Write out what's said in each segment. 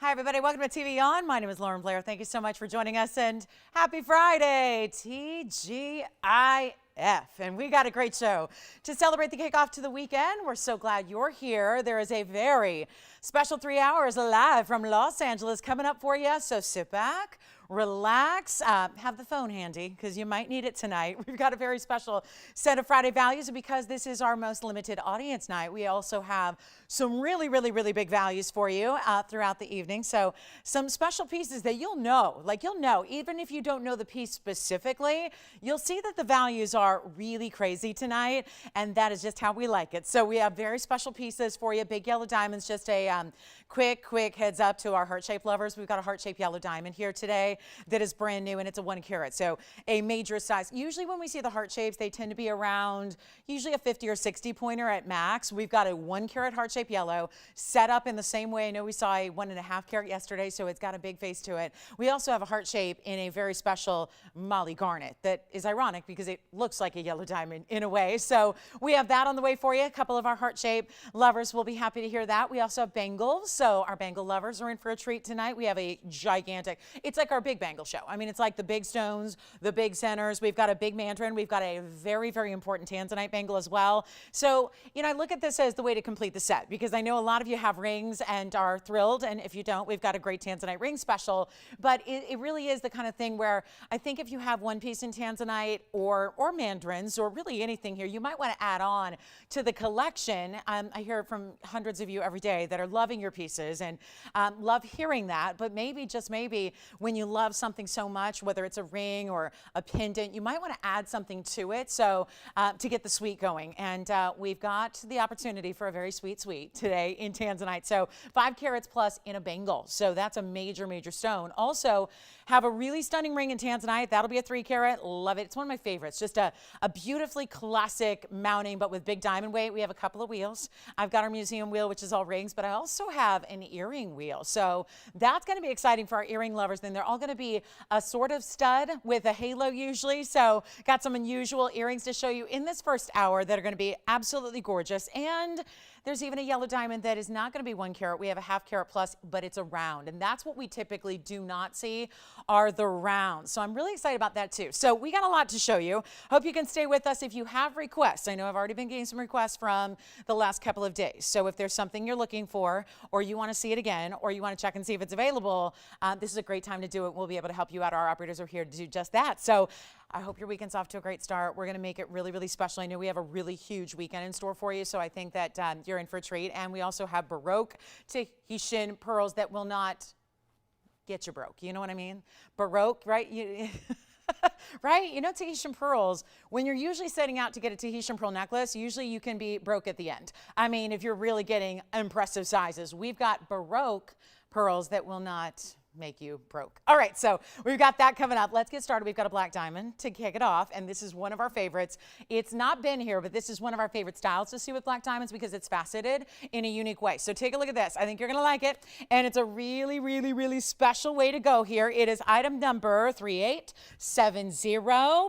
Hi, everybody. Welcome to TVON. My name is Lauren Blair. Thank you so much for joining us, and happy Friday, TGIF. And we got a great show to celebrate the kickoff to the weekend. We're so glad you're here. There is a very special 3 hours live from Los Angeles coming up for you. So sit back, relax, have the phone handy because you might need it tonight. We've got a very special set of Friday values, and because this is our most limited audience night, we also have some really big values for you throughout the evening. So some special pieces that you'll know, even if you don't know the piece specifically, you'll see that the values are really crazy tonight, and that is just how we like it. So we have very special pieces for you. Big yellow diamonds, just a quick heads up to our heart-shaped lovers. We've got a heart-shaped yellow diamond here today that is brand new, and it's a 1 carat, so a major size. Usually when we see the heart shapes, they tend to be around usually a 50 or 60 pointer at max. We've got a 1 carat heart-shaped yellow set up in the same way. I know we saw a 1.5 carat yesterday, so it's got a big face to it. We also have a heart shape in a very special Molly garnet that is ironic because it looks like a yellow diamond in a way. So we have that on the way for you. A couple of our heart-shaped lovers will be happy to hear that. We also have bangles, so our bangle lovers are in for a treat tonight. We have a gigantic, it's like our big bangle show. I mean, it's like the big stones, the big centers. We've got a big mandarin. We've got a very important Tanzanite bangle as well. So, I look at this as the way to complete the set because I know a lot of you have rings and are thrilled. And if you don't, we've got a great Tanzanite ring special. But it really is the kind of thing where I think if you have one piece in Tanzanite or mandarins or really anything here, you might want to add on to the collection. I hear from hundreds of you every day that are loving your pieces and love hearing that. But maybe, just maybe, when you love something so much, whether it's a ring or a pendant, you might want to add something to it so to get the suite going. And we've got the opportunity for a very sweet today in Tanzanite. So 5 carats plus in a bangle. So that's a major stone. Also have a really stunning ring in Tanzanite. That'll be a 3 carat. Love it. It's one of my favorites. Just a beautifully classic mounting, but with big diamond weight. We have a couple of wheels. I've got our museum wheel, which is all rings, but I also have an earring wheel. So that's going to be exciting for our earring lovers. Then they're all going to be a sort of stud with a halo usually. So got some unusual earrings to show you in this first hour that are going to be absolutely gorgeous. And there's even a yellow diamond that is not going to be 1 carat. We have a 1/2 carat plus, but it's a round. And that's what we typically do not see are the rounds. So I'm really excited about that too. So we got a lot to show you. Hope you can stay with us if you have requests. I know I've already been getting some requests from the last couple of days. So if there's something you're looking for, or you want to see it again, or you want to check and see if it's available, this is a great time to do it. We'll be able to help you out. Our operators are here to do just that. So I hope your weekend's off to a great start. We're going to make it really special. I know we have a really huge weekend in store for you, so I think that you're in for a treat. And we also have Baroque Tahitian pearls that will not get you broke. You know what I mean? Baroque, right? Right? Tahitian pearls, when you're usually setting out to get a Tahitian pearl necklace, usually you can be broke at the end. I mean, if you're really getting impressive sizes. We've got Baroque pearls that will not make you broke. All right, so we've got that coming up. Let's get started. We've got a black diamond to kick it off, and this is one of our favorites. It's not been here, but this is one of our favorite styles to see with black diamonds because it's faceted in a unique way. So take a look at this. I think you're going to like it, and it's a really special way to go here. It is item number 3870,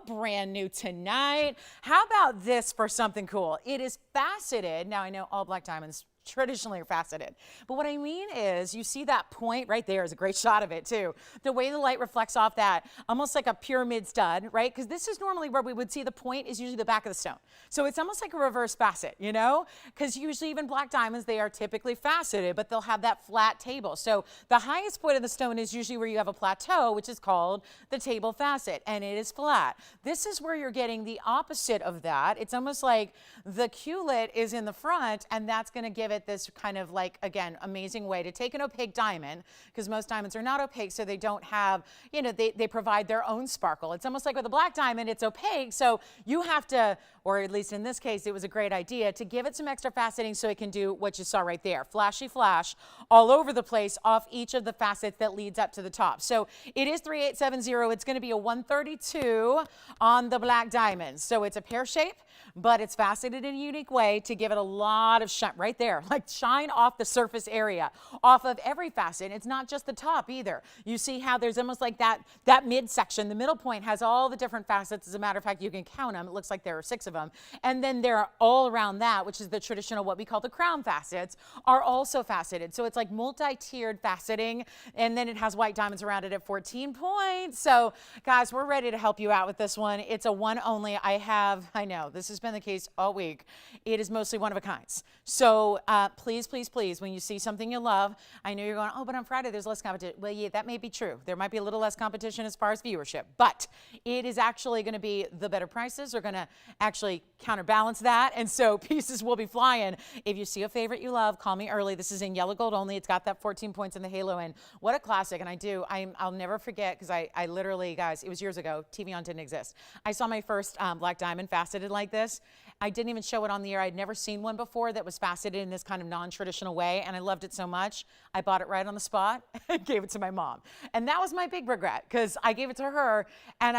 brand new tonight. How about this for something cool? It is faceted. Now, I know all black diamonds traditionally are faceted, but what I mean is you see that point right there is a great shot of it too. The way the light reflects off that, almost like a pyramid stud, right? Because this is normally where we would see the point is usually the back of the stone. So it's almost like a reverse facet, because usually even black diamonds, they are typically faceted, but they'll have that flat table. So the highest point of the stone is usually where you have a plateau, which is called the table facet, and it is flat. This is where you're getting the opposite of that. It's almost like the culet is in the front, and that's going to give it this kind of like, again, amazing way to take an opaque diamond, because most diamonds are not opaque, so they don't have, they provide their own sparkle. It's almost like with a black diamond, it's opaque, so you have to, or at least in this case, it was a great idea to give it some extra faceting so it can do what you saw right there, flashy flash all over the place off each of the facets that leads up to the top. So it is 3870. It's going to be a 132 on the black diamonds. So it's a pear shape, but it's faceted in a unique way to give it a lot of shine right there, like shine off the surface area, off of every facet. It's not just the top either. You see how there's almost like that midsection. The middle point has all the different facets. As a matter of fact, you can count them. It looks like there are 6 of of them. And then they're all around that, which is the traditional, what we call the crown facets, are also faceted. So it's like multi-tiered faceting, and then it has white diamonds around it at 14 points. So guys, we're ready to help you out with this one. It's a one only. I know, this has been the case all week. It is mostly one of a kinds. So please, please, please, when you see something you love, I know you're going, oh, but on Friday there's less competition. Well, yeah, that may be true. There might be a little less competition as far as viewership, but it is actually going to be the better prices are going to actually counterbalance that. And so pieces will be flying. If you see a favorite you love, call me early. This is in yellow gold only. It's got that 14 points in the halo. And what a classic. And I'll never forget, because I literally, guys, it was years ago. TVON didn't exist. I saw my first black diamond faceted like this. I didn't even show it on the air. I'd never seen one before that was faceted in this kind of non-traditional way, and I loved it so much. I bought it right on the spot and gave it to my mom. And that was my big regret, because I gave it to her, and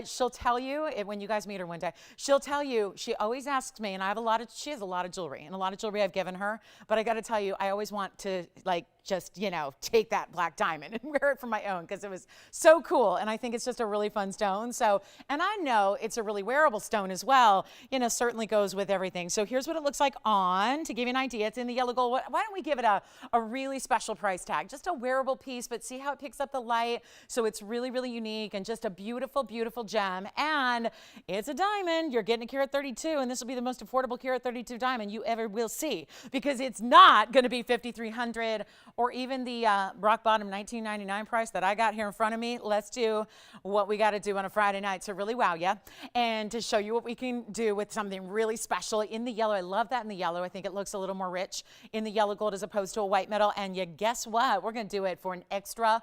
she'll tell you, when you guys meet her one day, she'll tell you, she always asks me, and she has a lot of jewelry, and a lot of jewelry I've given her, but I got to tell you, I always want to just, take that black diamond and wear it for my own, because it was so cool. And I think it's just a really fun stone. So, and I know it's a really wearable stone as well, certainly goes with everything. So here's what it looks like on, to give you an idea. It's in the yellow gold. Why don't we give it a really special price tag? Just a wearable piece, but see how it picks up the light. So it's really, really unique and just a beautiful, beautiful gem. And it's a diamond. You're getting a carat 32, and this will be the most affordable carat 32 diamond you ever will see, because it's not going to be $5,300 or even the rock bottom $19.99 price that I got here in front of me. Let's do what we got to do on a Friday night to really wow you and to show you what we can do with something really special in the yellow. I love that in the yellow. I think it looks a little more rich in the yellow gold as opposed to a white metal. And you guess what? We're going to do it for an extra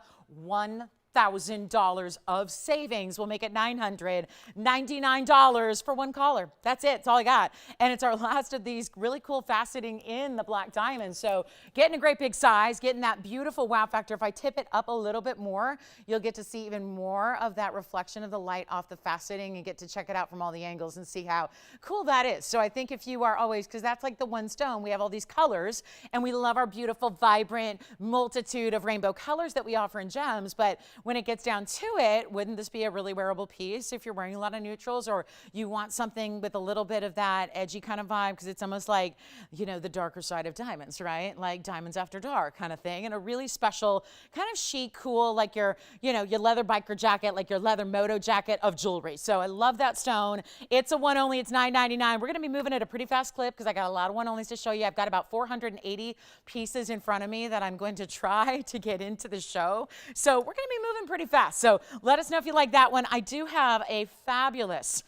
$1,000 of savings. We'll make it $999 for one caller. That's it. That's all I got. And it's our last of these really cool faceting in the black diamond. So getting a great big size, getting that beautiful wow factor. If I tip it up a little bit more, you'll get to see even more of that reflection of the light off the faceting and get to check it out from all the angles and see how cool that is. So I think if you are always, because that's like the one stone, we have all these colors, and we love our beautiful, vibrant multitude of rainbow colors that we offer in gems. But when it gets down to it, wouldn't this be a really wearable piece if you're wearing a lot of neutrals, or you want something with a little bit of that edgy kind of vibe, because it's almost like, the darker side of diamonds, right? Like diamonds after dark kind of thing, and a really special kind of chic, cool, like your leather biker jacket, like your leather moto jacket of jewelry. So I love that stone. It's a one only. It's $9.99. We're going to be moving at a pretty fast clip because I got a lot of one onlys to show you. I've got about 480 pieces in front of me that I'm going to try to get into the show. So we're going to be moving pretty fast. So let us know if you like that one. I do have a fabulous,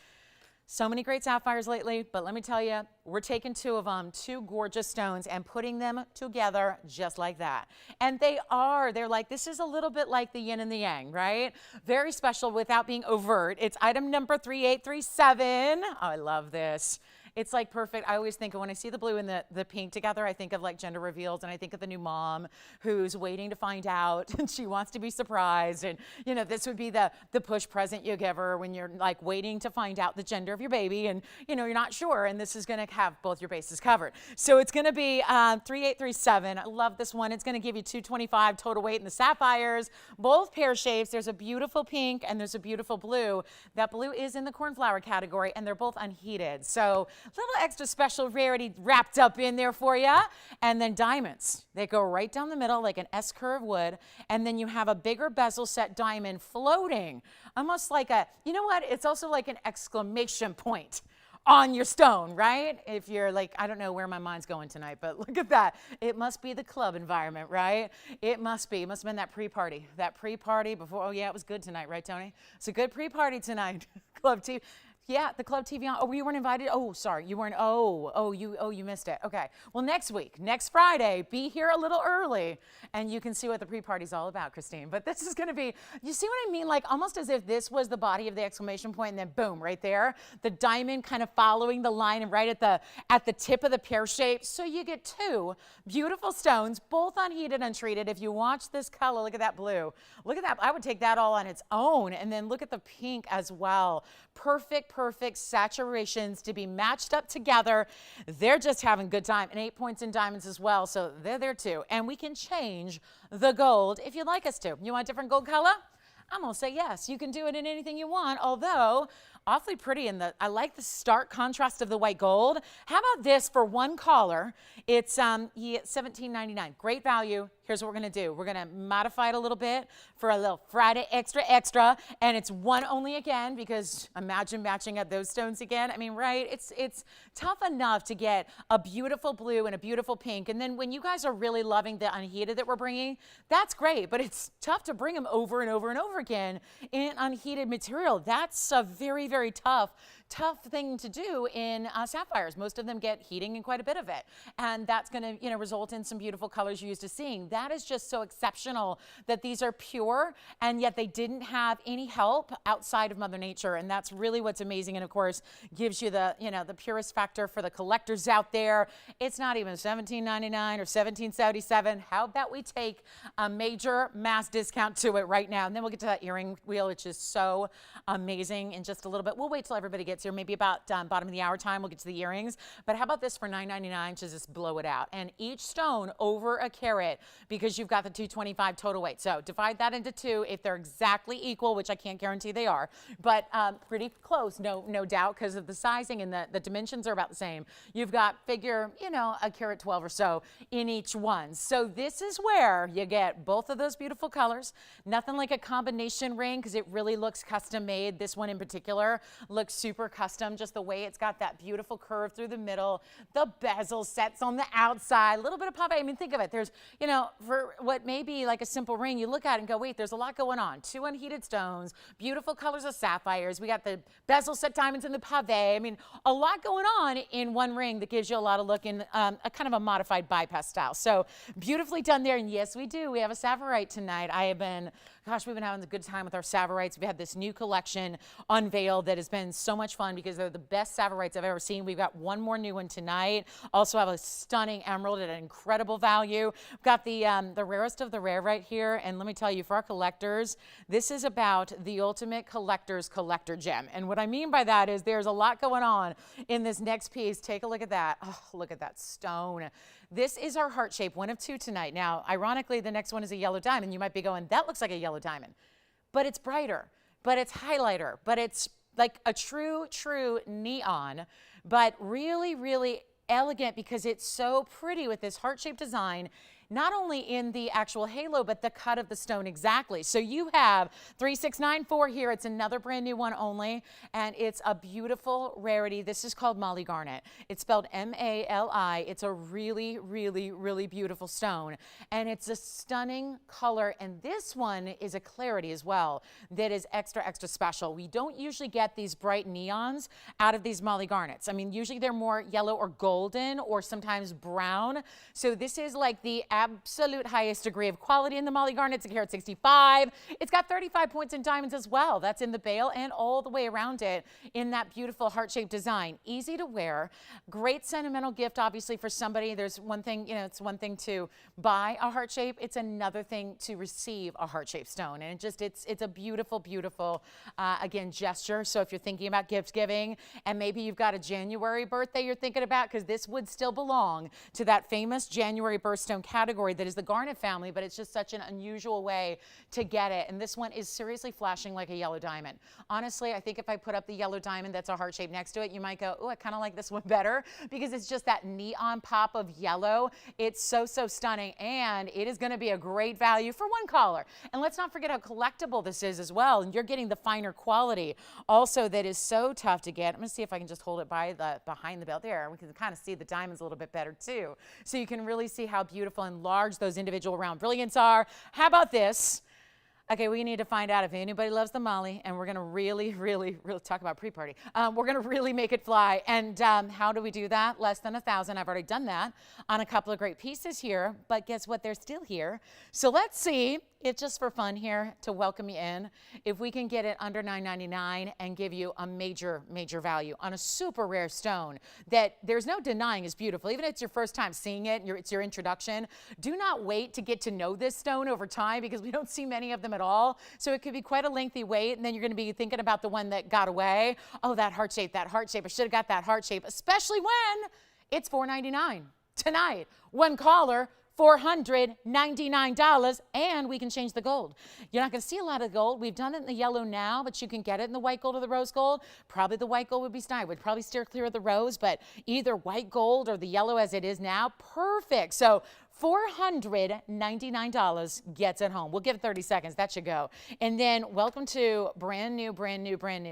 so many great sapphires lately, but let me tell you, we're taking two of them, two gorgeous stones, and putting them together just like that. And they're like, this is a little bit like the yin and the yang, right? Very special without being overt. It's item number 3837. Oh, I love this. It's like perfect. I always think of when I see the blue and the pink together, I think of like gender reveals, and I think of the new mom who's waiting to find out and she wants to be surprised. And this would be the push present you give her when you're like waiting to find out the gender of your baby, and you're not sure, and this is going to have both your bases covered. So it's going to be 3837. I love this one. It's going to give you 225 total weight in the sapphires, both pear shapes. There's a beautiful pink and there's a beautiful blue. That blue is in the cornflower category, and they're both unheated. So little extra special rarity wrapped up in there for you. And then diamonds. They go right down the middle like an S-curve would. And then you have a bigger bezel set diamond floating. Almost like it's also like an exclamation point on your stone, right? If you're like, I don't know where my mind's going tonight, but look at that. It must be the club environment, right? It must be. It must have been that pre-party. That pre-party before. Oh, yeah, it was good tonight, right, Tony? It's a good pre-party tonight. Club TV. Yeah, the Club TVON. Oh, you weren't invited? Oh, sorry. You weren't. You missed it. Okay. Well, next week, next Friday, be here a little early and you can see what the pre-party's all about, Christine. But this is going to be, you see what I mean? Like almost as if this was the body of the exclamation point, and then boom, right there, the diamond kind of following the line and right at the tip of the pear shape. So you get two beautiful stones, both unheated, untreated. If you watch this color, look at that blue. Look at that. I would take that all on its own. And then look at the pink as well. Perfect saturations to be matched up together. They're just having a good time. And 8 points in diamonds as well, so they're there too. And we can change the gold if you'd like us to. You want a different gold color? I'm going to say yes. You can do it in anything you want, although awfully pretty in I like the stark contrast of the white gold. How about this for one collar? It's $17.99. Great value. Here's what we're going to do. We're going to modify it a little bit for a little Friday extra, and it's one only again, because imagine matching up those stones again. I mean, right? It's tough enough to get a beautiful blue and a beautiful pink, and then when you guys are really loving the unheated that we're bringing, that's great, but it's tough to bring them over and over and over again in unheated material. That's a very, very tough thing to do in sapphires. Most of them get heating and quite a bit of it, and that's going to result in some beautiful colors you're used to seeing. That is just so exceptional that these are pure, and yet they didn't have any help outside of Mother Nature, and that's really what's amazing, and of course gives you the the purest factor for the collectors out there. It's not even $17.99 or $17.77. How about we take a major mass discount to it right now, and then we'll get to that earring wheel, which is so amazing in just a little bit. We'll wait till everybody gets here, maybe about bottom of the hour time, we'll get to the earrings. But how about this for $9.99 to just blow it out? And each stone over a carat, because you've got the 225 total weight. So divide that into two. If they're exactly equal, which I can't guarantee they are, but pretty close, no doubt, because of the sizing and the dimensions are about the same. You've got figure, a carat 12 or so in each one. So this is where you get both of those beautiful colors. Nothing like a combination ring, because it really looks custom made. This one in particular looks super custom, just the way it's got that beautiful curve through the middle, the bezel sets on the outside, a little bit of pave. I mean, think of it. There's, for what may be like a simple ring, you look at it and go, wait, there's a lot going on. Two unheated stones, beautiful colors of sapphires. We got the bezel set diamonds in the pave. I mean, a lot going on in one ring that gives you a lot of look in a kind of a modified bypass style. So beautifully done there. And yes, we do. We have a Savorite tonight. we've been having a good time with our Savorites. We've had this new collection unveiled that has been so much fun because they're the best Savorites I've ever seen. We've got one more new one tonight. Also have a stunning emerald at an incredible value. We've got the rarest of the rare right here. And let me tell you, for our collectors, this is about the ultimate collector's collector gem. And what I mean by that is there's a lot going on in this next piece. Take a look at that. Oh, look at that stone. This is our heart shape, one of two tonight. Now, ironically, the next one is a yellow diamond. You might be going, that looks like a yellow diamond. But it's brighter, but it's highlighter, but it's like a true neon, but really, really elegant because it's so pretty with this heart-shaped design, not only in the actual halo, but the cut of the stone exactly. So you have 3694 here. It's another brand new one only, and it's a beautiful rarity. This is called Mali Garnet. It's spelled M-A-L-I. It's a really, really, really beautiful stone, and it's a stunning color, and this one is a clarity as well that is extra special. We don't usually get these bright neons out of these Mali Garnets. I mean, usually they're more yellow or golden or sometimes brown. So this is like the absolute highest degree of quality in the Mali Garnet. It's a carat 65. It's got 35 points in diamonds as well. That's in the bail and all the way around it in that beautiful heart-shaped design. Easy to wear. Great sentimental gift, obviously, for somebody. There's one thing, it's one thing to buy a heart shape. It's another thing to receive a heart-shaped stone. And it's a beautiful, again, gesture. So if you're thinking about gift giving and maybe you've got a January birthday you're thinking about, because this would still belong to that famous January birthstone category that is the garnet family, but it's just such an unusual way to get it. And this one is seriously flashing like a yellow diamond. Honestly, I think if I put up the yellow diamond that's a heart shape next to it, you might go, oh, I kind of like this one better because it's just that neon pop of yellow. It's so stunning, and it is going to be a great value for one collar. And let's not forget how collectible this is as well. And you're getting the finer quality also that is so tough to get. I'm going to see if I can just hold it behind the belt there. We can kind of see the diamonds a little bit better too. So you can really see how beautiful and large those individual round brilliants are. How about this? Okay, we need to find out if anybody loves the Mali, and we're going to really talk about pre-party. We're going to really make it fly. And how do we do that? Less than 1,000. I've already done that on a couple of great pieces here, but guess what? They're still here. So let's see. It's just for fun here to welcome you in. If we can get it under $9.99 and give you a major value on a super rare stone that there's no denying is beautiful. Even if it's your first time seeing it, it's your introduction, do not wait to get to know this stone over time because we don't see many of them at all. So it could be quite a lengthy wait, and then you're going to be thinking about the one that got away. Oh, that heart shape. I should have got that heart shape, especially when it's $4.99 tonight. One caller, $499, and we can change the gold. You're not going to see a lot of gold. We've done it in the yellow now, but you can get it in the white gold or the rose gold. Probably the white gold would be snide. Would probably steer clear of the rose, but either white gold or the yellow as it is now, perfect. So $499 gets it home. We'll give it 30 seconds. That should go. And then welcome to brand new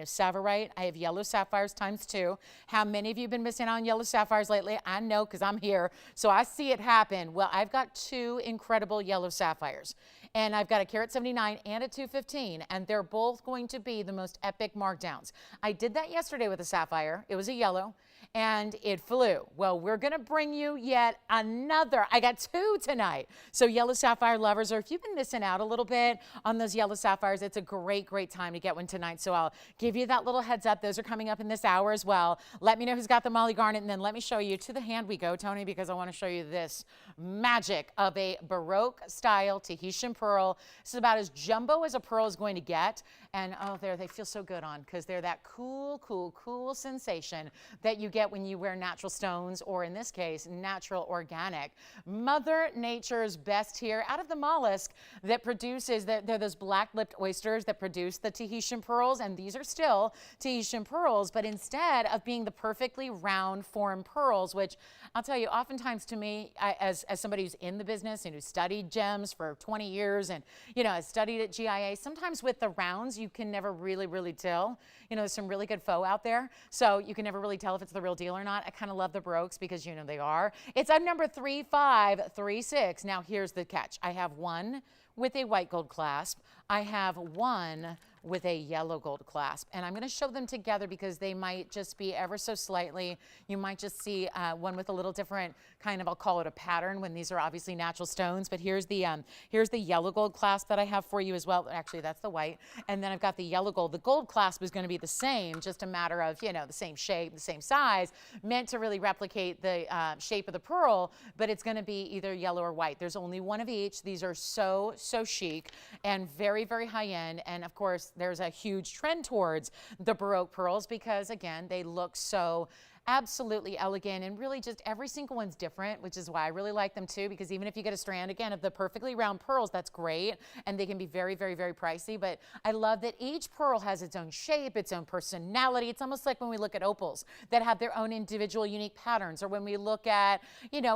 Savorite. I have yellow sapphires ×2. How many of you have been missing out on yellow sapphires lately? I know because I'm here. So I see it happen. Well, I've got 2 incredible yellow sapphires. And I've got a carat 79 and a 215. And they're both going to be the most epic markdowns. I did that yesterday with a sapphire. It was a yellow. And it flew. Well, we're going to bring you yet another. I got 2 tonight. So yellow sapphire lovers, or if you've been missing out a little bit on those yellow sapphires, it's a great time to get one tonight. So I'll give you that little heads up. Those are coming up in this hour as well. Let me know who's got the Molly Garnet, and then let me show you, to the hand we go, Tony, because I want to show you this magic of a Baroque style Tahitian pearl. This is about as jumbo as a pearl is going to get. And oh, they feel so good on, because they're that cool sensation that you get when you wear natural stones, or in this case, natural organic. Mother Nature's best here. Out of the mollusk that produces, they're those black-lipped oysters that produce the Tahitian pearls, and these are still Tahitian pearls, but instead of being the perfectly round form pearls, which I'll tell you, oftentimes to me, as somebody who's in the business and who studied gems for 20 years and, has studied at GIA, sometimes with the rounds, you can never really tell. There's some really good faux out there, so you can never really tell if it's the real deal or not. I kind of love the Baroques because they are. It's at number 3536. Now here's the catch. I have one with a white gold clasp. I have one with a yellow gold clasp, and I'm going to show them together because they might just be ever so slightly. You might just see one with a little different kind of, I'll call it a pattern, when these are obviously natural stones. But here's the yellow gold clasp that I have for you as well. Actually, that's the white, and then I've got the yellow gold. The gold clasp is going to be the same, just a matter of the same shape, the same size, meant to really replicate the shape of the pearl. But it's going to be either yellow or white. There's only one of each. These are so chic and very high end, and of course there's a huge trend towards the Baroque pearls because, again, they look so absolutely elegant, and really just every single one's different, which is why I really like them too, because even if you get a strand, again, of the perfectly round pearls, that's great, and they can be very pricey, but I love that each pearl has its own shape, its own personality. It's almost like when we look at opals that have their own individual unique patterns, or when we look at,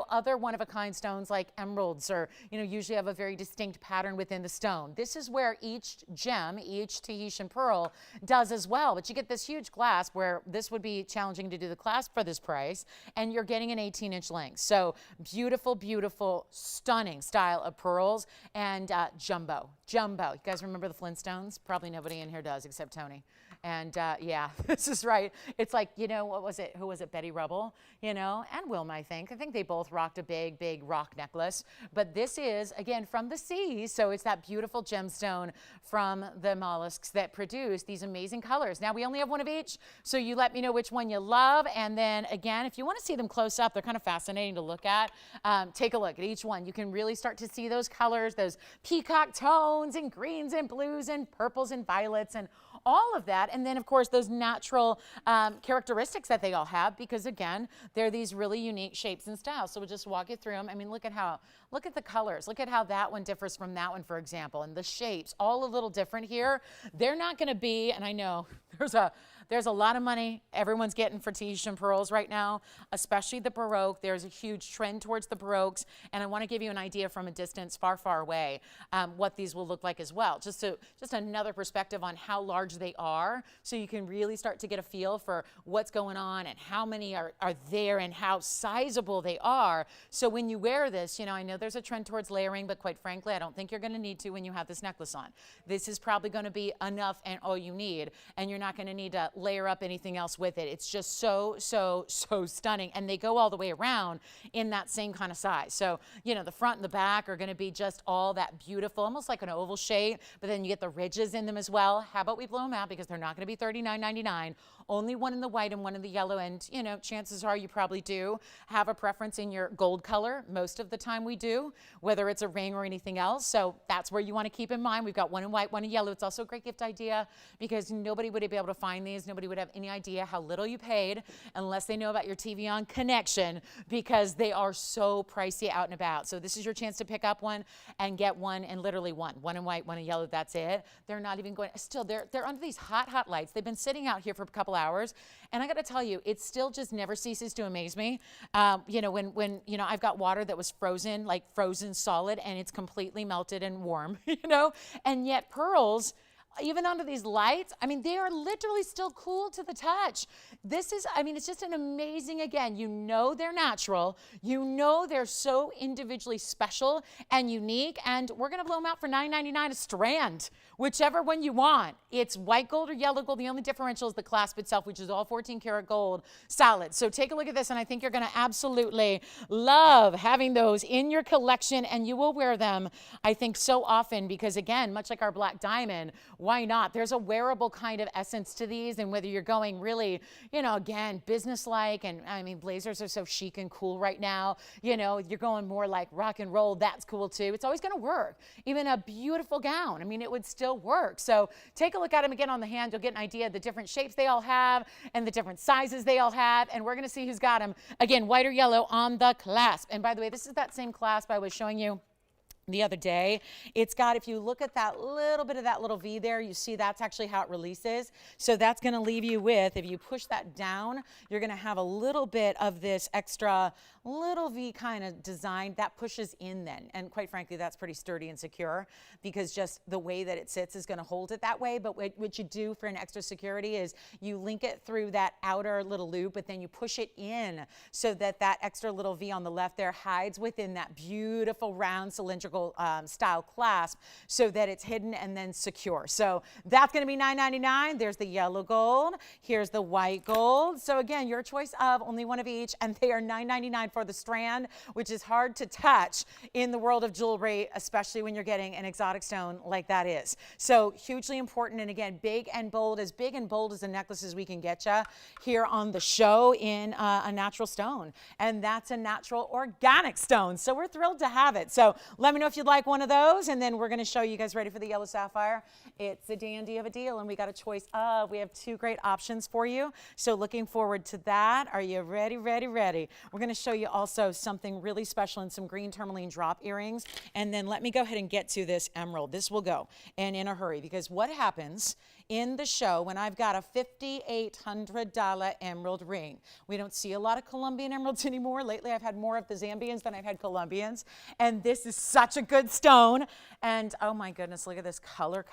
other one-of-a-kind stones like emeralds, or, usually have a very distinct pattern within the stone. This is where each gem, each Tahitian pearl does as well, but you get this huge clasp where this would be challenging to do the clasp for this price, and you're getting an 18-inch length. So beautiful, stunning style of pearls, and jumbo. You guys remember the Flintstones? Probably nobody in here does except Tony. And yeah, this is right. It's like, what was it? Who was it? Betty Rubble, and Wilma, I think. I think they both rocked a big rock necklace. But this is, again, from the sea. So it's that beautiful gemstone from the mollusks that produce these amazing colors. Now, we only have one of each, so you let me know which one you love. And then, again, if you want to see them close up, they're kind of fascinating to look at. Take a look at each one. You can really start to see those colors, those peacock tones and greens and blues and purples and violets and all of that. And then, of course, those natural characteristics that they all have, because, again, they're these really unique shapes and styles. So we'll just walk you through them. I mean, look at the colors. Look at how that one differs from that one, for example, and the shapes, all a little different here. They're not going to be, and I know there's a lot of money everyone's getting for Tahitian pearls right now, especially the Baroque. There's a huge trend towards the Baroques, and I want to give you an idea from a distance far away what these will look like as well. Just another perspective on how large they are, so you can really start to get a feel for what's going on and how many are there and how sizable they are. So when you wear this, I know there's a trend towards layering, but quite frankly, I don't think you're going to need to when you have this necklace on. This is probably going to be enough and all you need, and you're not going to need to layer up anything else with it. It's just so stunning, and they go all the way around in that same kind of size. So, the front and the back are going to be just all that beautiful, almost like an oval shape, but then you get the ridges in them as well. How about we blow them out, because they're not going to be $39.99. Only one in the white and one in the yellow, and chances are you probably do have a preference in your gold color. Most of the time we do, whether it's a ring or anything else. So that's where you want to keep in mind. We've got one in white, one in yellow. It's also a great gift idea because nobody would be able to find these nobody would have any idea how little you paid unless they know about your TVON connection, because they are so pricey out and about. So this is your chance to pick up one and get one, and literally one in white, one in yellow, that's it. They're not even going, still, they're under these hot lights. They've been sitting out here for a couple hours, and I got to tell you, it still just never ceases to amaze me. You know, when you know, I've got water that was frozen, like frozen solid, and it's completely melted and warm, you know, and yet pearls, even under these lights, I mean, they are literally still cool to the touch. This is, I mean, it's just an amazing, again, you know they're natural. You know they're so individually special and unique, and we're going to blow them out for $9.99 a strand, whichever one you want. It's white gold or yellow gold. The only differential is the clasp itself, which is all 14 karat gold solid. So take a look at this, and I think you're going to absolutely love having those in your collection, and you will wear them, I think, so often because, again, much like our black diamond, why not? There's a wearable kind of essence to these, and whether you're going really, you know, again, business-like, and I mean, blazers are so chic and cool right now, you know, you're going more like rock and roll, that's cool too. It's always going to work. Even a beautiful gown, I mean, it would still work. So take a look at them again on the hand. You'll get an idea of the different shapes they all have and the different sizes they all have, and we're going to see who's got them. Again, white or yellow on the clasp. And by the way, this is that same clasp I was showing you the other day. It's got, if you look at that little bit of that little V there, you see that's actually how it releases. So that's going to leave you with, if you push that down, you're going to have a little bit of this extra little V kind of design that pushes in then. And quite frankly, that's pretty sturdy and secure, because just the way that it sits is going to hold it that way. But what you do for an extra security is you link it through that outer little loop, but then you push it in so that that extra little V on the left there hides within that beautiful round cylindrical style clasp, so that it's hidden and then secure. So that's going to be $9.99. There's the yellow gold. Here's the white gold. So again, your choice of only one of each, and they are $9.99 for the strand, which is hard to touch in the world of jewelry, especially when you're getting an exotic stone like that is. So hugely important, and again, big and bold as a necklace as we can get you here on the show in a natural stone, and that's a natural organic stone. So we're thrilled to have it. So let me know if you'd like one of those, and then we're going to show you guys ready for the yellow sapphire. It's a dandy of a deal, and we got a choice of, we have two great options for you. So looking forward to that. Are you ready, ready, ready? We're going to show you also something really special in some green tourmaline drop earrings. And then let me go ahead and get to this emerald. This will go, and in a hurry, because what happens in the show when I've got a $5,800 emerald ring? We don't see a lot of Colombian emeralds anymore. Lately, I've had more of the Zambians than I've had Colombians, and this is such a good stone. And oh my goodness, look at this color.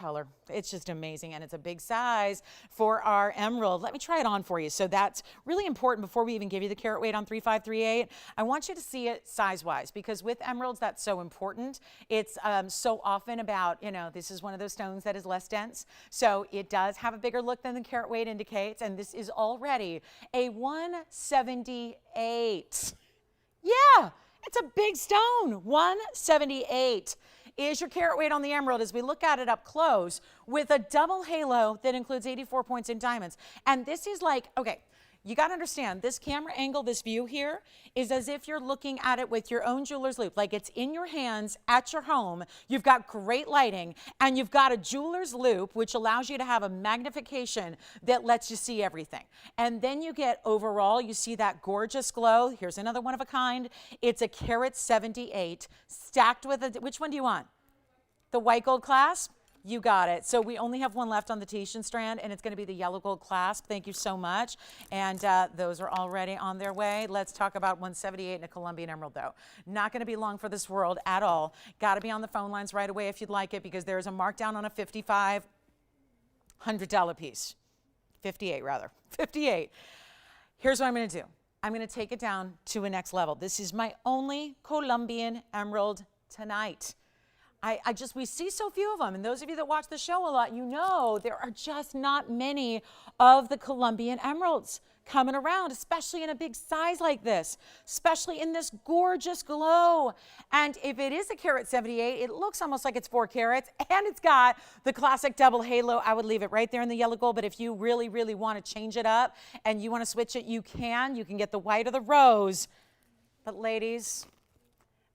It's just amazing, and it's a big size for our emerald. Let me try it on for you. So that's really important before we even give you the carat weight on 3538. I want you to see it size-wise, because with emeralds, that's so important. It's so often about, you know, this is one of those stones that is less dense, so it does have a bigger look than the carat weight indicates, and this is already a 178. Yeah, it's a big stone. 178 is your carat weight on the emerald as we look at it up close, with a double halo that includes 84 points in diamonds. And this is like, okay, you got to understand, this camera angle, this view here, is as if you're looking at it with your own jeweler's loupe, like it's in your hands at your home. You've got great lighting, and you've got a jeweler's loupe, which allows you to have a magnification that lets you see everything. And then you get overall, you see that gorgeous glow. Here's another one of a kind. It's a carat 78 stacked with a, which one do you want? The white gold clasp? You got it. So we only have one left on the Tahitian strand, and it's going to be the yellow gold clasp. Thank you so much. And those are already on their way. Let's talk about 178 and a Colombian emerald, though. Not going to be long for this world at all. Got to be on the phone lines right away if you'd like it, because there is a markdown on a $5,500 piece. 58 rather. 58. Here's what I'm going to do. I'm going to take it down to a next level. This is my only Colombian emerald tonight. We see so few of them, and those of you that watch the show a lot, you know there are just not many of the Colombian emeralds coming around, especially in a big size like this, especially in this gorgeous glow. And if it is a carat 78, it looks almost like it's 4 carats, and it's got the classic double halo. I would leave it right there in the yellow gold, but if you really, really want to change it up and you want to switch it, you can. You can get the white or the rose. But ladies,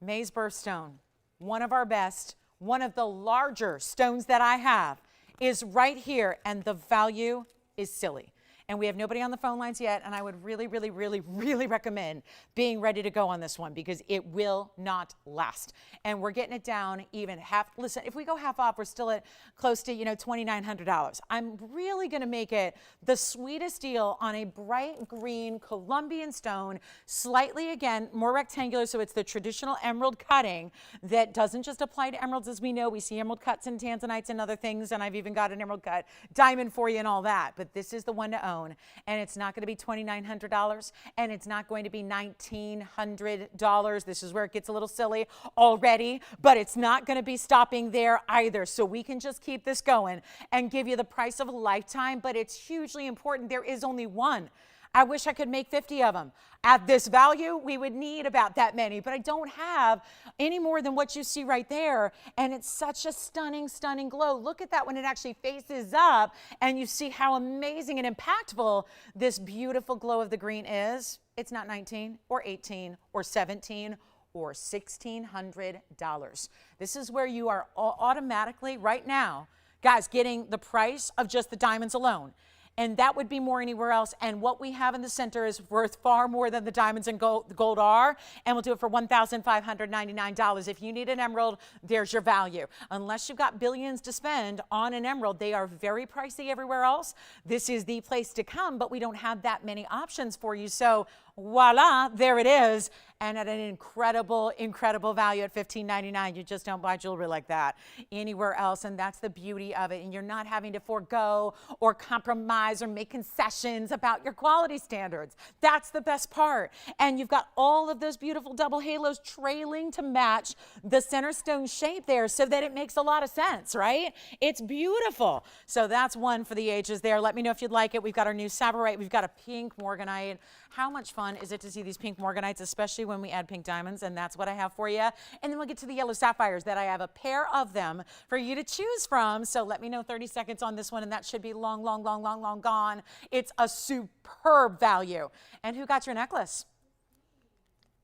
May's birthstone, one of our best, one of the larger stones that I have, is right here, and the value is silly. and we have nobody on the phone lines yet, and I would really, really, really, really recommend being ready to go on this one because it will not last. And we're getting it down even half. Listen, if we go half off, we're still at close to, $2,900. I'm really going to make it the sweetest deal on a bright green Colombian stone, slightly, again, more rectangular, so it's the traditional emerald cutting that doesn't just apply to emeralds. As we know, we see emerald cuts and tanzanites and other things, and I've even got an emerald cut diamond for you and all that, but this is the one to own, and it's not going to be $2,900, and it's not going to be $1,900. This is where it gets a little silly already, but it's not going to be stopping there either, so we can just keep this going and give you the price of a lifetime, but it's hugely important. There is only one. I wish I could make 50 of them. At this value, we would need about that many, but I don't have any more than what you see right there. And it's such a stunning, stunning glow. Look at that when it actually faces up and you see how amazing and impactful this beautiful glow of the green is. It's not 19 or 18 or 17 or $1,600. This is where you are automatically right now, guys, getting the price of just the diamonds alone. And that would be more anywhere else. And what we have in the center is worth far more than the diamonds and gold are. And we'll do it for $1,599. If you need an emerald, there's your value. Unless you've got billions to spend on an emerald, they are very pricey everywhere else. This is the place to come, but we don't have that many options for you. So voila, there it is. And at an incredible, incredible value at $1,599. You just don't buy jewelry like that anywhere else. And that's the beauty of it. And you're not having to forego or compromise or make concessions about your quality standards. That's the best part. And you've got all of those beautiful double halos trailing to match the center stone shape there so that it makes a lot of sense, right? It's beautiful. So that's one for the ages there. Let me know if you'd like it. We've got our new Savorite. We've got a pink morganite. How much fun is it to see these pink morganites, especially when we add pink diamonds? And that's what I have for you. And then we'll get to the yellow sapphires that I have a pair of them for you to choose from. So let me know 30 seconds on this one, and that should be long, long, long, long, long gone. It's a superb value. And who got your necklace?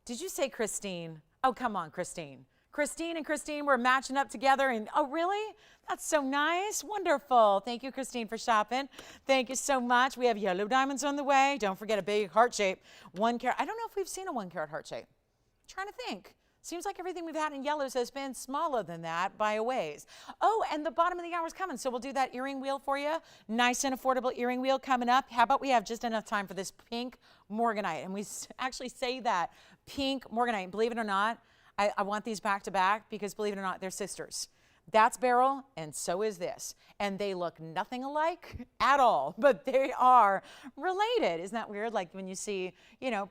Did you say Christine? Oh, come on, Christine. Christine and Christine were matching up together, and oh, really? That's so nice. Wonderful. Thank you, Christine, for shopping. Thank you so much. We have yellow diamonds on the way. Don't forget a big heart shape. 1 carat. I don't know if we've seen a 1 carat heart shape. I'm trying to think. Seems like everything we've had in yellows has been smaller than that by a ways. Oh, and the bottom of the hour is coming, so we'll do that earring wheel for you. Nice and affordable earring wheel coming up. How about we have just enough time for this pink morganite? And we actually say that, pink morganite. Believe it or not, I want these back to back because, believe it or not, they're sisters. That's beryl, and so is this. And they look nothing alike at all, but they are related. Isn't that weird? Like when you see,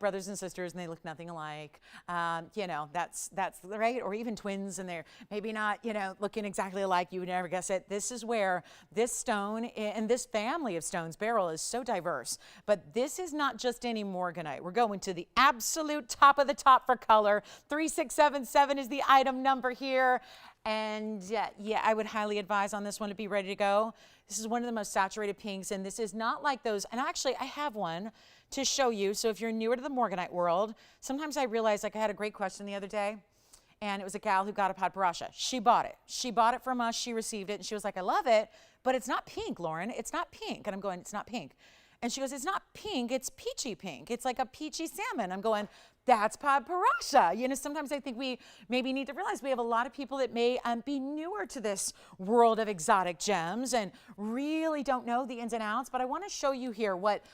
brothers and sisters and they look nothing alike, that's right. Or even twins and they're maybe not, looking exactly alike. You would never guess it. This is where this stone and this family of stones, beryl, is so diverse. But this is not just any morganite. We're going to the absolute top of the top for color. 3677 is the item number here. And yeah, I would highly advise on this one to be ready to go. This is one of the most saturated pinks, and this is not like those. And actually, I have one to show you. So if you're newer to the morganite world, sometimes I realize, like I had a great question the other day, and it was a gal who got a paparasha. She bought it. She bought it from us. She received it, and she was like, I love it, but it's not pink, Lauren. It's not pink. And I'm going, it's not pink. And she goes, it's not pink, it's peachy pink. It's like a peachy salmon. I'm going, that's paparasha. Sometimes I think we maybe need to realize we have a lot of people that may be newer to this world of exotic gems and really don't know the ins and outs. But I want to show you here what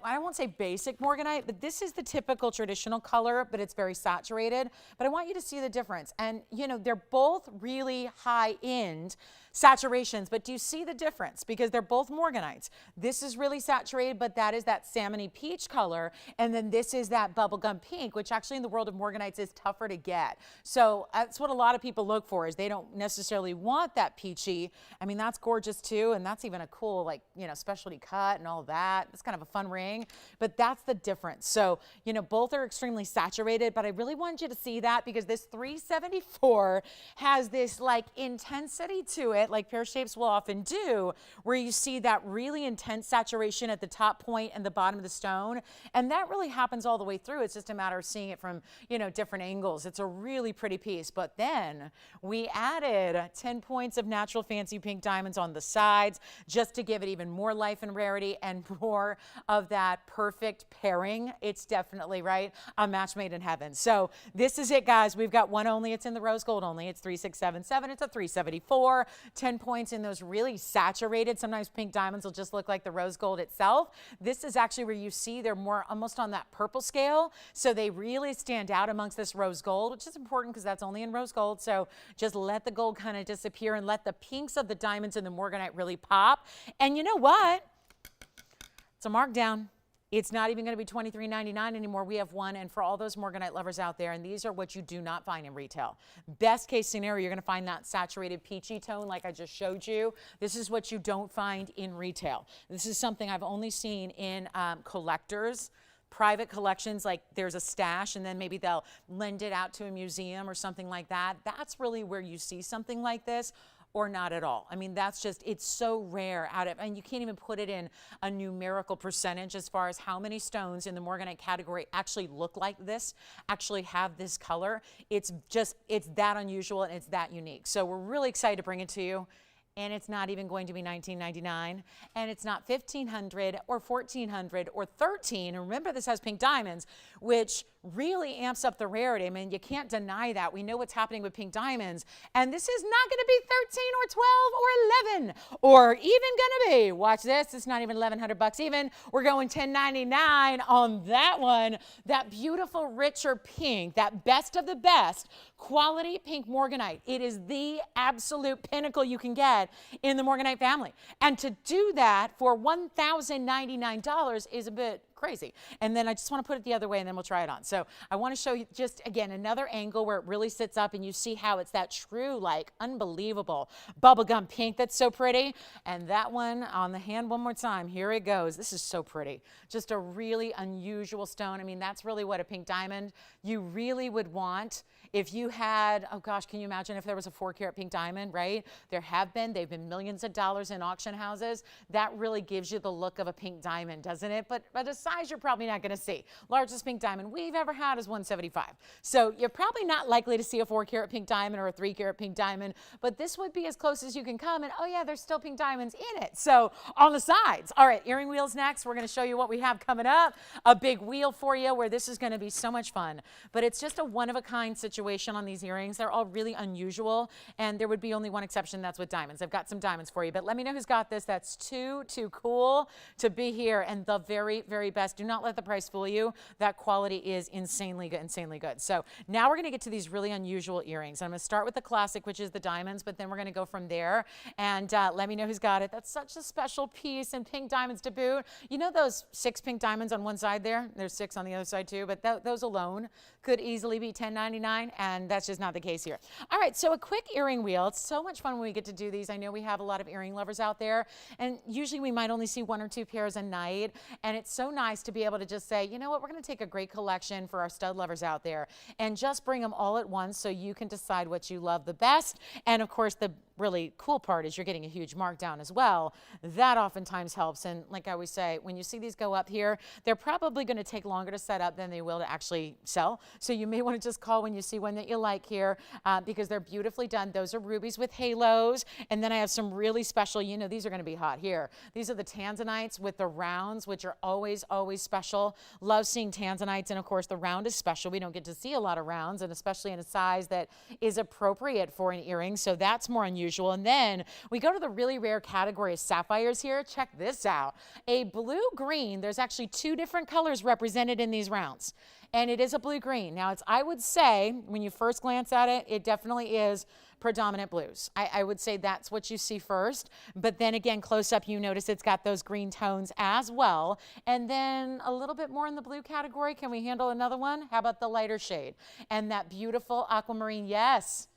I won't say basic morganite, but this is the typical traditional color, but it's very saturated. But I want you to see the difference. And, they're both really high-end saturations, but do you see the difference? Because they're both morganites. This is really saturated, but that is that salmony peach color. And then this is that bubblegum pink, which actually in the world of morganites is tougher to get. So that's what a lot of people look for, is they don't necessarily want that peachy. I mean, that's gorgeous too. And that's even a cool, specialty cut and all that. It's kind of a fun TVON ring, but that's the difference. So, you know, both are extremely saturated, but I really want you to see that because this 374 has this like intensity to it, like pear shapes will often do, where you see that really intense saturation at the top point and the bottom of the stone. And that really happens all the way through. It's just a matter of seeing it from, you know, different angles. It's a really pretty piece. But then we added 10 points of natural fancy pink diamonds on the sides just to give it even more life and rarity and more of that perfect pairing. It's definitely, right, a match made in heaven. So this is it, guys. We've got one only. It's in the rose gold only. It's 3677. It's a 374. 10 points in those really saturated. Sometimes pink diamonds will just look like the rose gold itself. This is actually where you see they're more almost on that purple scale. So they really stand out amongst this rose gold, which is important because that's only in rose gold. So just let the gold kind of disappear and let the pinks of the diamonds and the morganite really pop. And you know what? It's a markdown. It's not even going to be $23.99 anymore. We have one, and for all those morganite lovers out there, and these are what you do not find in retail. Best case scenario, you're going to find that saturated peachy tone like I just showed you. This is what you don't find in retail. This is something I've only seen in collectors, private collections, like there's a stash and then maybe they'll lend it out to a museum or something like that. That's really where you see something like this. Or not at all. I mean, that's just, it's so rare out of, and you can't even put it in a numerical percentage as far as how many stones in the morganite category actually look like this, actually have this color. It's just, it's that unusual and it's that unique. So we're really excited to bring it to you. And it's not even going to be $19.99, and it's not $1,500 or $1,400 or $13. And remember, this has pink diamonds, which really amps up the rarity. I mean, you can't deny that. We know what's happening with pink diamonds, and this is not going to be 13 or 12 or 11 or even going to be, watch this, it's not even 1,100 bucks even. We're going $10.99 on that one. That beautiful, richer pink, that best of the best quality pink morganite. It is the absolute pinnacle you can get in the morganite family. And to do that for $1,099 is a bit crazy. And then I just want to put it the other way and then we'll try it on. So I want to show you just again another angle where it really sits up and you see how it's that true, like unbelievable bubblegum pink that's so pretty. And that one on the hand one more time. Here it goes. This is so pretty. Just a really unusual stone. I mean, that's really what a pink diamond you really would want. If you had, oh gosh, can you imagine if there was a 4-carat pink diamond, right? There have been, they've been millions of dollars in auction houses. That really gives you the look of a pink diamond, doesn't it? But a size you're probably not gonna see. Largest pink diamond we've ever had is 175. So you're probably not likely to see a 4-carat pink diamond or a 3-carat pink diamond, but this would be as close as you can come. And oh yeah, there's still pink diamonds in it. So on the sides. All right, earring wheels next. We're gonna show you what we have coming up. A big wheel for you where this is gonna be so much fun. But it's just a one-of-a-kind situation on these earrings. They're all really unusual, and there would be only one exception. That's with diamonds. I've got some diamonds for you, but let me know who's got this. That's too cool to be here, and the very, very best. Do not let the price fool you. That quality is insanely good, insanely good. So now we're going to get to these really unusual earrings. I'm going to start with the classic, which is the diamonds, but then we're going to go from there, and let me know who's got it. That's such a special piece, and pink diamonds to boot. You know those 6 pink diamonds on one side there? There's 6 on the other side too, but those alone could easily be $10.99, and that's just not the case here. All right, so a quick earring wheel. It's so much fun when we get to do these. I know we have a lot of earring lovers out there, and usually we might only see 1 or 2 pairs a night, and it's so nice to be able to just say, you know what, we're going to take a great collection for our stud lovers out there and just bring them all at once so you can decide what you love the best. And of course, the really cool part is you're getting a huge markdown as well. That oftentimes helps. And like I always say, when you see these go up here, they're probably going to take longer to set up than they will to actually sell. So you may want to just call when you see one that you like here because they're beautifully done. Those are rubies with halos. And then I have some really special, you know, these are going to be hot here. These are the Tanzanites with the rounds, which are always, always special. Love seeing Tanzanites. And of course, the round is special. We don't get to see a lot of rounds, and especially in a size that is appropriate for an earring. So that's more unusual. And then we go to the really rare category of sapphires here. Check this out. A blue-green. There's actually 2 different colors represented in these rounds. And it is a blue-green. Now, I would say, when you first glance at it, it definitely is predominant blues. I would say that's what you see first. But then again, close up, you notice it's got those green tones as well. And then a little bit more in the blue category. Can we handle another one? How about the lighter shade? And that beautiful aquamarine, yes.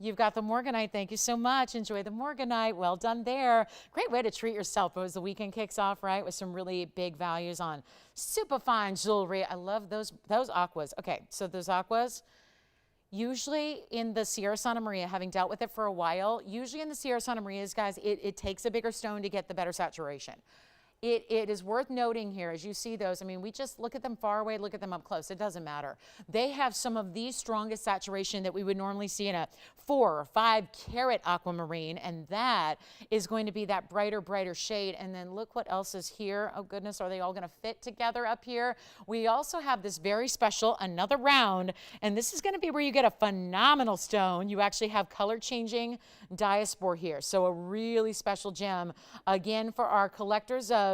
You've got the morganite. Thank you so much. Enjoy the morganite. Well done there. Great way to treat yourself as the weekend kicks off, right? With some really big values on super fine jewelry. I love those aquas. Okay, so those aquas, usually in the Sierra Santa Maria, having dealt with it for a while, usually in the Sierra Santa Marias, guys, it takes a bigger stone to get the better saturation. It is worth noting here, as you see those, I mean, we just look at them far away, look at them up close. It doesn't matter. They have some of the strongest saturation that we would normally see in a 4 or 5 carat aquamarine, and that is going to be that brighter shade. And then look what else is here. Oh goodness, are they all going to fit together up here? We also have this very special, another round, and this is going to be where you get a phenomenal stone. You actually have color changing diaspore here. So a really special gem, again, for our collectors of,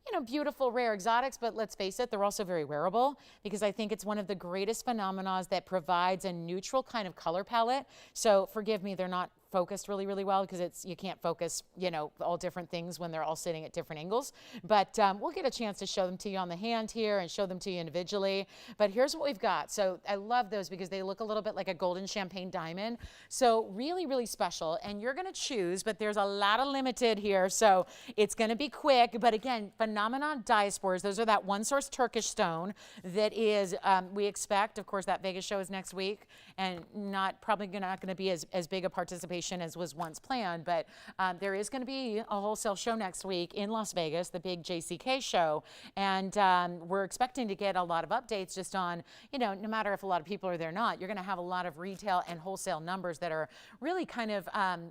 you know, beautiful, rare exotics, but let's face it, they're also very wearable, because I think it's one of the greatest phenomena that provides a neutral kind of color palette. So forgive me, they're not focused really well, because you can't focus, you know, all different things when they're all sitting at different angles. But we'll get a chance to show them to you on the hand here and show them to you individually. But here's what we've got. So I love those because they look a little bit like a golden champagne diamond. So really special. And you're going to choose, but there's a lot of limited here. So it's going to be quick. But again, phenomenon diaspores. Those are that one source Turkish stone that is, we expect, of course, that Vegas show is next week, and probably not going to be as big a participation as was once planned, but there is going to be a wholesale show next week in Las Vegas, the big JCK show, and we're expecting to get a lot of updates just on, you know, no matter if a lot of people are there or not, you're going to have a lot of retail and wholesale numbers that are really kind of,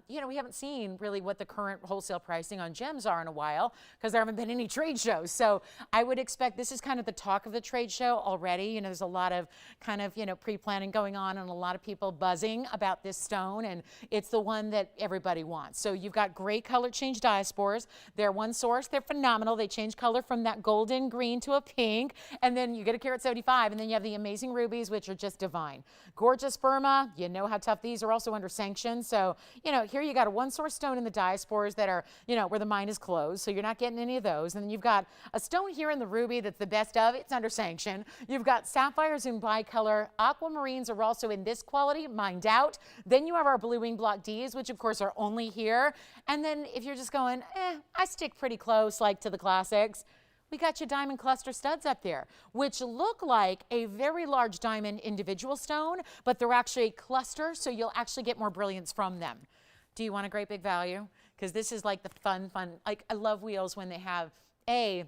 you know, we haven't seen really what the current wholesale pricing on gems are in a while, because there haven't been any trade shows. So I would expect this is kind of the talk of the trade show already. You know, there's a lot of kind of, you know, pre-planning going on, and a lot of people buzzing about this stone, and it's the one that everybody wants. So you've got great color change diaspores. They're one source. They're phenomenal. They change color from that golden green to a pink, and then you get a carat 75, and then you have the amazing rubies, which are just divine. Gorgeous Burma. You know how tough these are, also under sanction. So, you know, here you got a one source stone in the diaspores that are, you know, where the mine is closed. So you're not getting any of those. And then you've got a stone here in the ruby that's the best of. It's under sanction. You've got sapphires in bicolor. Aquamarines are also in this quality, mined out. Then you have our blue wing block Ds, which of course are only here. And then if you're just going, I stick pretty close like to the classics, we got your diamond cluster studs up there, which look like a very large diamond individual stone, but they're actually a cluster, so you'll actually get more brilliance from them. Do you want a great big value? Because this is like the fun, like I love wheels when they have A,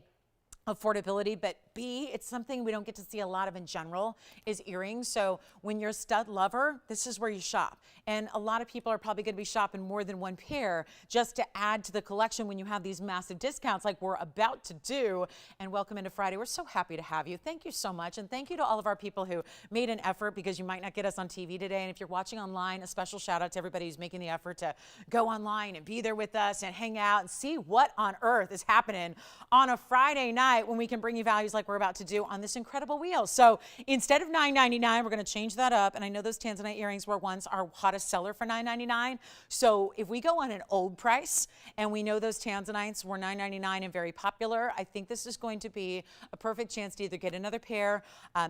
affordability, but B, it's something we don't get to see a lot of in general, is earrings. So when you're a stud lover, this is where you shop. And a lot of people are probably going to be shopping more than one pair just to add to the collection when you have these massive discounts like we're about to do. And welcome into Friday. We're so happy to have you. Thank you so much. And thank you to all of our people who made an effort, because you might not get us on TV today. And if you're watching online, a special shout out to everybody who's making the effort to go online and be there with us and hang out and see what on earth is happening on a Friday night when we can bring you values like we're about to do on this incredible wheel. So instead of $9.99, we're going to change that up. And I know those Tanzanite earrings were once our hottest seller for $9.99. So if we go on an old price, and we know those Tanzanites were $9.99 and very popular, I think this is going to be a perfect chance to either get another pair,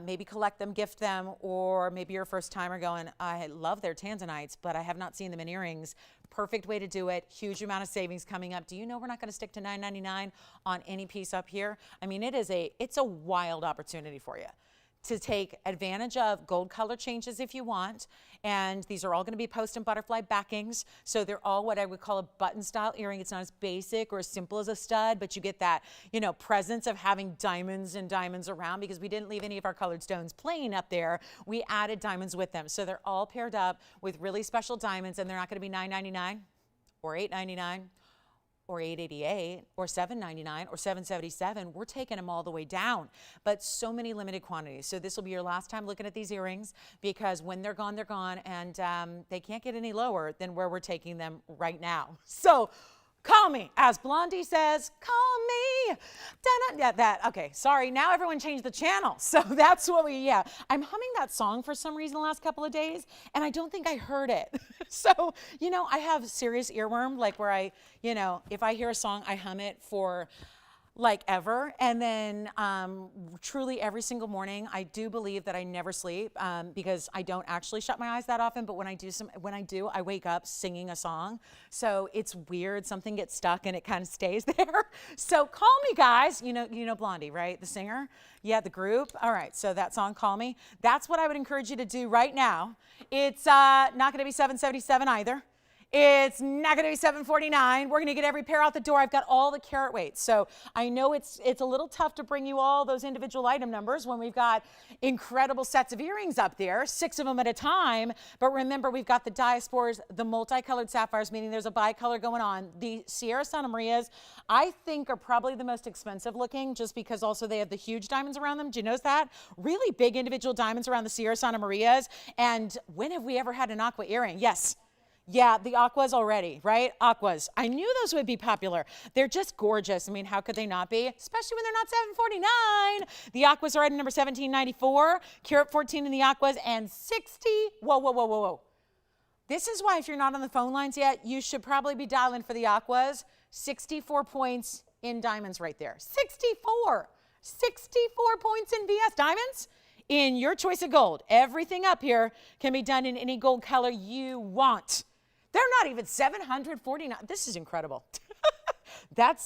maybe collect them, gift them, or maybe you're a first timer going, I love their Tanzanites, but I have not seen them in earrings. Perfect way to do it. Huge amount of savings coming up. Do you know we're not going to stick to $9.99 on any piece up here? I mean, it's a wild opportunity for you to take advantage of gold color changes if you want. And these are all going to be post and butterfly backings. So they're all what I would call a button style earring. It's not as basic or as simple as a stud, but you get that, you know, presence of having diamonds and diamonds around, because we didn't leave any of our colored stones plain up there. We added diamonds with them. So they're all paired up with really special diamonds, and they're not going to be $9.99 or $8.99. Or $8.88 or $7.99 or $7.77. We're taking them all the way down, but so many limited quantities. So this will be your last time looking at these earrings, because when they're gone, and they can't get any lower than where we're taking them right now. So call me, as Blondie says, call me. Yeah, okay, sorry, now everyone changed the channel. So that's what I'm humming that song for some reason the last couple of days, and I don't think I heard it. So, you know, I have serious earworm, like where if I hear a song, I hum it for like ever. And then truly every single morning, I do believe that I never sleep because I don't actually shut my eyes that often. But when I do, I wake up singing a song. So it's weird. Something gets stuck and it kind of stays there. So call me, guys. You know Blondie, right? The singer. Yeah, the group. All right. So that song, Call Me. That's what I would encourage you to do right now. It's not going to be $777 either. It's not going to be $749. We're going to get every pair out the door. I've got all the carat weights. So I know it's a little tough to bring you all those individual item numbers when we've got incredible sets of earrings up there, 6 of them at a time. But remember, we've got the diaspores, the multicolored sapphires, meaning there's a bicolor going on. The Sierra Santa Marias, I think, are probably the most expensive looking just because also they have the huge diamonds around them. Do you notice that? Really big individual diamonds around the Sierra Santa Marias. And when have we ever had an aqua earring? Yes. Yeah, the aquas already, right? Aquas. I knew those would be popular. They're just gorgeous. I mean, how could they not be? Especially when they're not $749. The aquas are item number 1794, carat 14 in the aquas, and 60. Whoa, whoa, whoa, whoa, whoa. This is why if you're not on the phone lines yet, you should probably be dialing for the aquas. 64 points in diamonds right there. 64. 64 points in VS diamonds. In your choice of gold. Everything up here can be done in any gold color you want. They're not even $749. This is incredible.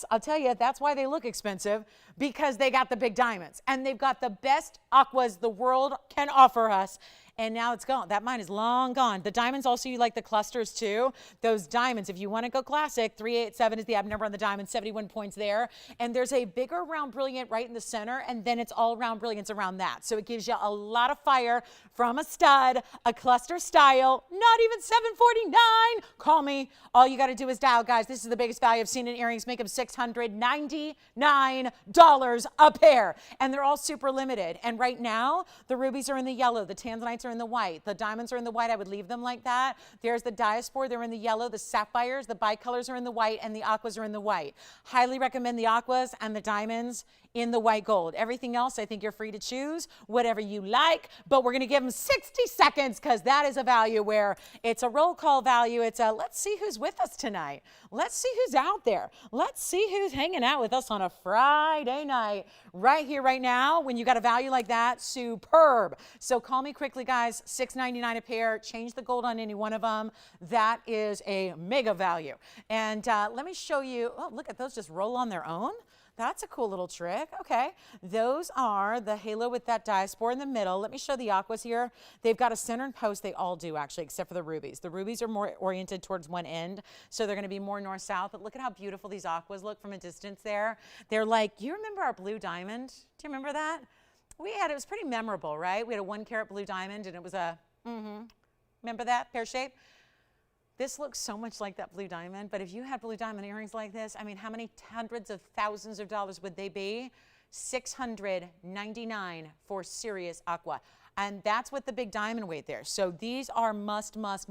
I'll tell you, that's why they look expensive, because they got the big diamonds and they've got the best aquas the world can offer us. And now it's gone. That mine is long gone. The diamonds also, you like the clusters too. Those diamonds, if you want to go classic, 387 is the item number on the diamond, 71 points there. And there's a bigger round brilliant right in the center, and then it's all round brilliants around that. So it gives you a lot of fire from a stud, a cluster style, not even $749. Call me. All you got to do is dial, guys. This is the biggest value I've seen in earrings. Make them $699 a pair. And they're all super limited. And right now, the rubies are in the yellow. The Tanzanites are in the white. The diamonds are in the white. I would leave them like that. There's the diaspore. They're in the yellow. The sapphires, the bicolors are in the white, and the aquas are in the white. Highly recommend the aquas and the diamonds in the white gold. Everything else, I think you're free to choose whatever you like, but we're going to give them 60 seconds because that is a value where it's a roll call value. It's a let's see who's with us tonight. Let's see who's out there. Let's see who's hanging out with us on a Friday night right here, right now. When you got a value like that, superb. So call me quickly, guys. $6.99 a pair. Change the gold on any one of them. That is a mega value. And let me show you. Oh, look at those just roll on their own. That's a cool little trick. Okay, those are the halo with that diaspore in the middle. Let me show the aquas here. They've got a center and post. They all do, actually, except for the rubies. The rubies are more oriented towards one end, so they're going to be more north-south. But look at how beautiful these aquas look from a distance there. They're like, you remember our blue diamond? Do you remember that? It was pretty memorable, right? We had a 1 carat blue diamond, and it was a, remember that, pear shape? This looks so much like that blue diamond, but if you had blue diamond earrings like this, I mean, how many hundreds of thousands of dollars would they be? $699 for serious aqua. And that's with the big diamond weight there. So these are must-haves.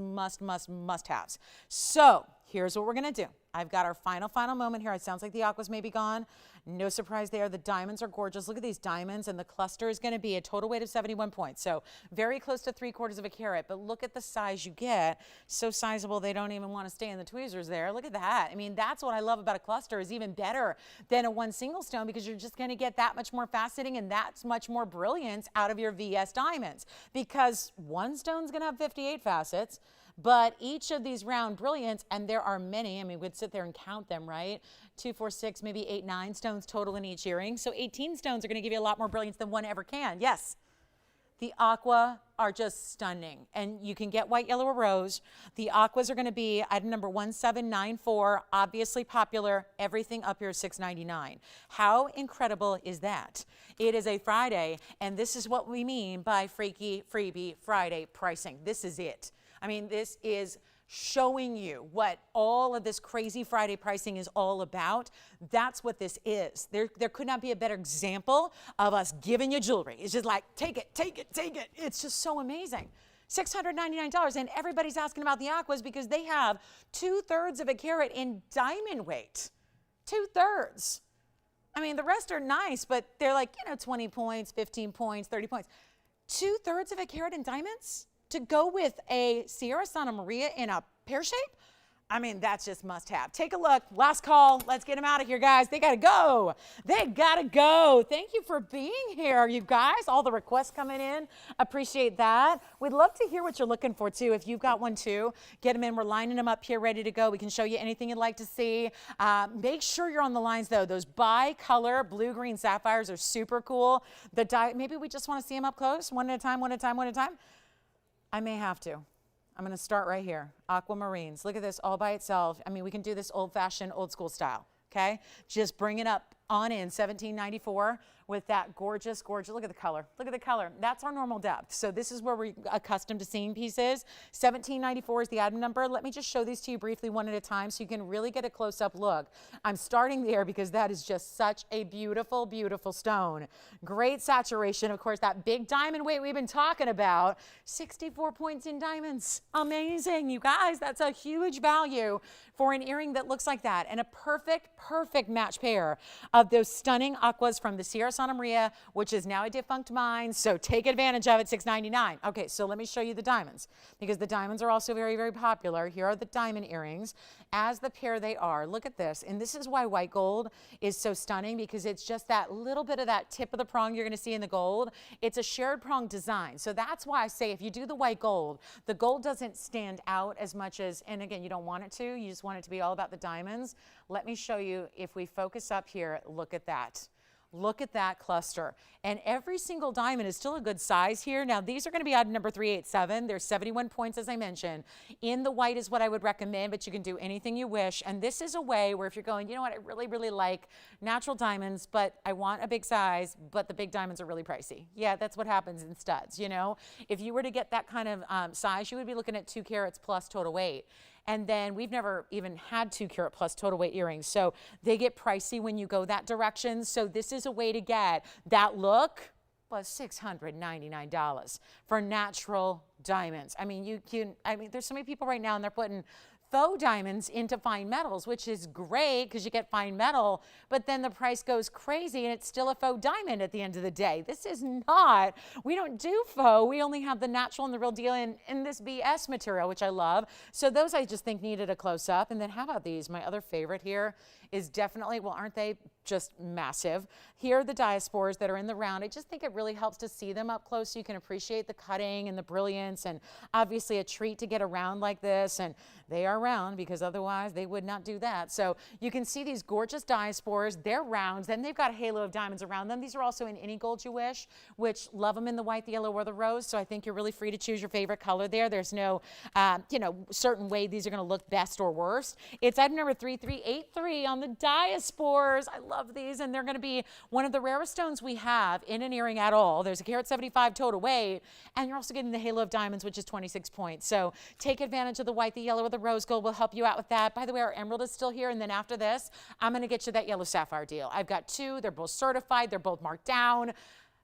So here's what we're going to do. I've got our final moment here. It sounds like the aquas may be gone. No surprise there. The diamonds are gorgeous. Look at these diamonds, and the cluster is going to be a total weight of 71 points. So very close to 3/4 of a carat, but look at the size you get. So sizable they don't even want to stay in the tweezers there. Look at that. I mean, that's what I love about a cluster, is even better than a one single stone, because you're just going to get that much more faceting and that much more brilliance out of your VS diamonds, because one stone's going to have 58 facets. But each of these round brilliants, and there are many, I mean, we'd sit there and count them, right? 2, 4, 6, maybe 8, 9 stones total in each earring. So 18 stones are going to give you a lot more brilliance than one ever can. Yes. The aqua are just stunning. And you can get white, yellow, or rose. The aquas are going to be item number 1794, obviously popular. Everything up here is $6.99. How incredible is that? It is a Friday, and this is what we mean by freaky freebie Friday pricing. This is it. I mean, this is showing you what all of this crazy Friday pricing is all about. That's what this is. There could not be a better example of us giving you jewelry. It's just like, take it, take it, take it. It's just so amazing. $699, and everybody's asking about the aquas because they have 2/3 of a carat in diamond weight. 2/3. I mean, the rest are nice, but they're like, 20 points, 15 points, 30 points. 2/3 of a carat in diamonds? To go with a Sierra Santa Maria in a pear shape? I mean, that's just must have. Take a look. Last call. Let's get them out of here, guys. They got to go. They got to go. Thank you for being here, you guys. All the requests coming in. Appreciate that. We'd love to hear what you're looking for, too. If you've got one, too, get them in. We're lining them up here, ready to go. We can show you anything you'd like to see. Make sure you're on the lines, though. Those bi-color blue-green sapphires are super cool. Maybe we just want to see them up close, one at a time, one at a time, one at a time. I may have to. I'm going to start right here. Aquamarines. Look at this all by itself. I mean, we can do this old-fashioned, old-school style, okay? Just bring it up on in, 1794 with that gorgeous, look at the color. Look at the color. That's our normal depth. So this is where we're accustomed to seeing pieces. 1794 is the item number. Let me just show these to you briefly one at a time so you can really get a close-up look. I'm starting there because that is just such a beautiful, beautiful stone. Great saturation. Of course, that big diamond weight we've been talking about, 64 points in diamonds. Amazing, you guys. That's a huge value for an earring that looks like that, and a perfect, perfect match pair of those stunning aquas from the Sierra Santa Maria, which is now a defunct mine, so take advantage of it, $6.99. Okay, so let me show you the diamonds, because the diamonds are also very, very popular. Here are the diamond earrings. As the pair they are, look at this, and this is why white gold is so stunning, because it's just that little bit of that tip of the prong you're gonna see in the gold. It's a shared prong design, so that's why I say if you do the white gold, the gold doesn't stand out as much as, and again, you don't want it to, you just want it to be all about the diamonds. Let me show you, if we focus up here, look at that. Look at that cluster. And every single diamond is still a good size here. Now, these are going to be item number 387. There's 71 points, as I mentioned. In the white is what I would recommend, but you can do anything you wish. And this is a way where if you're going, you know what, I really, really like natural diamonds, but I want a big size, but the big diamonds are really pricey. Yeah, that's what happens in studs, you know. If you were to get that kind of size, you would be looking at 2 carats plus total weight. And then we've never even had 2 carat plus total weight earrings. So they get pricey when you go that direction. So this is a way to get that look, was $699 for natural diamonds. I mean, there's so many people right now and they're putting faux diamonds into fine metals, which is great because you get fine metal, but then the price goes crazy and it's still a faux diamond at the end of the day. This is not, we don't do faux. We only have the natural and the real deal in this BS material, which I love. So those I just think needed a close up. And then how about these? My other favorite here is definitely, well, aren't they just massive? Here are the diaspores that are in the round. I just think it really helps to see them up close so you can appreciate the cutting and the brilliance, and obviously a treat to get around like this. And they are round because otherwise they would not do that. So you can see these gorgeous diaspores. They're rounds. Then they've got a halo of diamonds around them. These are also in any gold you wish, which love them in the white, the yellow, or the rose. So I think you're really free to choose your favorite color there. There's no, certain way these are going to look best or worst. It's item number 3383 on the diaspores. I love these, and they're going to be one of the rarest stones we have in an earring at all. There's a carat 75 total weight, and you're also getting the halo of diamonds, which is 26 points. So take advantage of the white, the yellow, or the rose gold. Will help you out with that. By the way, our emerald is still here, and then after this, I'm going to get you that yellow sapphire deal. I've got 2. They're both certified. They're both marked down.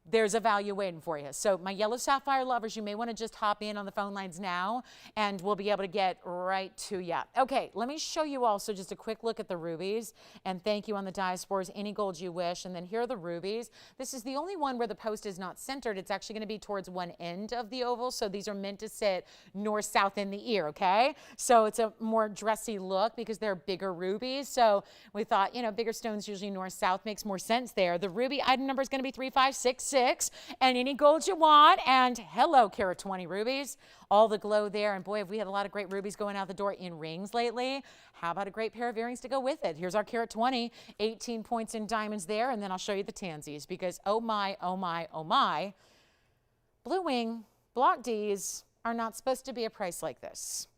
There's a value waiting for you. So my yellow sapphire lovers, you may want to just hop in on the phone lines now, and we'll be able to get right to you. Okay, let me show you also just a quick look at the rubies, and thank you on the diaspores, any gold you wish. And then here are the rubies. This is the only one where the post is not centered. It's actually going to be towards one end of the oval, so these are meant to sit north-south in the ear, okay? So it's a more dressy look because they're bigger rubies. So we thought, bigger stones usually north-south makes more sense there. The ruby item number is going to be 3566. And any gold you want, and hello, carat 20 rubies, all the glow there. And boy, have we had a lot of great rubies going out the door in rings lately. How about a great pair of earrings to go with it? Here's our carat 20, 18 points in diamonds there, and then I'll show you the tansies, because oh my, oh my, oh my, Blue Wing Block Ds are not supposed to be a price like this.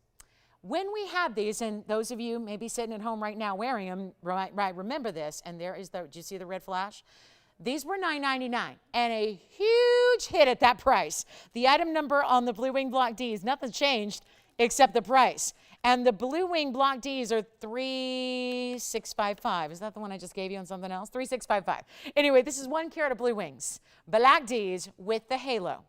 When we have these, and those of you maybe sitting at home right now wearing them, right, remember this, and there is do you see the red flash? These were $9.99 and a huge hit at that price. The item number on the Blue Wing Block Ds, nothing changed except the price. And the Blue Wing Block Ds are 3655. Is that the one I just gave you on something else? 3655. Anyway, this is 1 carat of Blue Wings, Black Ds with the halo.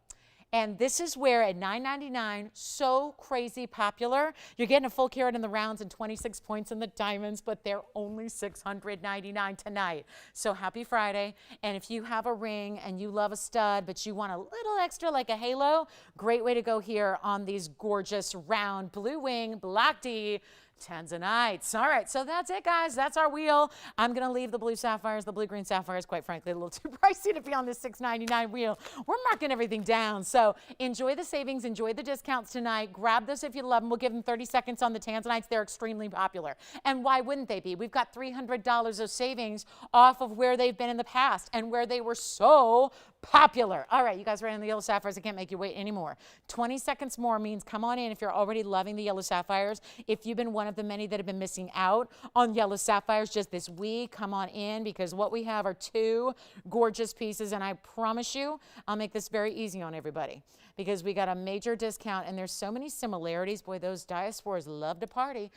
And this is where at $9.99, so crazy popular. You're getting a full carat in the rounds and 26 points in the diamonds, but they're only $699 tonight. So happy Friday. And if you have a ring and you love a stud, but you want a little extra like a halo, great way to go here on these gorgeous round Blue Wing Black D Tanzanites. All right, so that's it, guys. That's our wheel. I'm going to leave the blue sapphires, the blue-green sapphires, quite frankly, a little too pricey to be on this $6.99 wheel. We're marking everything down. So enjoy the savings, enjoy the discounts tonight. Grab this if you love them. We'll give them 30 seconds on the Tanzanites. They're extremely popular. And why wouldn't they be? We've got $300 of savings off of where they've been in the past and where they were so popular. All right, you guys ready on the yellow sapphires? I can't make you wait anymore. 20 seconds more means come on in if you're already loving the yellow sapphires. If you've been one of the many that have been missing out on yellow sapphires just this week, come on in because what we have are two gorgeous pieces, and I promise you I'll make this very easy on everybody because we got a major discount and there's so many similarities. Boy, those diasporas love to party.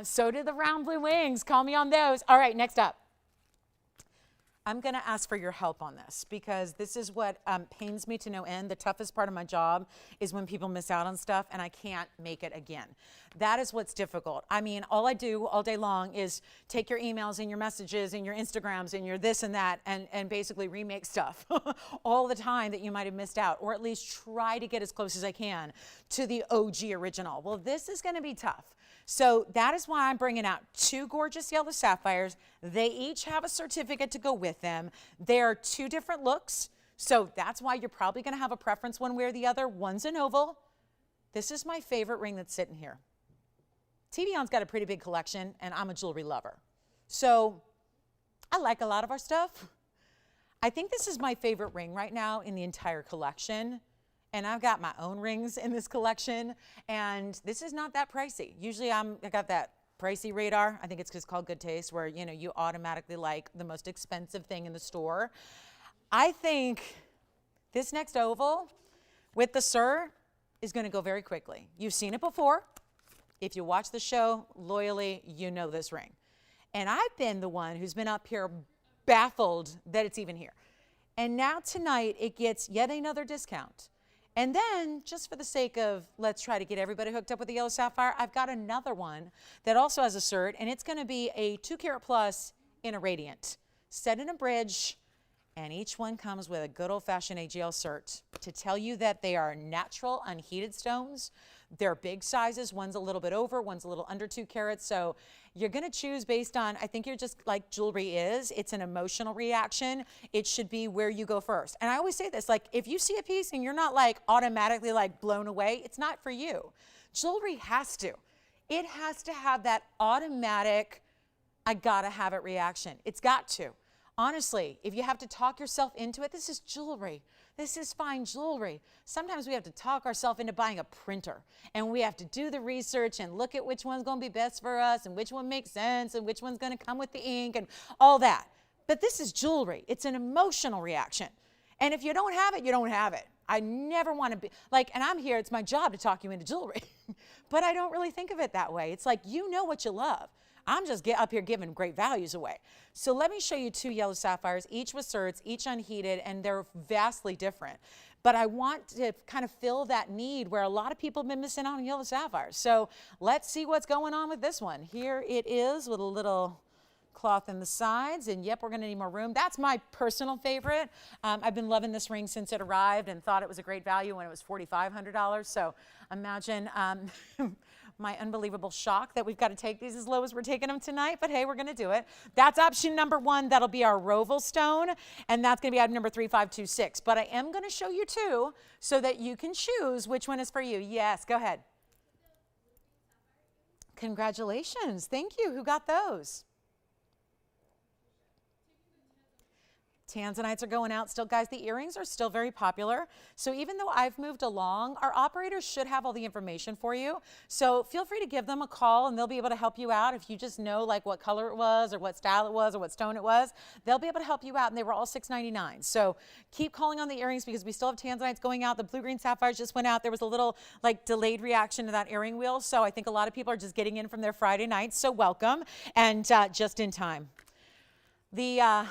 So do the round blue wings. Call me on those. All right, next up. I'm going to ask for your help on this because this is what pains me to no end. The toughest part of my job is when people miss out on stuff and I can't make it again. That is what's difficult. I mean, all I do all day long is take your emails and your messages and your Instagrams and your this and that and basically remake stuff all the time that you might have missed out, or at least try to get as close as I can to the OG original. Well, this is going to be tough. So that is why I'm bringing out two gorgeous yellow sapphires. They each have a certificate to go with them. They are two different looks. So that's why you're probably going to have a preference one way or the other. One's an oval. This is my favorite ring that's sitting here. TVON's got a pretty big collection, and I'm a jewelry lover. So I like a lot of our stuff. I think this is my favorite ring right now in the entire collection. And I've got my own rings in this collection, and this is not that pricey. Usually I got that pricey radar. I think it's just called good taste, where you automatically like the most expensive thing in the store. I think this next oval with the Sir is going to go very quickly. You've seen it before. If you watch the show loyally, you know this ring. And I've been the one who's been up here baffled that it's even here. And now tonight it gets yet another discount. And then, just for the sake of let's try to get everybody hooked up with the yellow sapphire, I've got another one that also has a cert, and it's going to be a 2 carat plus in a radiant, set in a bridge, and each one comes with a good old-fashioned AGL cert to tell you that they are natural, unheated stones. They're big sizes. One's a little bit over, one's a little under 2 carats. So you're going to choose based on, I think you're just like jewelry is. It's an emotional reaction. It should be where you go first. And I always say this, like if you see a piece and you're not like automatically like blown away, it's not for you. Jewelry has to. It has to have that automatic, I gotta have it reaction. It's got to. Honestly, if you have to talk yourself into it, this is jewelry. This is fine jewelry. Sometimes we have to talk ourselves into buying a printer, and we have to do the research and look at which one's going to be best for us and which one makes sense and which one's going to come with the ink and all that. But this is jewelry. It's an emotional reaction. And if you don't have it, you don't have it. I never want to be like, and I'm here, it's my job to talk you into jewelry, but I don't really think of it that way. It's like, you know what you love. I'm just up here giving great values away. So let me show you two yellow sapphires, each with certs, each unheated, and they're vastly different. But I want to kind of fill that need where a lot of people have been missing out on yellow sapphires. So let's see what's going on with this one. Here it is with a little cloth in the sides, and yep, we're going to need more room. That's my personal favorite. I've been loving this ring since it arrived and thought it was a great value when it was $4,500. So imagine my unbelievable shock that we've got to take these as low as we're taking them tonight, but hey, we're going to do it. That's option number one. That'll be our Roval stone, and that's going to be item number 3526. But I am going to show you two so that you can choose which one is for you. Yes, go ahead. Congratulations. Thank you. Who got those? Tanzanites are going out still. Guys, the earrings are still very popular. So even though I've moved along, our operators should have all the information for you. So feel free to give them a call and they'll be able to help you out. If you just know like what color it was or what style it was or what stone it was, they'll be able to help you out. And they were all $6.99. So keep calling on the earrings because we still have Tanzanites going out. The blue-green sapphires just went out. There was a little like delayed reaction to that earring wheel. So I think a lot of people are just getting in from their Friday nights. So welcome and just in time. The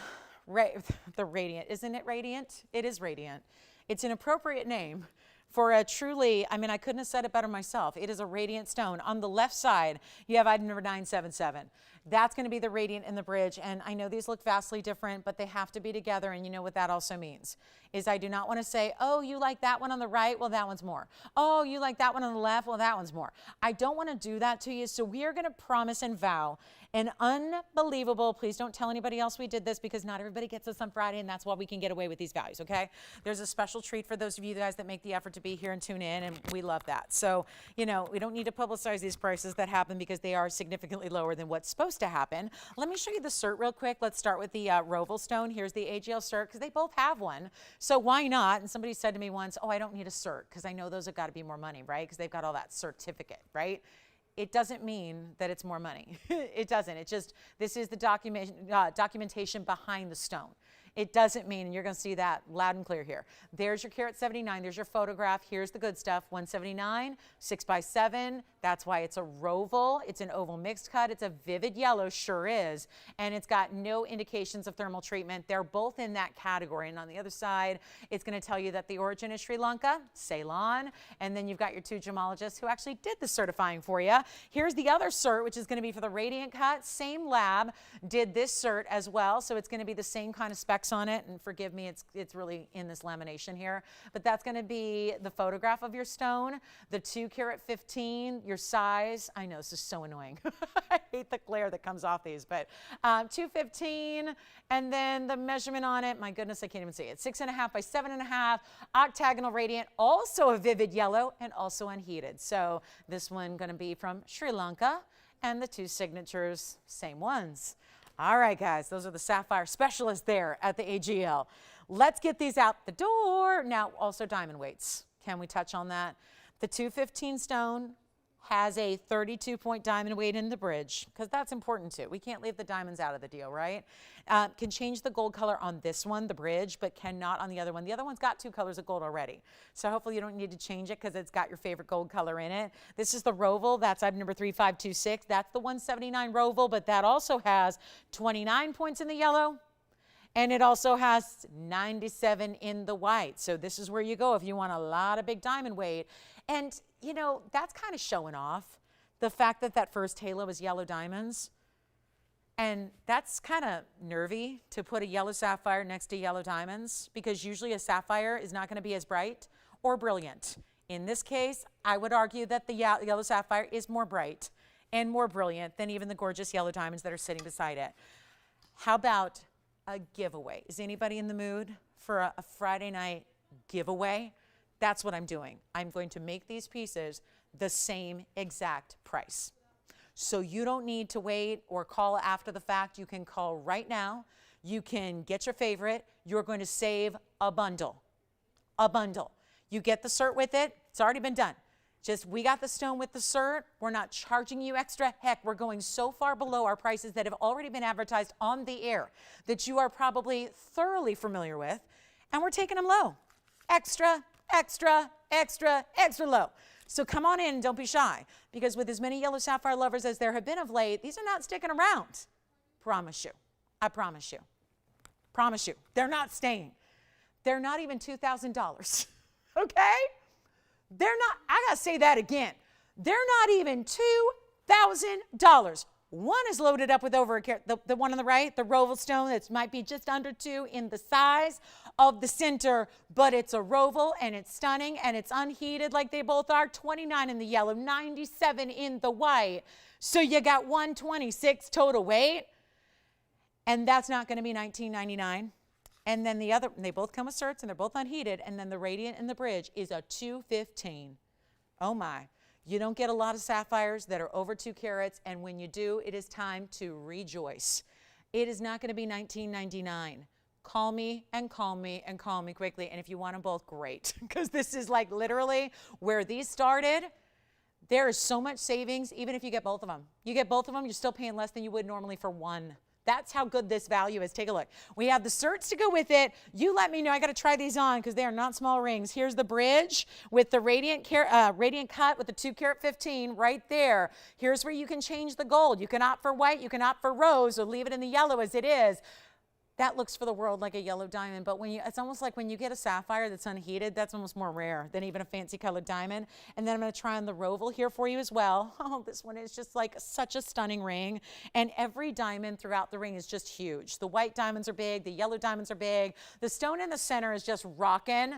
radiant, isn't it radiant? It is radiant. It's an appropriate name for a truly, I mean, I couldn't have said it better myself. It is a radiant stone. On the left side, you have item number 977. That's going to be the radiant in the bridge. And I know these look vastly different, but they have to be together. And you know what that also means is I do not want to say, oh, you like that one on the right? Well, that one's more. Oh, you like that one on the left? Well, that one's more. I don't want to do that to you. So we are going to promise and vow an unbelievable, please don't tell anybody else we did this because not everybody gets this on Friday and that's why we can get away with these values, okay? There's a special treat for those of you guys that make the effort to be here and tune in, and we love that. So, you know, we don't need to publicize these prices that happen because they are significantly lower than what's supposed to happen. Let me show you the cert real quick. Let's start with the Roval stone. Here's the AGL cert because they both have one. So why not? And somebody said to me once, oh, I don't need a cert because I know those have got to be more money, right? Because they've got all that certificate, right? It doesn't mean that it's more money. It doesn't. It just, this is the documentation behind the stone. It doesn't mean, and you're going to see that loud and clear here. There's your carat 79. There's your photograph. Here's the good stuff. 179, 6x7. That's why it's a roval. It's an oval mixed cut. It's a vivid yellow, sure is. And it's got no indications of thermal treatment. They're both in that category. And on the other side, it's going to tell you that the origin is Sri Lanka, Ceylon. And then you've got your two gemologists who actually did the certifying for you. Here's the other cert, which is going to be for the radiant cut. Same lab did this cert as well. So it's going to be the same kind of specs on it, and forgive me, it's really in this lamination here, but that's going to be the photograph of your stone, the 2 carat 15, your size. I know this is so annoying. I hate the glare that comes off these, but 215, and then the measurement on it, my goodness, I can't even see it. 6.5 by 7.5, octagonal radiant, also a vivid yellow and also unheated. So this one going to be from Sri Lanka, and the two signatures, same ones. All right, guys, those are the sapphire specialists there at the AGL. Let's get these out the door. Now, also diamond weights. Can we touch on that? The 215 stone has a 32-point diamond weight in the bridge, because that's important too. We can't leave the diamonds out of the deal, right? Can change the gold color on this one, the bridge, but cannot on the other one. The other one's got 2 colors of gold already. So hopefully you don't need to change it because it's got your favorite gold color in it. This is the Roval. That's item number 3526. That's the 179 Roval, but that also has 29 points in the yellow. And it also has 97 in the white. So this is where you go if you want a lot of big diamond weight. And, you know, that's kind of showing off the fact that that first halo is yellow diamonds. And that's kind of nervy to put a yellow sapphire next to yellow diamonds, because usually a sapphire is not going to be as bright or brilliant. In this case, I would argue that the yellow sapphire is more bright and more brilliant than even the gorgeous yellow diamonds that are sitting beside it. How about a giveaway? Is anybody in the mood for a Friday night giveaway? That's what I'm doing. I'm going to make these pieces the same exact price. So you don't need to wait or call after the fact. You can call right now. You can get your favorite. You're going to save a bundle. A bundle. You get the cert with it. It's already been done. Just, we got the stone with the cert. We're not charging you extra. Heck, we're going so far below our prices that have already been advertised on the air that you are probably thoroughly familiar with. And we're taking them low. Extra, extra, extra, extra low. So come on in and don't be shy, because with as many yellow sapphire lovers as there have been of late, these are not sticking around. Promise you. I promise you. Promise you. They're not staying. They're not even $2,000. Okay? They're not, I gotta say that again. They're not even $2,000. One is loaded up with over a carat. The one on the right, the Roval stone, that might be just under 2 in the size of the center, but it's a Roval and it's stunning and it's unheated like they both are. 29 in the yellow, 97 in the white. So you got 126 total weight, and that's not going to be $19.99. And then the other, they both come with certs and they're both unheated. And then the radiant in the bridge is a 215. Oh my. You don't get a lot of sapphires that are over 2 carats, and when you do, it is time to rejoice. It is not going to be $19.99. Call me and call me and call me quickly, and if you want them both, great, because this is like literally where these started. There is so much savings, even if you get both of them. You get both of them, you're still paying less than you would normally for one. That's how good this value is. Take a look. We have the certs to go with it. You let me know. I got to try these on because they are not small rings. Here's the bridge with the radiant cut with the 2 carat 15 right there. Here's where you can change the gold. You can opt for white. You can opt for rose, or leave it in the yellow as it is. that looks for the world like a yellow diamond, but it's almost like when you get a sapphire that's unheated, that's almost more rare than even a fancy colored diamond. And then I'm going to try on the Roval here for you as well. Oh, this one is just like such a stunning ring. And every diamond throughout the ring is just huge. The white diamonds are big. The yellow diamonds are big. The stone in the center is just rocking.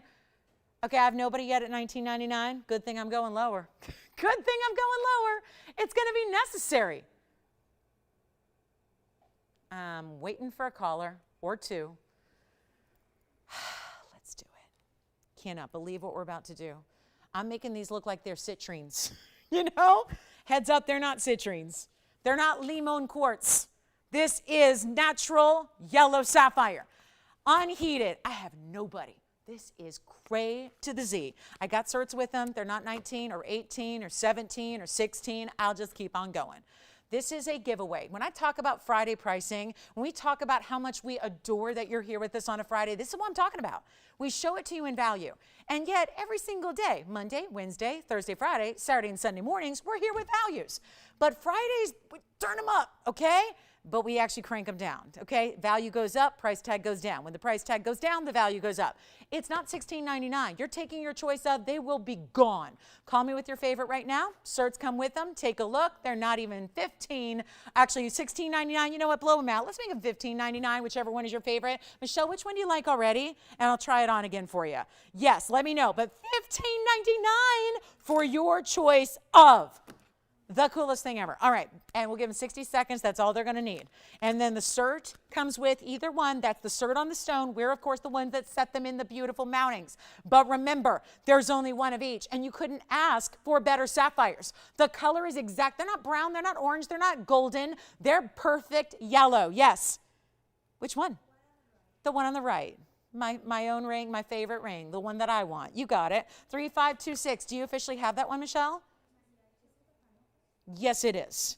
Okay, I have nobody yet at $19.99. Good thing I'm going lower. Good thing I'm going lower. It's going to be necessary. I'm waiting for a caller or two. Let's do it. Cannot believe what we're about to do. I'm making these look like they're citrines. You know? Heads up, they're not citrines. They're not limon quartz. This is natural yellow sapphire. Unheated. I have nobody. This is cray to the Z. I got certs with them. They're not 19 or 18 or 17 or 16. I'll just keep on going. This is a giveaway. When I talk about Friday pricing, when we talk about how much we adore that you're here with us on a Friday, this is what I'm talking about. We show it to you in value. And yet every single day, Monday, Wednesday, Thursday, Friday, Saturday, and Sunday mornings, we're here with values. But Fridays, we turn them up, okay? But we actually crank them down, okay? Value goes up, price tag goes down. When the price tag goes down, the value goes up. It's not $16.99. You're taking your choice of, they will be gone. Call me with your favorite right now. Certs come with them. Take a look. They're not even actually $16.99. You know what? Blow them out. Let's make them $15.99, whichever one is your favorite. Michelle, which one do you like already? And I'll try it on again for you. Yes, let me know. But $15.99 for your choice of the coolest thing ever. All right, and we'll give them 60 seconds. That's all they're going to need. And then the cert comes with either one. That's the cert on the stone. We're, of course, the ones that set them in the beautiful mountings. But remember, there's only one of each, and you couldn't ask for better sapphires. The color is exact. They're not brown. They're not orange. They're not golden. They're perfect yellow. Yes. Which one? The one on the right. My own ring, my favorite ring, the one that I want. You got it. 3526. Do you officially have that one, Michelle? Yes, it is.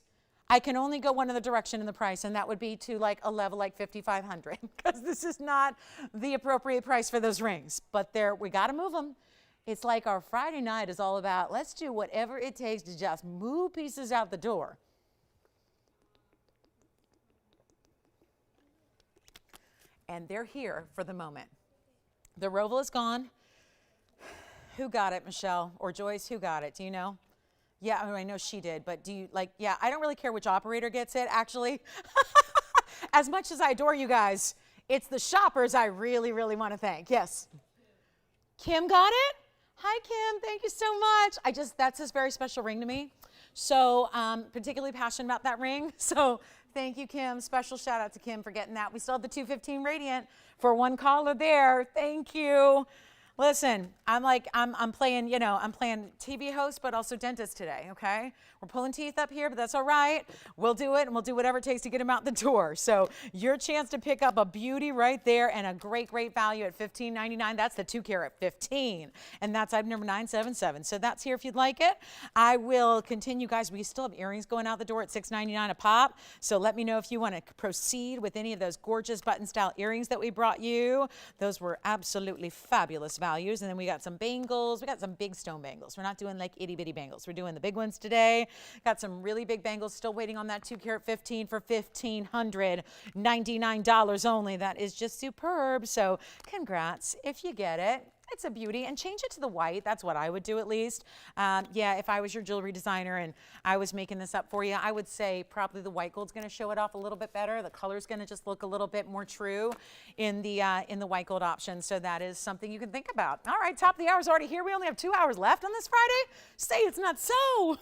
I can only go one other direction in the price, and that would be to like a level like 5,500, because this is not the appropriate price for those rings. But we got to move them. It's like our Friday night is all about, let's do whatever it takes to just move pieces out the door. And they're here for the moment. The Roval is gone. Who got it, Michelle? Or Joyce, who got it? Do you know? Yeah, I know she did, but do you yeah, I don't really care which operator gets it, actually. As much as I adore you guys, it's the shoppers I really, really want to thank. Yes. Kim got it? Hi, Kim. Thank you so much. That's this very special ring to me. So particularly passionate about that ring. So thank you, Kim. Special shout out to Kim for getting that. We still have the 215 Radiant for one caller there. Thank you. Listen, I'm playing, I'm playing TV host, but also dentist today, okay? We're pulling teeth up here, but that's all right. We'll do it, and we'll do whatever it takes to get them out the door. So your chance to pick up a beauty right there and a great, great value at $15.99. That's the 2 carat 15, and that's item number 977. So that's here if you'd like it. I will continue, guys. We still have earrings going out the door at $6.99 a pop. So let me know if you want to proceed with any of those gorgeous button-style earrings that we brought you. Those were absolutely fabulous values. And then we got some bangles. We got some big stone bangles. We're not doing like itty bitty bangles. We're doing the big ones today. Got some really big bangles. Still waiting on that 2 carat 15 for $1,599 only. That is just superb. So congrats if you get it. It's a beauty, and change it to the white. That's what I would do at least. Yeah, if I was your jewelry designer and I was making this up for you, I would say probably the white gold's going to show it off a little bit better. The color's going to just look a little bit more true in the white gold option. So that is something you can think about. All right, top of the hour is already here. We only have 2 hours left on this Friday. Say it's not so. Oh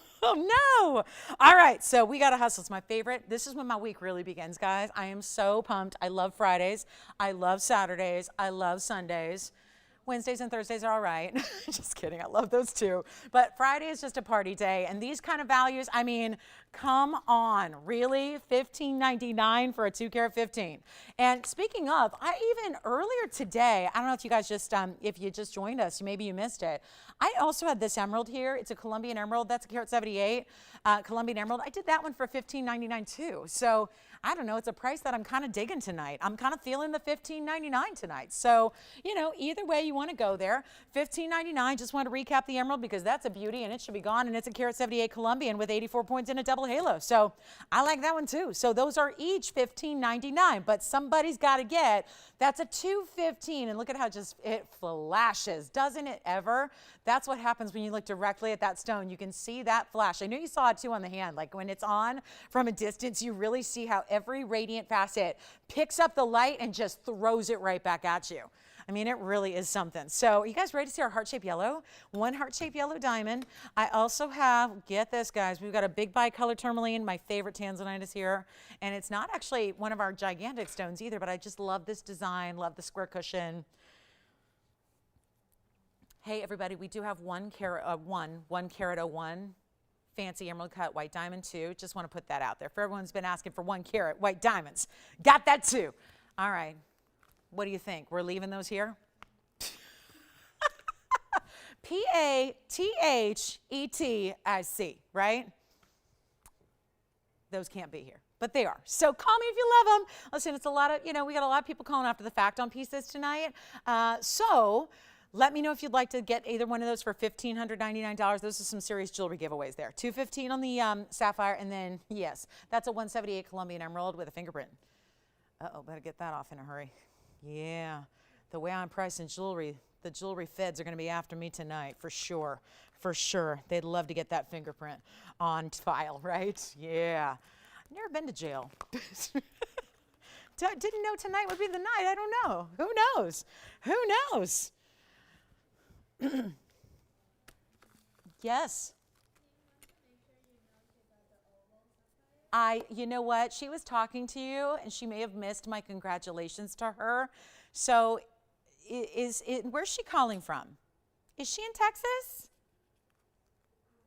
no. All right, so we got to hustle. It's my favorite. This is when my week really begins, guys. I am so pumped. I love Fridays. I love Saturdays. I love Sundays. Wednesdays and Thursdays are all right. Just kidding. I love those too. But Friday is just a party day. And these kind of values, I mean, come on. Really? $15.99 for a 2 carat 15. And speaking of, I even earlier today, I don't know if you guys if you just joined us, maybe you missed it. I also had this emerald here. It's a Colombian emerald. That's a carat 78. Colombian emerald. I did that one for $15.99 too. So I don't know. It's a price that I'm kind of digging tonight. I'm kind of feeling the $15.99 tonight. So, either way you you want to go there. $15.99. Just want to recap the emerald because that's a beauty and it should be gone. And it's a carat 78 Colombian with 84 points and a double halo. So I like that one too. So those are each $15.99, but somebody's got to get, that's a $2.15. And look at how just it flashes. Doesn't it ever? That's what happens when you look directly at that stone. You can see that flash. I know you saw it too on the hand. Like when it's on from a distance, you really see how every radiant facet picks up the light and just throws it right back at you. I mean, it really is something. So are you guys ready to see our heart-shaped yellow? One heart-shaped yellow diamond. I also have, get this guys, we've got a big bicolor tourmaline. My favorite Tanzanite is here. And it's not actually one of our gigantic stones either, but I just love this design, love the square cushion. Hey everybody, we do have 1 carat 01 fancy emerald cut white diamond too. Just want to put that out there for everyone's been asking for 1 carat white diamonds. Got that too. All right. What do you think? We're leaving those here? P-A-T-H-E-T-I-C, right? Those can't be here, but they are. So call me if you love them. Listen, it's a lot of, we got a lot of people calling after the fact on pieces tonight. So let me know if you'd like to get either one of those for $1,599. Those are some serious jewelry giveaways there. $215 on the Sapphire, and then, yes, that's a 178 Colombian emerald with a fingerprint. Uh-oh, better get that off in a hurry. Yeah, the way I'm pricing jewelry, the jewelry feds are going to be after me tonight, for sure, for sure. They'd love to get that fingerprint on file, right? Yeah. I've never been to jail. Didn't know tonight would be the night. I don't know. Who knows? Who knows? Yes. You know what? She was talking to you, and she may have missed my congratulations to her. So, where's she calling from? Is she in Texas?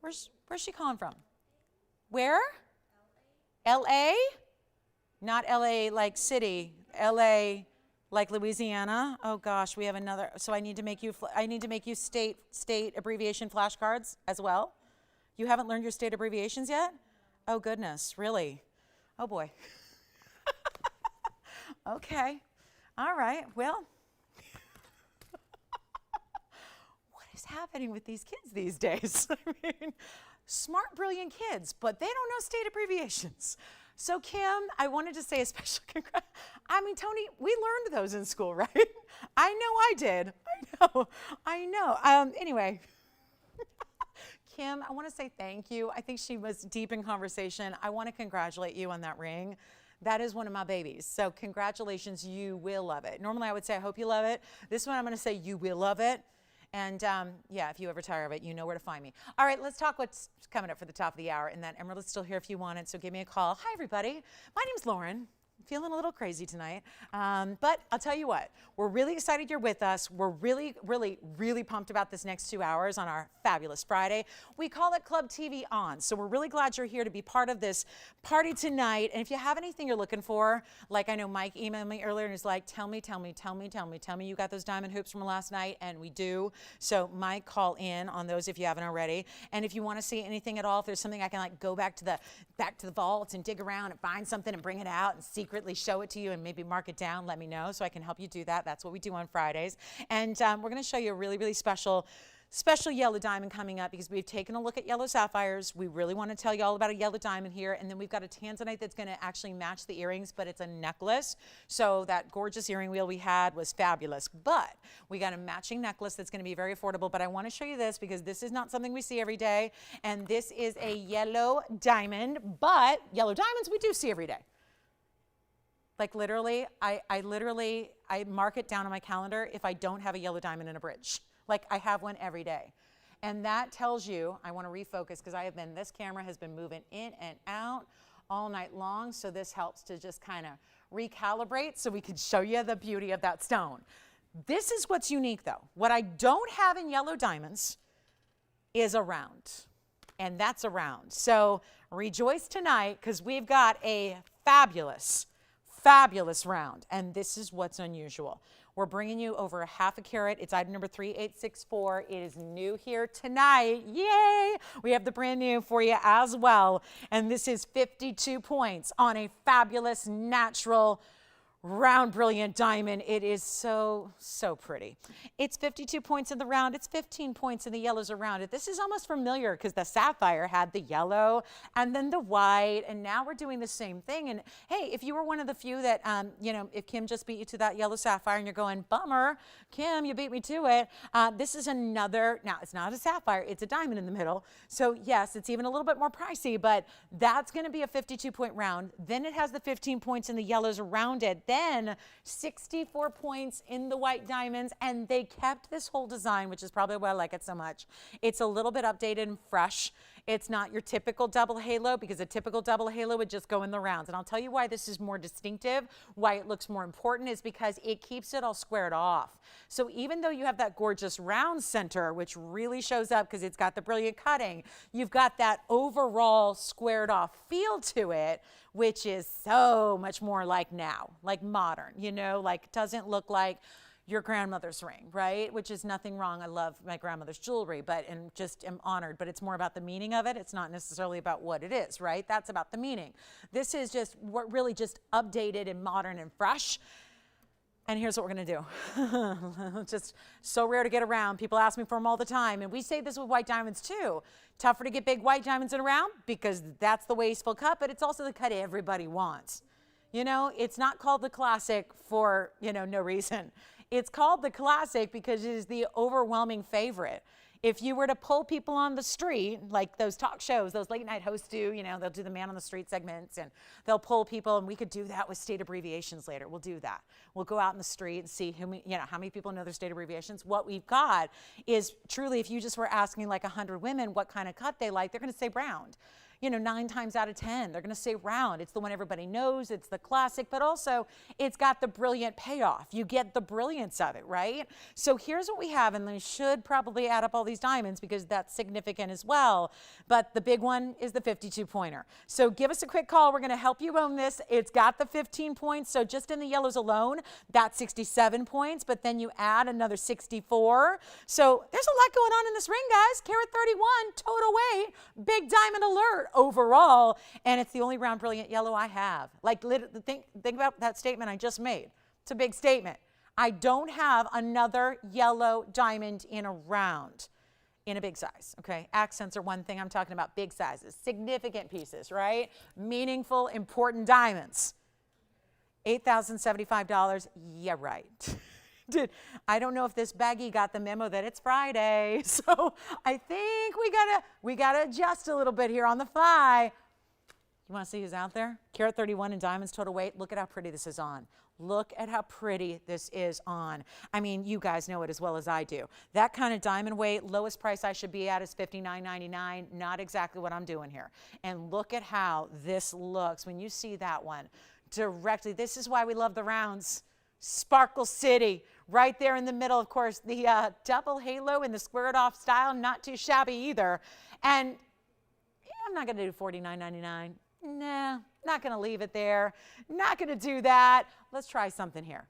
Where's she calling from? Where? L.A.? Not L.A. like city. L.A. like Louisiana. Oh gosh, we have another. So I need to make you state abbreviation flashcards as well. You haven't learned your state abbreviations yet? Oh goodness, really? Oh boy. Okay. All right. Well, what is happening with these kids these days? I mean, smart, brilliant kids, but they don't know state abbreviations. So Kim, I wanted to say a special congrats. I mean, Tony, we learned those in school, right? I know I did. I know. Anyway. Kim, I want to say thank you. I think she was deep in conversation. I want to congratulate you on that ring. That is one of my babies. So congratulations, you will love it. Normally I would say, I hope you love it. This one I'm going to say, you will love it. And yeah, if you ever tire of it, you know where to find me. All right, let's talk what's coming up for the top of the hour. And that emerald is still here if you want it, so give me a call. Hi, everybody. My name's Lauren. Feeling a little crazy tonight, but I'll tell you what, we're really excited you're with us. We're really, really, really pumped about this next 2 hours on our fabulous Friday. We call it Club TVON, so we're really glad you're here to be part of this party tonight. And if you have anything you're looking for, like I know Mike emailed me earlier and he's like, tell me you got those diamond hoops from last night, and we do. So Mike, call in on those if you haven't already. And if you want to see anything at all, if there's something I can like go back to the vaults and dig around and find something and bring it out and secretly show it to you and maybe mark it down, let me know so I can help you do that. That's what we do on Fridays. And we're going to show you a really, really special yellow diamond coming up because we've taken a look at yellow sapphires. We really want to tell you all about a yellow diamond here. And then we've got a Tanzanite that's going to actually match the earrings, but it's a necklace. So that gorgeous earring wheel we had was fabulous. But we got a matching necklace that's going to be very affordable. But I want to show you this because this is not something we see every day. And this is a yellow diamond, but yellow diamonds we do see every day. Like literally, I mark it down on my calendar if I don't have a yellow diamond in a bridge. Like I have one every day. And that tells you, I want to refocus because this camera has been moving in and out all night long. So this helps to just kind of recalibrate so we can show you the beauty of that stone. This is what's unique though. What I don't have in yellow diamonds is a round. And that's a round. So rejoice tonight because we've got a fabulous round, and this is what's unusual. We're bringing you over a half a carat. It's item number 3864. It is new here tonight. Yay! We have the brand new for you as well, and this is 52 points on a fabulous natural round brilliant diamond. It is so, so pretty. It's 52 points in the round. It's 15 points in the yellows around it. This is almost familiar because the sapphire had the yellow and then the white, and now we're doing the same thing. And hey, if you were one of the few that, you know, if Kim just beat you to that yellow sapphire and you're going, bummer, Kim, you beat me to it. This is another, now it's not a sapphire, it's a diamond in the middle. So yes, it's even a little bit more pricey, but that's going to be a 52-point round. Then it has the 15 points in the yellows around it. Then 64 points in the white diamonds, and they kept this whole design, which is probably why I like it so much. It's a little bit updated and fresh. It's not your typical double halo, because a typical double halo would just go in the rounds. And I'll tell you why this is more distinctive, why it looks more important, is because it keeps it all squared off. So even though you have that gorgeous round center, which really shows up because it's got the brilliant cutting, you've got that overall squared off feel to it, which is so much more like now, like modern, you know, like doesn't look like your grandmother's ring, right? Which is nothing wrong. I love my grandmother's jewelry, and just am honored, but it's more about the meaning of it. It's not necessarily about what it is, right? That's about the meaning. This is just what really just updated and modern and fresh. And here's what we're gonna do. Just so rare to get around. People ask me for them all the time. And we say this with white diamonds too. Tougher to get big white diamonds in a round because that's the wasteful cut, but it's also the cut everybody wants. You know, it's not called the classic for, you know, no reason. It's called the classic because it is the overwhelming favorite. If you were to pull people on the street, like those talk shows, those late night hosts do, you know, they'll do the man on the street segments and they'll pull people, and we could do that with state abbreviations later. We'll do that. We'll go out in the street and see how many people know their state abbreviations. What we've got is truly, if you just were asking like 100 women what kind of cut they like, they're going to say round. You know, 9 times out of 10, they're going to say round. It's the one everybody knows. It's the classic, but also it's got the brilliant payoff. You get the brilliance of it, right? So here's what we have, and we should probably add up all these diamonds because that's significant as well. But the big one is the 52-pointer. So give us a quick call. We're going to help you own this. It's got the 15 points. So just in the yellows alone, that's 67 points, but then you add another 64. So there's a lot going on in this ring, guys. Carat 31, total weight, big diamond alert overall, and it's the only round brilliant yellow I have. Like, think about that statement I just made. It's a big statement. I don't have another yellow diamond in a round in a big size, okay? Accents are one thing. I'm talking about big sizes, significant pieces, right? Meaningful, important diamonds. $8,075. Yeah, right. Dude, I don't know if this baggie got the memo that it's Friday, so I think we gotta adjust a little bit here on the fly. You want to see who's out there? Carat 31 in diamonds total weight. Look at how pretty this is on. Look at how pretty this is on. I mean, you guys know it as well as I do. That kind of diamond weight, lowest price I should be at is $59.99. Not exactly what I'm doing here. And look at how this looks when you see that one directly. This is why we love the rounds. Sparkle City, right there in the middle, of course, the double halo in the squared off style, not too shabby either. And yeah, I'm not gonna do $49.99. Nah, not gonna leave it there. Not gonna do that. Let's try something here.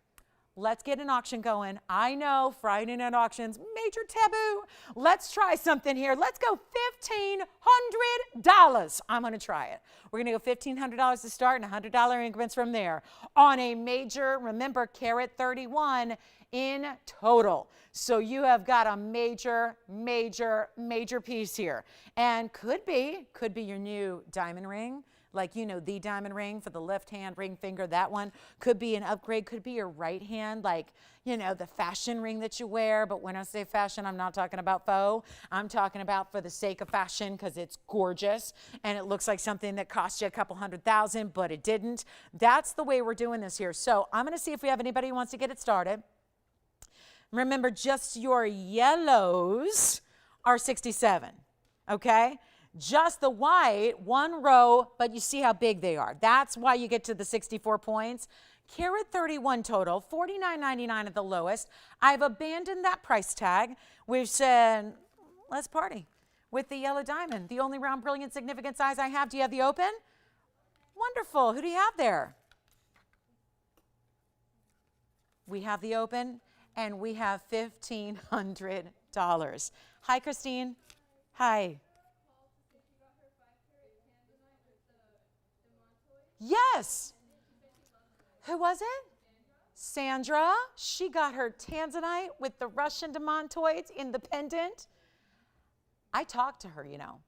Let's get an auction going. I know Friday night auctions, major taboo. Let's try something here. Let's go $1,500. I'm gonna try it. We're gonna go $1,500 to start and $100 increments from there on a major, remember, carat 31 in total. So you have got a major, major, major piece here. And could be your new diamond ring. Like, you know, the diamond ring for the left hand ring finger, that one could be an upgrade, could be your right hand, like, you know, the fashion ring that you wear. But when I say fashion, I'm not talking about faux. I'm talking about for the sake of fashion because it's gorgeous and it looks like something that cost you a couple $100,000, but it didn't. That's the way we're doing this here. So I'm going to see if we have anybody who wants to get it started. Remember, just your yellows are 67, okay? Just the white, one row, but you see how big they are. That's why you get to the 64 points. Carat 31 total, $49.99 at the lowest. I've abandoned that price tag. We've said, let's party with the yellow diamond, the only round, brilliant, significant size I have. Do you have the open? Wonderful. Who do you have there? We have the open, and we have $1,500. Hi, Christine. Hi. Yes. Who was it? Sandra, she got her Tanzanite with the Russian demantoids in the pendant. I talked to her, you know.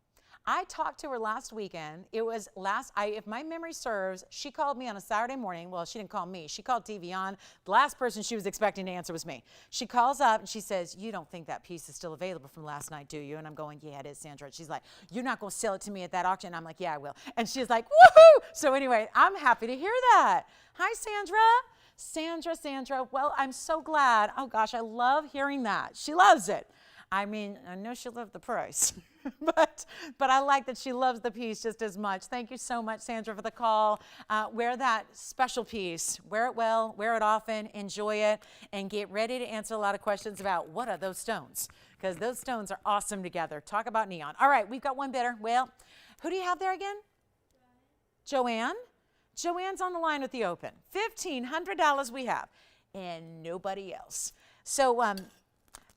I talked to her last weekend. It was if my memory serves, she called me on a Saturday morning. Well, she didn't call me. She called TVON. The last person she was expecting to answer was me. She calls up and she says, you don't think that piece is still available from last night, do you? And I'm going, yeah, it is, Sandra. And she's like, you're not going to sell it to me at that auction? And I'm like, yeah, I will. And she's like, woohoo! So anyway, I'm happy to hear that. Hi, Sandra. Sandra. Well, I'm so glad. Oh, gosh, I love hearing that. She loves it. I mean, I know she loved the price, but I like that she loves the piece just as much. Thank you so much, Sandra, for the call. Wear that special piece. Wear it well, wear it often, enjoy it, and get ready to answer a lot of questions about what are those stones, because those stones are awesome together. Talk about neon. All right, we've got one bidder. Well, who do you have there again? Joanne. Joanne's on the line with the open. $1,500 we have, and nobody else. So,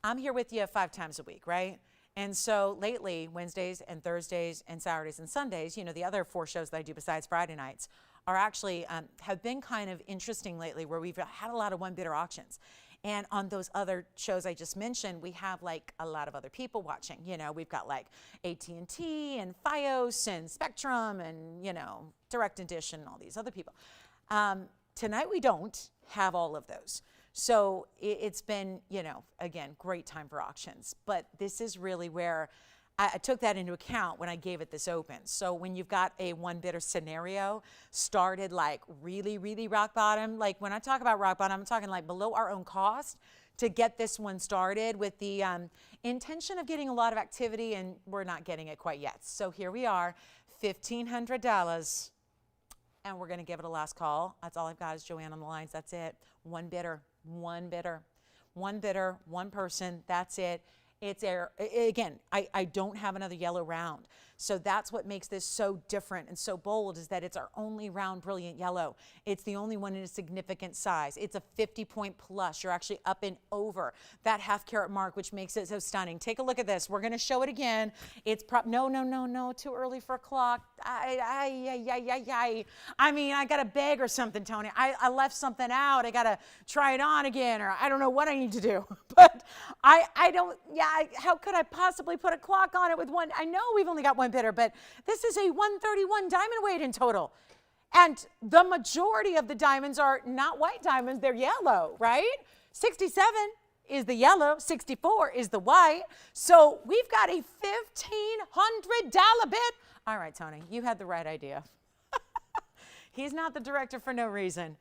I'm here with you 5 times a week, right? And so lately, Wednesdays and Thursdays and Saturdays and Sundays, you know, the other 4 shows that I do besides Friday nights are actually have been kind of interesting lately, where we've had a lot of one-bidder auctions. And on those other shows I just mentioned, we have like a lot of other people watching. You know, we've got like AT&T and Fios and Spectrum and, you know, Direct and Dish and all these other people. Tonight we don't have all of those. So it's been, you know, again, great time for auctions. But this is really where I took that into account when I gave it this open. So when you've got a one-bidder scenario started like really, really rock bottom, like when I talk about rock bottom, I'm talking like below our own cost to get this one started with the intention of getting a lot of activity, and we're not getting it quite yet. So here we are, $1,500. And we're going to give it a last call. That's all I've got is Joanne on the lines. That's it. One bidder, one person. That's it. It's again, I don't have another yellow round. So that's what makes this so different and so bold, is that it's our only round brilliant yellow. It's the only one in a significant size. It's a 50-point plus. You're actually up and over that half-carat mark, which makes it so stunning. Take a look at this. We're going to show it again. It's no, too early for a clock. I mean, I got to beg or something, Tony. I left something out. I got to try it on again, or I don't know what I need to do. But how could I possibly put a clock on it with one? I know we've only got one bidder, but this is a 131 diamond weight in total. And the majority of the diamonds are not white diamonds, they're yellow, right? 67 is the yellow, 64 is the white. So we've got a $1,500 bid. All right, Tony, you had the right idea. He's not the director for no reason.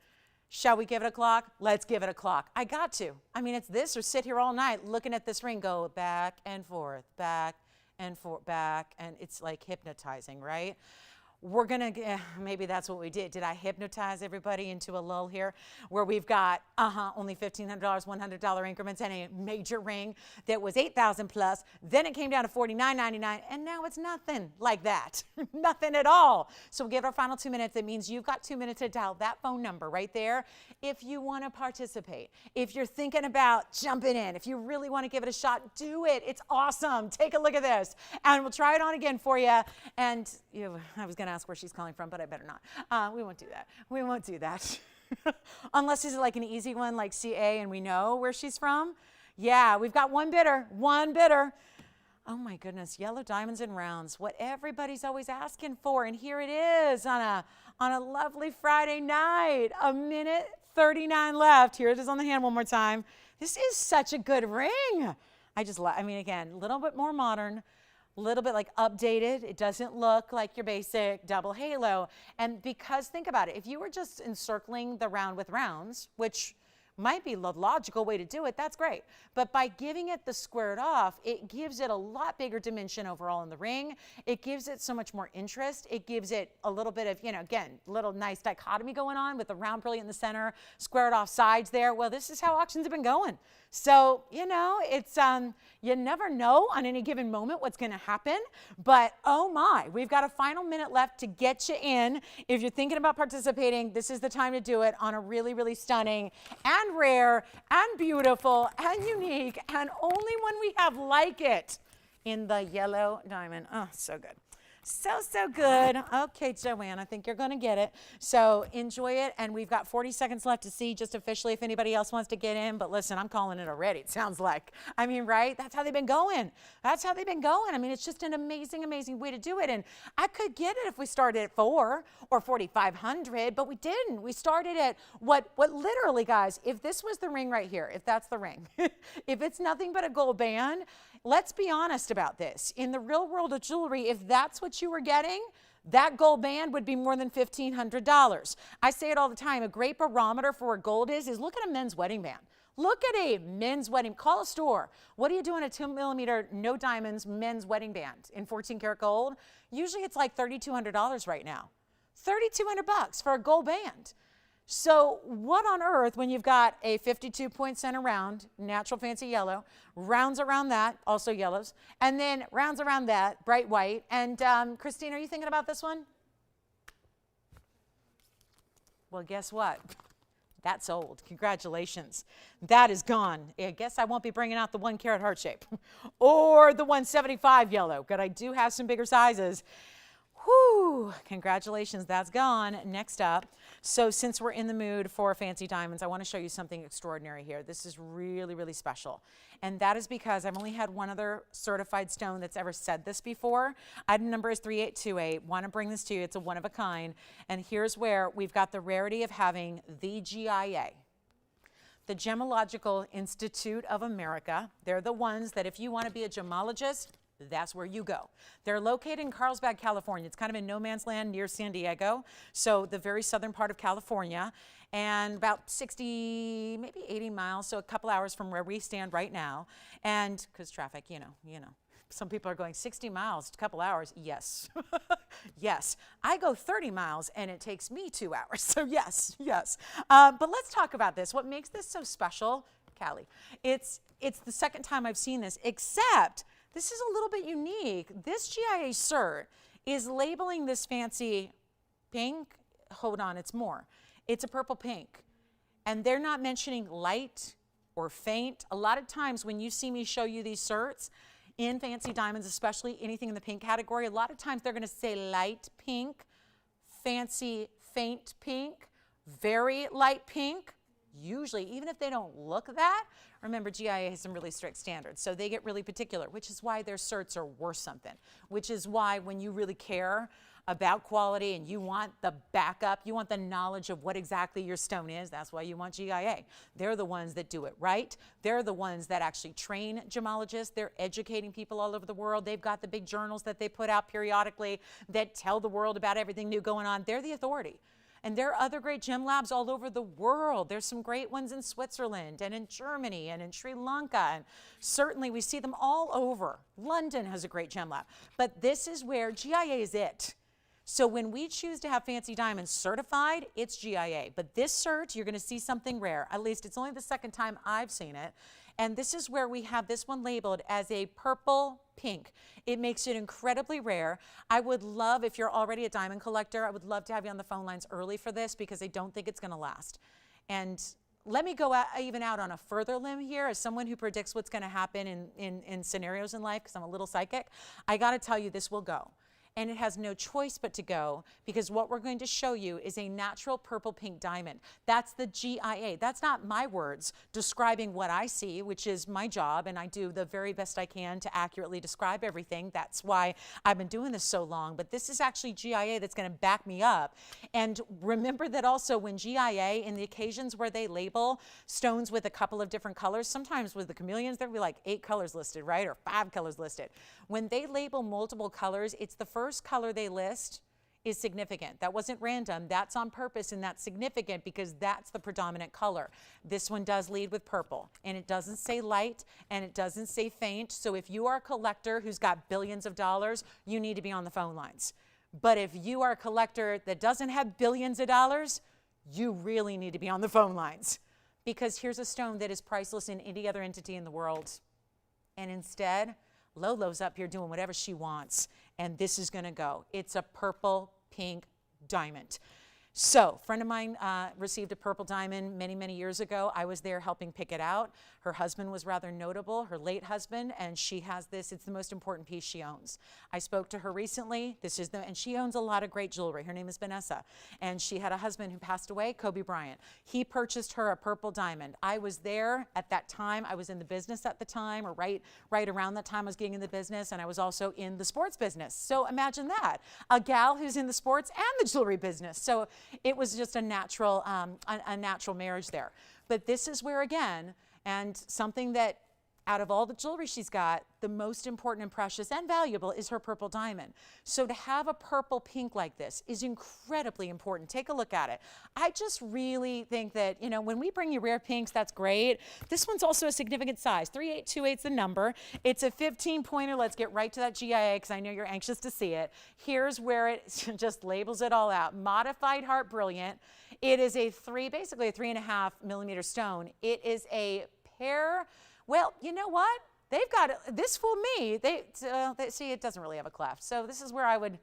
Shall we give it a clock? Let's give it a clock. I got to. I mean, it's this or sit here all night looking at this ring go back and forth, back and forth, back, and it's like hypnotizing, right? We're gonna, maybe that's what we did. Did I hypnotize everybody into a lull here where we've got only $1,500, $100 increments and a major ring that was $8,000 plus. Then it came down to $49.99, and now it's nothing like that, nothing at all. So we'll give it our final 2 minutes. It means you've got 2 minutes to dial that phone number right there if you want to participate. If you're thinking about jumping in, if you really want to give it a shot, do it. It's awesome. Take a look at this, and we'll try it on again for you. And I was gonna ask where she's calling from, but I better not. We won't do that. We won't do that. Unless it's like an easy one like CA and we know where she's from. Yeah, we've got one bidder. Oh my goodness, yellow diamonds and rounds. What everybody's always asking for. And here it is on a lovely Friday night. 1:39 left. Here it is on the hand one more time. This is such a good ring. I mean, again, a little bit more modern. A little bit like updated. It doesn't look like your basic double halo. And because, think about it, if you were just encircling the round with rounds, which might be the logical way to do it, that's great. But by giving it the squared off, it gives it a lot bigger dimension overall in the ring. It gives it so much more interest. It gives it a little bit of, again, little nice dichotomy going on with the round brilliant in the center, squared off sides there. Well, this is how auctions have been going. So, it's, you never know on any given moment what's going to happen. But, oh my, we've got a final minute left to get you in. If you're thinking about participating, this is the time to do it on a really, really stunning and rare and beautiful and unique and only one we have like it in the yellow diamond. Oh, so good. So, so good. Okay, Joanne, I think you're going to get it. So enjoy it. And we've got 40 seconds left to see just officially if anybody else wants to get in. But listen, I'm calling it already, it sounds like. I mean, right? That's how they've been going. That's how they've been going. I mean, it's just an amazing, amazing way to do it. And I could get it if we started at 4 or 4,500, but we didn't. We started at what literally, guys, if this was the ring right here, if that's the ring, if it's nothing but a gold band, let's be honest about this. In the real world of jewelry, if that's what you were getting, that gold band would be more than $1,500. I say it all the time. A great barometer for where gold is look at a men's wedding band. Look at a men's wedding. Call a store. What are you doing a 2mm no diamonds men's wedding band in 14 karat gold? Usually it's like $3,200 right now. $3,200 for a gold band. So what on earth, when you've got a 52-point center round, natural fancy yellow, rounds around that, also yellows, and then rounds around that, bright white. And Christine, are you thinking about this one? Well, guess what? That's old. Congratulations. That is gone. I guess I won't be bringing out the 1 carat heart shape or the 175 yellow, but I do have some bigger sizes. Whew, congratulations, that's gone. Next up, so since we're in the mood for fancy diamonds, I want to show you something extraordinary here. This is really, really special. And that is because I've only had one other certified stone that's ever said this before. Item number is 3828. Want to bring this to you. It's a one of a kind. And here's where we've got the rarity of having the GIA. The Gemological Institute of America. They're the ones that if you want to be a gemologist, that's where you go. They're located in Carlsbad, California. It's kind of in no man's land near San Diego, so the very southern part of California, and about 60, maybe 80 miles, so a couple hours from where we stand right now. And because traffic, you know, some people are going 60 miles, a couple hours. Yes, yes. I go 30 miles and it takes me 2 hours. So yes, yes. But let's talk about this. What makes this so special, Callie? It's the second time I've seen this, except this is a little bit unique. This GIA cert is labeling this fancy pink. Hold on, it's more. It's a purple pink. And they're not mentioning light or faint. A lot of times when you see me show you these certs in fancy diamonds, especially anything in the pink category, a lot of times they're going to say light pink, fancy faint pink, very light pink. Usually, even if they don't look that, remember GIA has some really strict standards, so they get really particular, which is why their certs are worth something, which is why when you really care about quality and you want the backup, you want the knowledge of what exactly your stone is, that's why you want GIA. They're the ones that do it right. They're the ones that actually train gemologists. They're educating people all over the world. They've got the big journals that they put out periodically that tell the world about everything new going on. They're the authority. And there are other great gem labs all over the world. There's some great ones in Switzerland and in Germany and in Sri Lanka. And certainly we see them all over. London has a great gem lab. But this is where GIA is it. So when we choose to have fancy diamonds certified, it's GIA. But this cert, you're going to see something rare. At least it's only the second time I've seen it. And this is where we have this one labeled as a purple pink. It makes it incredibly rare. I would love, if you're already a diamond collector, I would love to have you on the phone lines early for this because I don't think it's going to last. And let me go even out on a further limb here as someone who predicts what's going to happen in scenarios in life, because I'm a little psychic. I got to tell you, this will go. And it has no choice but to go, because what we're going to show you is a natural purple pink diamond. That's the GIA. That's not my words describing what I see, which is my job, and I do the very best I can to accurately describe everything. That's why I've been doing this so long. But this is actually GIA that's going to back me up. And remember that also when GIA, in the occasions where they label stones with a couple of different colors, sometimes with the chameleons, there'll be like 8 colors listed, right? Or 5 colors listed. When they label multiple colors, it's the first color they list is significant. That wasn't random. That's on purpose, and that's significant because that's the predominant color. This one does lead with purple, and it doesn't say light, and it doesn't say faint. So if you are a collector who's got billions of dollars, you need to be on the phone lines. But if you are a collector that doesn't have billions of dollars, you really need to be on the phone lines, because here's a stone that is priceless in any other entity in the world. And instead, Lolo's up here doing whatever she wants, and this is going to go. It's a purple pink diamond. So, a friend of mine received a purple diamond many, many years ago. I was there helping pick it out. Her husband was rather notable, her late husband, and she has this. It's the most important piece she owns. I spoke to her recently. And she owns a lot of great jewelry. Her name is Vanessa, and she had a husband who passed away, Kobe Bryant. He purchased her a purple diamond. I was there at that time. I was in the business at the time, or right around that time I was getting in the business, and I was also in the sports business. So imagine that, a gal who's in the sports and the jewelry business. So it was just a natural marriage there. But this is where, again, and something that out of all the jewelry she's got, the most important and precious and valuable is her purple diamond. So to have a purple pink like this is incredibly important. Take a look at it. I just really think that, you know, when we bring you rare pinks, that's great. This one's also a significant size. 3828 is the number. It's a 15-pointer. Let's get right to that GIA because I know you're anxious to see it. Here's where it just labels it all out. Modified Heart Brilliant. It is basically a 3.5 millimeter stone. It is a pair. Well, you know what? They've got this fooled me. They see, it doesn't really have a cleft. So this is where I would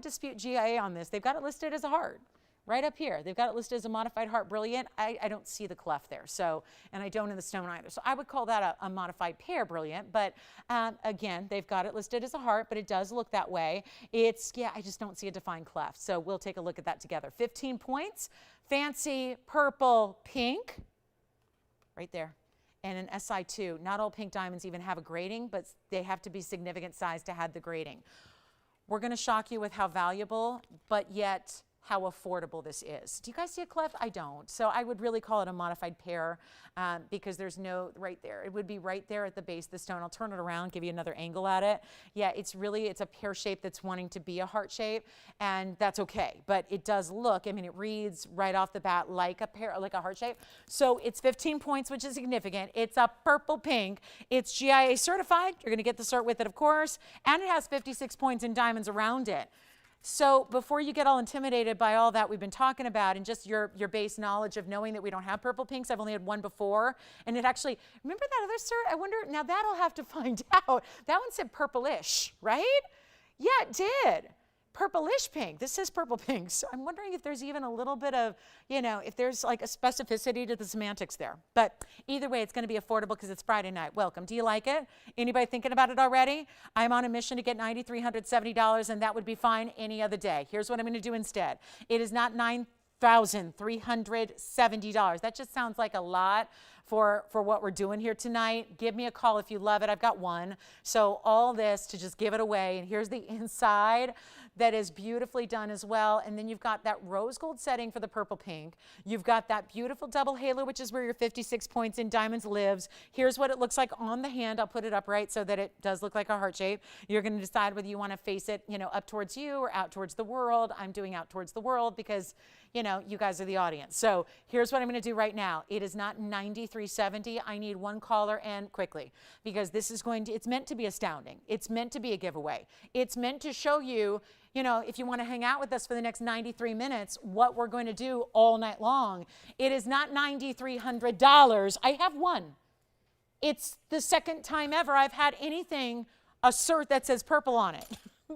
dispute GIA on this. They've got it listed as a heart right up here. They've got it listed as a modified heart brilliant. I don't see the cleft there. So, and I don't in the stone either. So I would call that a modified pear brilliant. But again, they've got it listed as a heart, but it does look that way. I just don't see a defined cleft. So we'll take a look at that together. 15 points, fancy purple pink, right there. And an SI2. Not all pink diamonds even have a grading, but they have to be significant size to have the grading. We're going to shock you with how valuable, but yet how affordable this is. Do you guys see a cleft? I don't. So I would really call it a modified pear because there's no right there. It would be right there at the base of the stone. I'll turn it around, give you another angle at it. Yeah, it's a pear shape that's wanting to be a heart shape, and that's okay. But it does look, I mean, it reads right off the bat like a heart shape. So it's 15 points, which is significant. It's a purple pink. It's GIA certified. You're going to get the cert with it, of course, and it has 56 points in diamonds around it. So before you get all intimidated by all that we've been talking about and just your base knowledge of knowing that we don't have purple pinks, I've only had one before, and it actually, remember that other cert? I wonder, now that I'll have to find out. That one said purplish, right? Yeah, it did. Purplish pink. This says purple pink. So I'm wondering if there's even a little bit of, you know, if there's like a specificity to the semantics there. But either way, it's going to be affordable because it's Friday night. Welcome. Do you like it? Anybody thinking about it already? I'm on a mission to get $9,370, and that would be fine any other day. Here's what I'm going to do instead. It is not $9,370. That just sounds like a lot for what we're doing here tonight. Give me a call if you love it. I've got one. So all this to just give it away. And here's the inside that is beautifully done as well. And then you've got that rose gold setting for the purple pink. You've got that beautiful double halo, which is where your 56 points in diamonds lives. Here's what it looks like on the hand. I'll put it up right so that it does look like a heart shape. You're going to decide whether you want to face it, you know, up towards you or out towards the world. I'm doing out towards the world because, you know, you guys are the audience. So here's what I'm going to do right now. It is not $9,370. I need one caller and quickly because this is it's meant to be astounding. It's meant to be a giveaway. It's meant to show you, you know, if you want to hang out with us for the next 93 minutes, what we're going to do all night long. It is not $9,300. I have one. It's the second time ever I've had anything, a cert that says purple on it.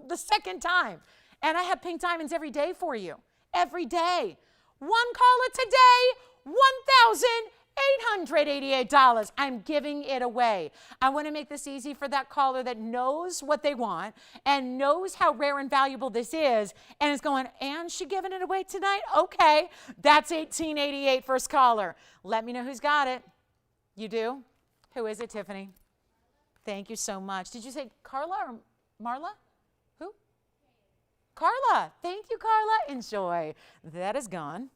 The second time. And I have pink diamonds every day for you. Every day. One caller today, $1,888. I'm giving it away. I want to make this easy for that caller that knows what they want and knows how rare and valuable this is and is going, and she giving it away tonight? Okay, that's $1,888 first caller. Let me know who's got it. You do? Who is it, Tiffany? Thank you so much. Did you say Carla or Marla? Who? Carla. Thank you, Carla. Enjoy. That is gone.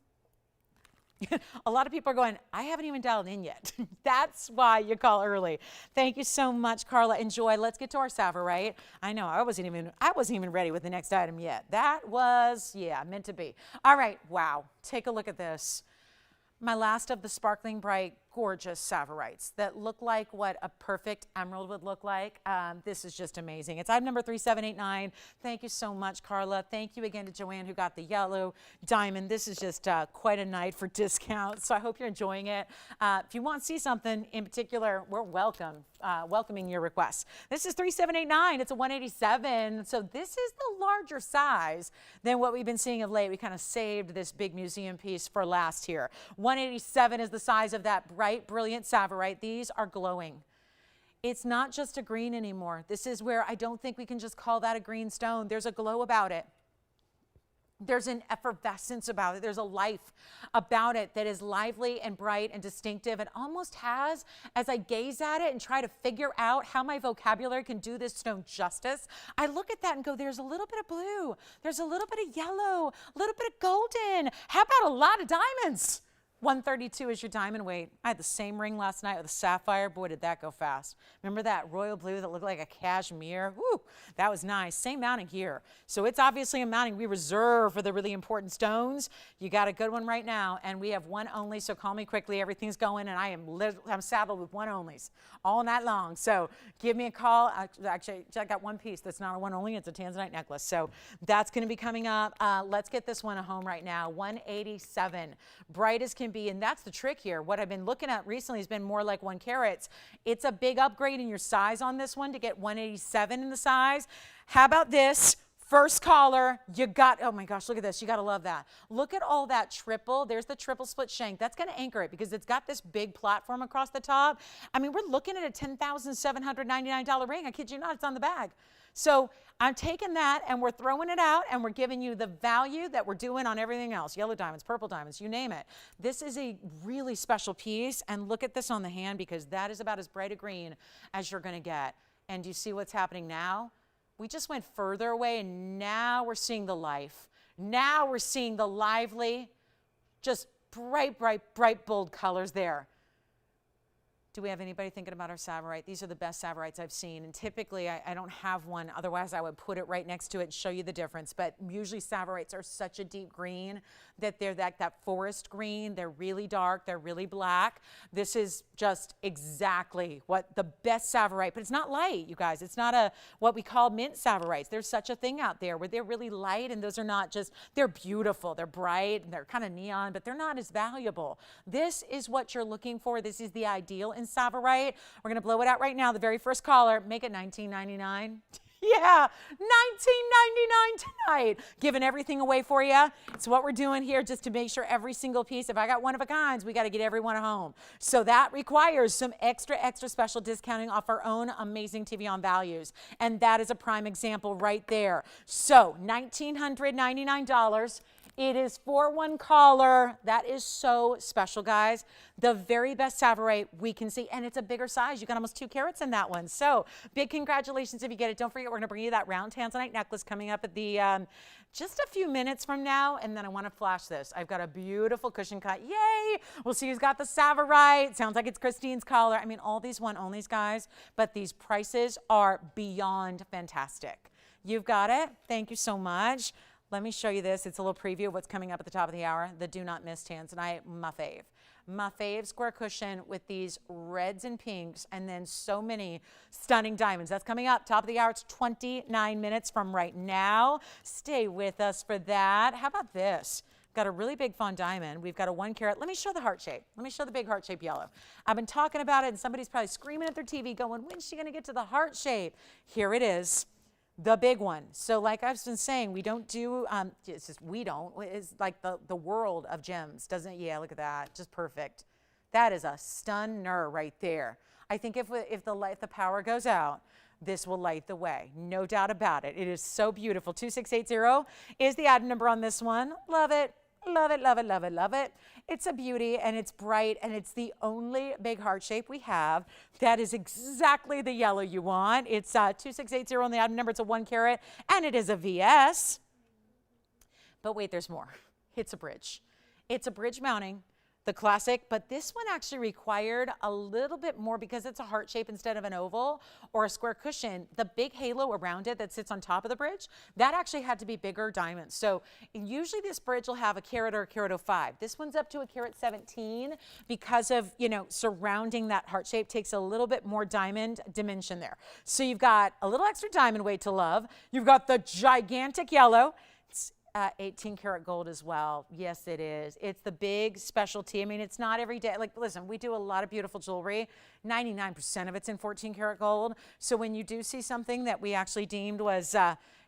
A lot of people are going, I haven't even dialed in yet. That's why you call early. Thank you so much, Carla. Enjoy. Let's get to our Savorite. I know I wasn't even ready with the next item yet. That was, yeah, meant to be. All right. Wow. Take a look at this. My last of the sparkling bright gorgeous Savorites that look like what a perfect emerald would look like. This is just amazing. It's item number 3789. Thank you so much, Carla. Thank you again to Joanne who got the yellow diamond. This is just quite a night for discounts, so I hope you're enjoying it. If you want to see something in particular, we're welcoming your requests. This is 3789. It's a 187, so this is the larger size than what we've been seeing of late. We kind of saved this big museum piece for last here. 187 is the size of that bright, brilliant Savorite. These are glowing. It's not just a green anymore. This is where I don't think we can just call that a green stone. There's a glow about it. There's an effervescence about it. There's a life about it that is lively and bright and distinctive. It almost has, as I gaze at it and try to figure out how my vocabulary can do this stone justice, I look at that and go, there's a little bit of blue. There's a little bit of yellow, a little bit of golden. How about a lot of diamonds? 132 is your diamond weight. I had the same ring last night with a sapphire. Boy, did that go fast. Remember that royal blue that looked like a cashmere? Woo, that was nice. Same mounting here. So it's obviously a mounting we reserve for the really important stones. You got a good one right now, and we have one only, so call me quickly. Everything's going, and I'm saddled with one onlys all night long. So give me a call. Actually, I got one piece that's not a one only. It's a Tanzanite necklace. So that's going to be coming up. Let's get this one at home right now. 187. Bright as can be, and that's the trick here. What I've been looking at recently has been more like 1 carat. It's a big upgrade in your size on this one to get 187 in the size. How about this? First caller, you got, oh my gosh, look at this. You got to love that. Look at all that triple. There's the triple split shank. That's going to anchor it because it's got this big platform across the top. I mean, we're looking at a $10,799 ring. I kid you not, it's on the bag. So I'm taking that and we're throwing it out and we're giving you the value that we're doing on everything else. Yellow diamonds, purple diamonds, you name it. This is a really special piece, and look at this on the hand because that is about as bright a green as you're going to get. And do you see what's happening now? We just went further away and now we're seeing the life. Now we're seeing the lively, just bright, bright, bright, bold colors there. Do we have anybody thinking about our Savorite? These are the best Savorites I've seen. And typically, I don't have one. Otherwise, I would put it right next to it and show you the difference. But usually, Savorites are such a deep green that they're that forest green. They're really dark. They're really black. This is just exactly what the best Savorite. But it's not light, you guys. It's not what we call mint Savorites. There's such a thing out there where they're really light. And those are not just, they're beautiful. They're bright. And they're kind of neon. But they're not as valuable. This is what you're looking for. This is the ideal in Savorite. We're going to blow it out right now. The very first caller, make it $19.99. Yeah, $19.99 tonight. Giving everything away for you. It's what we're doing here just to make sure every single piece, if I got one of a kinds, we got to get everyone home. So that requires some extra special discounting off our own amazing TVON values. And that is a prime example right there. So $1,999. It is for one caller. That is so special, guys. The very best Savorite we can see, and it's a bigger size. You got almost 2 carats in that one. So big congratulations if you get it. Don't forget, we're going to bring you that round Tanzanite necklace coming up at the just a few minutes from now, and then I want to flash this. I've got a beautiful cushion cut. Yay! We'll see who's got the Savorite. Sounds like it's Christine's collar. I mean, all these one-onlys, guys, but these prices are beyond fantastic. You've got it. Thank you so much. Let me show you this. It's a little preview of what's coming up at the top of the hour. The Do Not Miss Tanzanite, my fave. My fave square cushion with these reds and pinks and then so many stunning diamonds. That's coming up. Top of the hour. It's 29 minutes from right now. Stay with us for that. How about this? Got a really big fawn diamond. We've got a 1 carat. Let me show the heart shape. Let me show the big heart shape yellow. I've been talking about it and somebody's probably screaming at their TV going, when's she going to get to the heart shape? Here it is. The big one. So like I've been saying, we don't do, it's just we don't. It's like the world of gems, doesn't it? Yeah, look at that. Just perfect. That is a stunner right there. I think if the power goes out, this will light the way. No doubt about it. It is so beautiful. 2680 is the item number on this one. Love it. Love it, love it, love it, love it. It's a beauty and it's bright and it's the only big heart shape we have. That is exactly the yellow you want. It's 2680 on the item number. It's a 1 carat and it is a VS. But wait, there's more. It's a bridge. It's a bridge mounting the classic, but this one actually required a little bit more because it's a heart shape instead of an oval or a square cushion. The big halo around it that sits on top of the bridge, that actually had to be bigger diamonds. So usually this bridge will have a carat or a carat 05. This one's up to a carat 17 because of, you know, surrounding that heart shape takes a little bit more diamond dimension there. So you've got a little extra diamond weight to love. You've got the gigantic yellow. 18 karat gold as well. Yes, it is. It's the big specialty. I mean, it's not every day. Like, listen, we do a lot of beautiful jewelry. 99% of it's in 14 karat gold. So when you do see something that we actually deemed was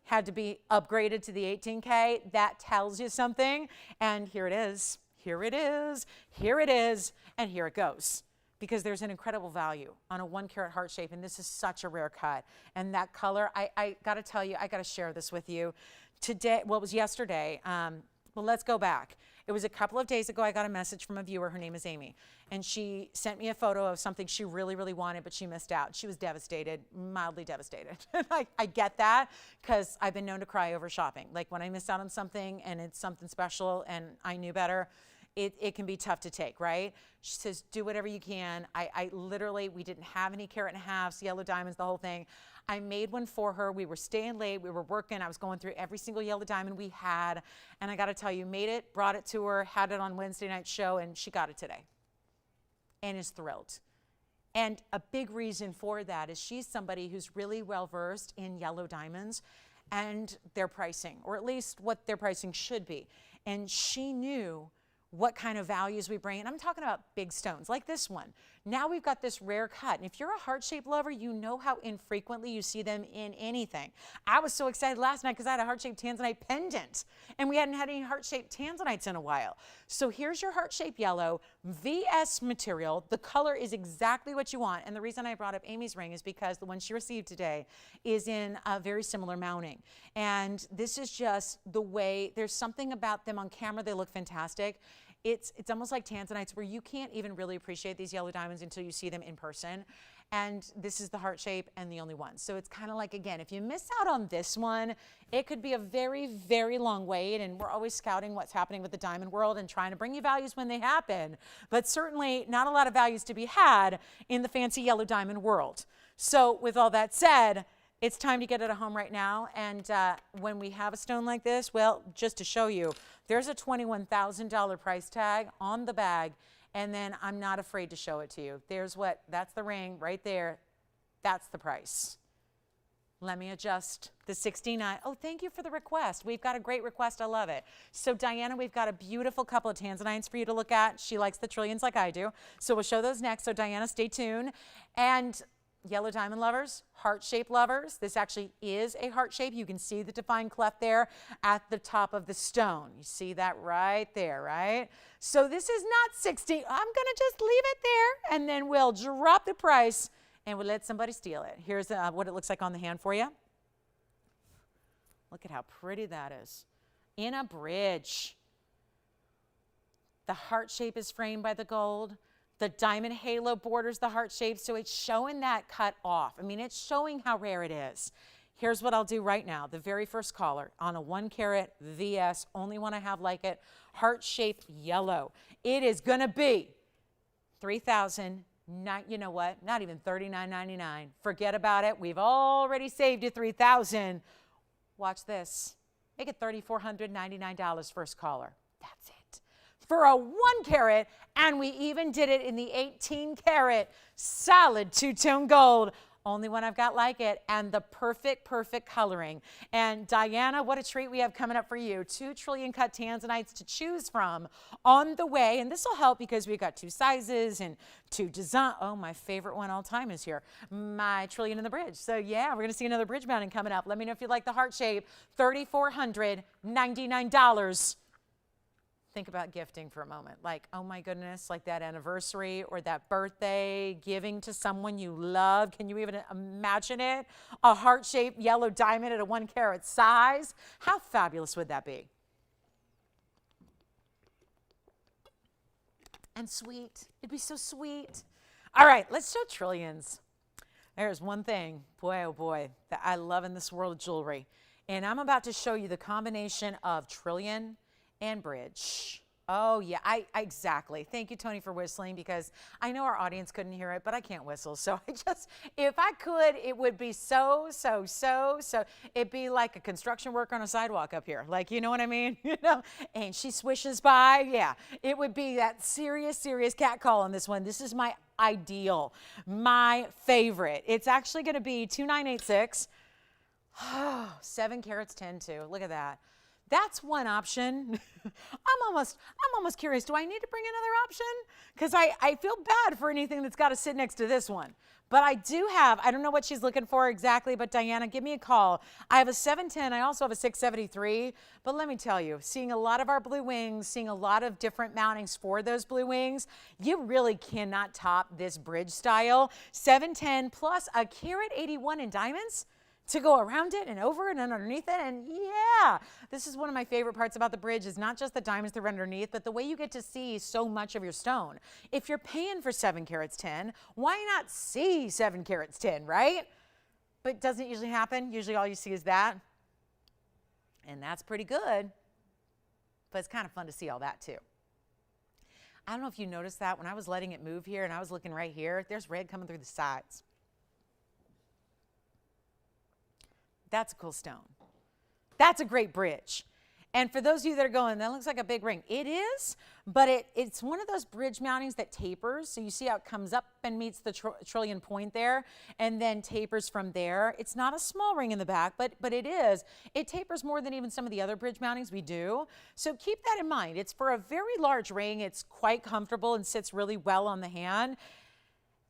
had to be upgraded to the 18K, that tells you something. And here it is. Here it is. Here it is. And here it goes. Because there's an incredible value on a 1 carat heart shape, and this is such a rare cut. And that color, I got to tell you, I got to share this with you. Today, well, it was yesterday. Well, let's go back. It was a couple of days ago, I got a message from a viewer. Her name is Amy. And she sent me a photo of something she really, really wanted, but she missed out. She was devastated, mildly devastated. I get that because I've been known to cry over shopping. Like when I miss out on something and it's something special and I knew better, it can be tough to take, right? She says, do whatever you can. I literally, we didn't have any carat and a halves, yellow diamonds, the whole thing. I made one for her. We were staying late. We were working. I was going through every single yellow diamond we had. And I got to tell you, made it, brought it to her, had it on Wednesday night show, and she got it today and is thrilled. And a big reason for that is she's somebody who's really well-versed in yellow diamonds and their pricing, or at least what their pricing should be. And she knew what kind of values we bring. And I'm talking about big stones like this one. Now we've got this rare cut. And if you're a heart-shaped lover, you know how infrequently you see them in anything. I was so excited last night because I had a heart-shaped Tanzanite pendant. And we hadn't had any heart-shaped Tanzanites in a while. So here's your heart-shaped yellow, VS material. The color is exactly what you want. And the reason I brought up Amy's ring is because the one she received today is in a very similar mounting. And this is just the way, there's something about them on camera. They look fantastic. It's almost like Tanzanites where you can't even really appreciate these yellow diamonds until you see them in person. And this is the heart shape and the only one. So it's kind of like, again, if you miss out on this one, it could be a very, very long wait. And we're always scouting what's happening with the diamond world and trying to bring you values when they happen. But certainly not a lot of values to be had in the fancy yellow diamond world. So with all that said, it's time to get it at home right now. And when we have a stone like this, well, just to show you, there's a $21,000 price tag on the bag. And then I'm not afraid to show it to you. That's the ring right there. That's the price. Let me adjust the 69. Oh, thank you for the request. We've got a great request. I love it. So Diana, we've got a beautiful couple of Tanzanites for you to look at. She likes the trillions like I do. So we'll show those next. So Diana, stay tuned. And yellow diamond lovers, heart-shaped lovers, this actually is a heart shape. You can see the defined cleft there at the top of the stone. You see that right there, right? So this is not 60. I'm going to just leave it there, and then we'll drop the price, and we'll let somebody steal it. Here's what it looks like on the hand for you. Look at how pretty that is. In a bridge. The heart shape is framed by the gold. The diamond halo borders the heart shape, so it's showing that cut off. I mean, it's showing how rare it is. Here's what I'll do right now. The very first caller on a 1 carat VS, only one I have like it, heart-shaped yellow. It is going to be $3,000. You know what? Not even $39.99. Forget about it. We've already saved you $3,000. Watch this. Make it $3,499 first caller. That's it. For a 1 carat, and we even did it in the 18 karat solid two-tone gold. Only one I've got like it, and the perfect coloring. And Diana, what a treat we have coming up for you. 2 trillion cut Tanzanites to choose from on the way. And this will help because we've got 2 sizes and 2 design. Oh, my favorite one all time is here. My trillion in the bridge. So yeah, we're going to see another bridge mounting coming up. Let me know if you like the heart shape. $3,499. Think about gifting for a moment. Like, oh my goodness, like that anniversary or that birthday, giving to someone you love. Can you even imagine it? A heart-shaped yellow diamond at a 1 carat size. How fabulous would that be? And sweet. It'd be so sweet. All right, let's show trillions. There's one thing, boy, oh boy, that I love in this world of jewelry. And I'm about to show you the combination of trillion and bridge. Oh yeah, exactly. Thank you, Tony, for whistling, because I know our audience couldn't hear it, but I can't whistle. So if I could, it would be so. It'd be like a construction worker on a sidewalk up here. Like, you know what I mean? You know, and she swishes by. Yeah, it would be that serious cat call on this one. This is my ideal, my favorite. It's actually going to be 2986. Oh, 7 carats 10 too. Look at that. That's one option. I'm almost curious. Do I need to bring another option? Because I feel bad for anything that's got to sit next to this one. But I do have, I don't know what she's looking for exactly, but Diana, give me a call. I have a 710. I also have a 673. But let me tell you, seeing a lot of our blue wings, seeing a lot of different mountings for those blue wings, you really cannot top this bridge style. 710 plus a carat 81 in diamonds to go around it and over it and underneath it. And yeah, this is one of my favorite parts about the bridge, is not just the diamonds that are underneath, but the way you get to see so much of your stone. If you're paying for 7 carats 10, why not see 7 carats 10, right? But it doesn't usually happen. Usually all you see is that. And that's pretty good. But it's kind of fun to see all that too. I don't know if you noticed that when I was letting it move here and I was looking right here, there's red coming through the sides. That's a cool stone. That's a great bridge. And for those of you that are going, that looks like a big ring. It is, but it's one of those bridge mountings that tapers. So you see how it comes up and meets the trillion point there and then tapers from there. It's not a small ring in the back, but it is. It tapers more than even some of the other bridge mountings we do. So keep that in mind. It's for a very large ring. It's quite comfortable and sits really well on the hand.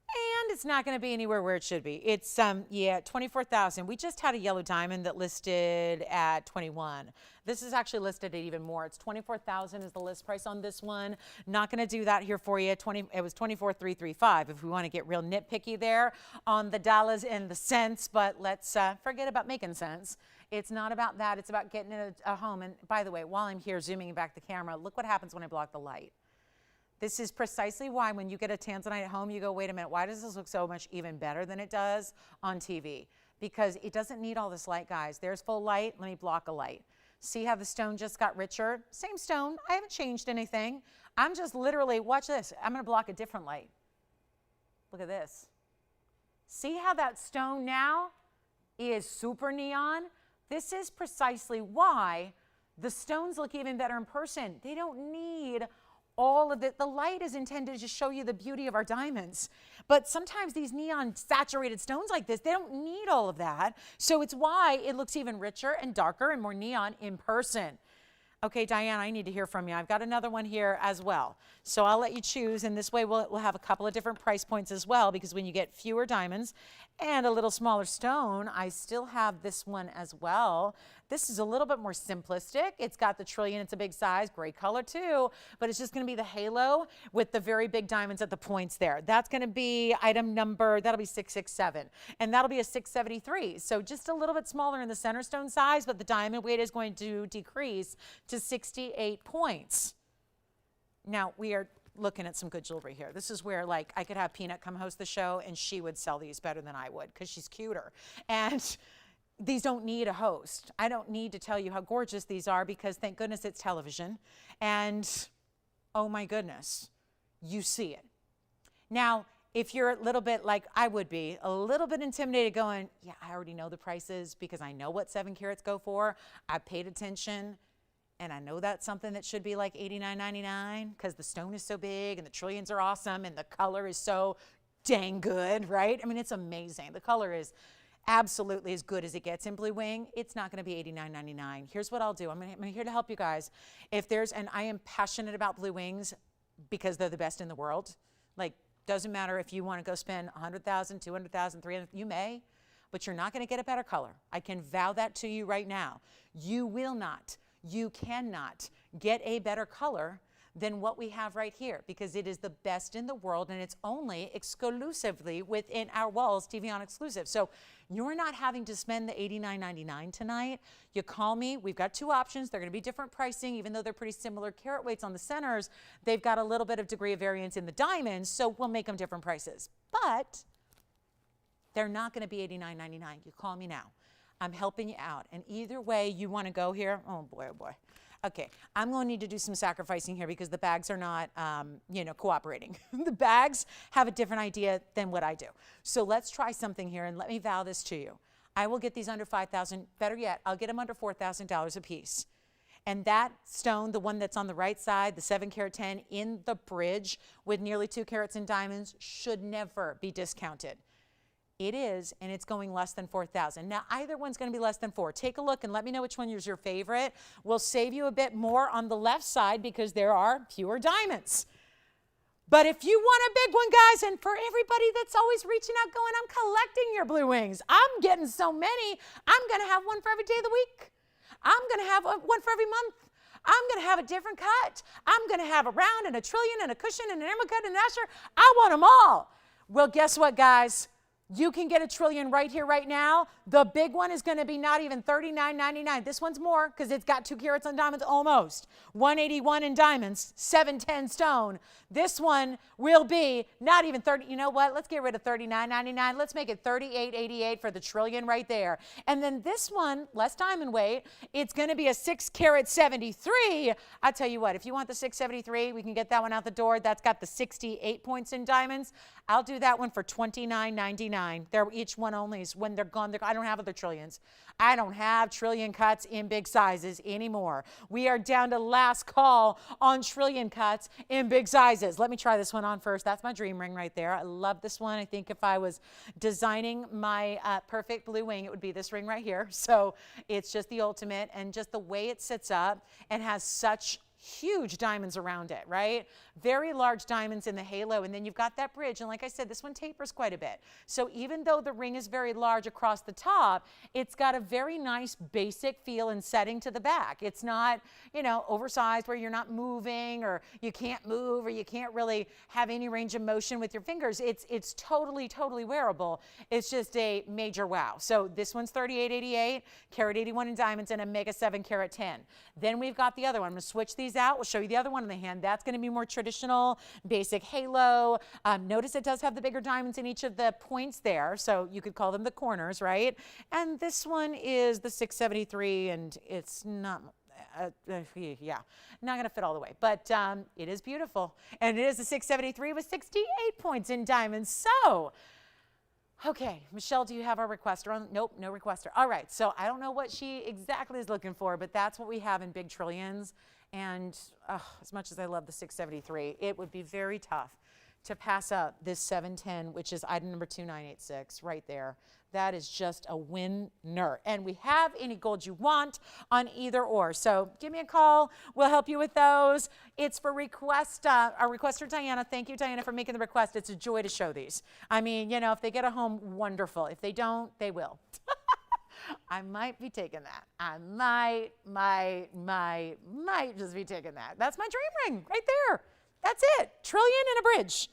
And it's not going to be anywhere where it should be. It's, yeah, 24,000. We just had a yellow diamond that listed at 21. This is actually listed at even more. It's 24,000 is the list price on this one. Not going to do that here for you. It was 24,335 if we want to get real nitpicky there on the dollars and the cents. But let's forget about making sense. It's not about that. It's about getting a home. And by the way, while I'm here zooming back the camera, look what happens when I block the light. This is precisely why when you get a Tanzanite at home, you go, wait a minute, why does this look so much even better than it does on TV? Because it doesn't need all this light, guys. There's full light. Let me block a light. See how the stone just got richer? Same stone. I haven't changed anything. I'm just literally, watch this. I'm going to block a different light. Look at this. See how that stone now is super neon? This is precisely why the stones look even better in person. They don't need all of it. The light is intended to show you the beauty of our diamonds. But sometimes these neon saturated stones like this, they don't need all of that. So it's why it looks even richer and darker and more neon in person. Okay, Diane, I need to hear from you. I've got another one here as well. So I'll let you choose, and this way we'll have a couple of different price points as well, because when you get fewer diamonds and a little smaller stone, I still have this one as well. This is a little bit more simplistic. It's got the trillion, it's a big size, gray color too, but it's just gonna be the halo with the very big diamonds at the points there. That's gonna be item number, that'll be 667, and that'll be a 673. So just a little bit smaller in the center stone size, but the diamond weight is going to decrease to 68 points. Now we are looking at some good jewelry here. This is where, like, I could have Peanut come host the show and she would sell these better than I would because she's cuter. And these don't need a host. I don't need to tell you how gorgeous these are because thank goodness it's television. And oh my goodness, you see it. Now, if you're a little bit like I would be, a little bit intimidated going, yeah, I already know the prices because I know what 7 carats go for. I paid attention. And I know that's something that should be like $89.99 because the stone is so big and the trillions are awesome and the color is so dang good, right? I mean, it's amazing. The color is absolutely as good as it gets in Blue Wing. It's not going to be $89.99. Here's what I'll do. I'm here to help you guys. If there's, and I am passionate about Blue Wings because they're the best in the world. Like, doesn't matter if you want to go spend $100,000, $200,000, $300,000, you may, but you're not going to get a better color. I can vow that to you right now. You will not. You cannot get a better color than what we have right here because it is the best in the world and it's only exclusively within our walls, TVON exclusive. So you're not having to spend the $89.99 tonight. You call me. We've got 2 options. They're going to be different pricing, even though they're pretty similar carat weights on the centers. They've got a little bit of degree of variance in the diamonds, so we'll make them different prices. But they're not going to be $89.99. You call me now. I'm helping you out. And either way you want to go here, oh boy, Okay, I'm going to need to do some sacrificing here because the bags are not, cooperating. The bags have a different idea than what I do. So let's try something here, and let me vow this to you. I will get these under $5,000. Better yet, I'll get them under $4,000 a piece. And that stone, the one that's on the right side, the 7-carat 10 in the bridge with nearly 2 carats in diamonds, should never be discounted. It is, and it's going less than $4,000. Now, either one's going to be less than $4,000. Take a look and let me know which one is your favorite. We'll save you a bit more on the left side because there are fewer diamonds. But if you want a big one, guys, and for everybody that's always reaching out going, I'm collecting your blue wings. I'm getting so many. I'm going to have one for every day of the week. I'm going to have one for every month. I'm going to have a different cut. I'm going to have a round and a trillion and a cushion and an emerald cut and an asher. I want them all. Well, guess what, guys? You can get a trillion right here, right now. The big one is going to be not even $39.99. This one's more because it's got 2 carats on diamonds almost. $181 in diamonds, 710 stone. This one will be not even 30. You know what? Let's get rid of $39.99. Let's make it $38.88 for the trillion right there. And then this one, less diamond weight, it's going to be a 6 carat 73. I tell you what, if you want the 673, we can get that one out the door. That's got the 68 points in diamonds. I'll do that one for $29.99. They're each one onlys. When they're gone, I don't have other trillions. I don't have trillion cuts in big sizes anymore. We are down to last call on trillion cuts in big sizes. Let me try this one on first. That's my dream ring right there. I love this one. I think if I was designing my perfect blue wing, it would be this ring right here. So it's just the ultimate, and just the way it sits up and has such huge diamonds around it, right? Very large diamonds in the halo, and then you've got that bridge, and like I said, this one tapers quite a bit. So even though the ring is very large across the top, it's got a very nice basic feel and setting to the back. It's not, oversized where you're not moving, or you can't move, or you can't really have any range of motion with your fingers. It's totally, totally wearable. It's just a major wow. So this one's $38.88, carat 81 in diamonds, and a mega 7 carat 10. Then we've got the other one. I'm going to switch these out. We'll show you the other one in the hand. That's going to be more traditional, basic halo. Notice it does have the bigger diamonds in each of the points there, so you could call them the corners, right? And this one is the 673, and it's not, not going to fit all the way, but it is beautiful. And it is a 673 with 68 points in diamonds. So, okay, Michelle, do you have our requester on? Nope, no requester. All right, so I don't know what she exactly is looking for, but that's what we have in big trillions. And as much as I love the 673, it would be very tough to pass up this 710, which is item number 2986 right there. That is just a winner. And we have any gold you want on either or. So give me a call. We'll help you with those. It's for request, our requester, Diana. Thank you, Diana, for making the request. It's a joy to show these. I mean, if they get a home, wonderful. If they don't, they will. I might be taking that. I might just be taking that. That's my dream ring right there. That's it. Trillion and a bridge.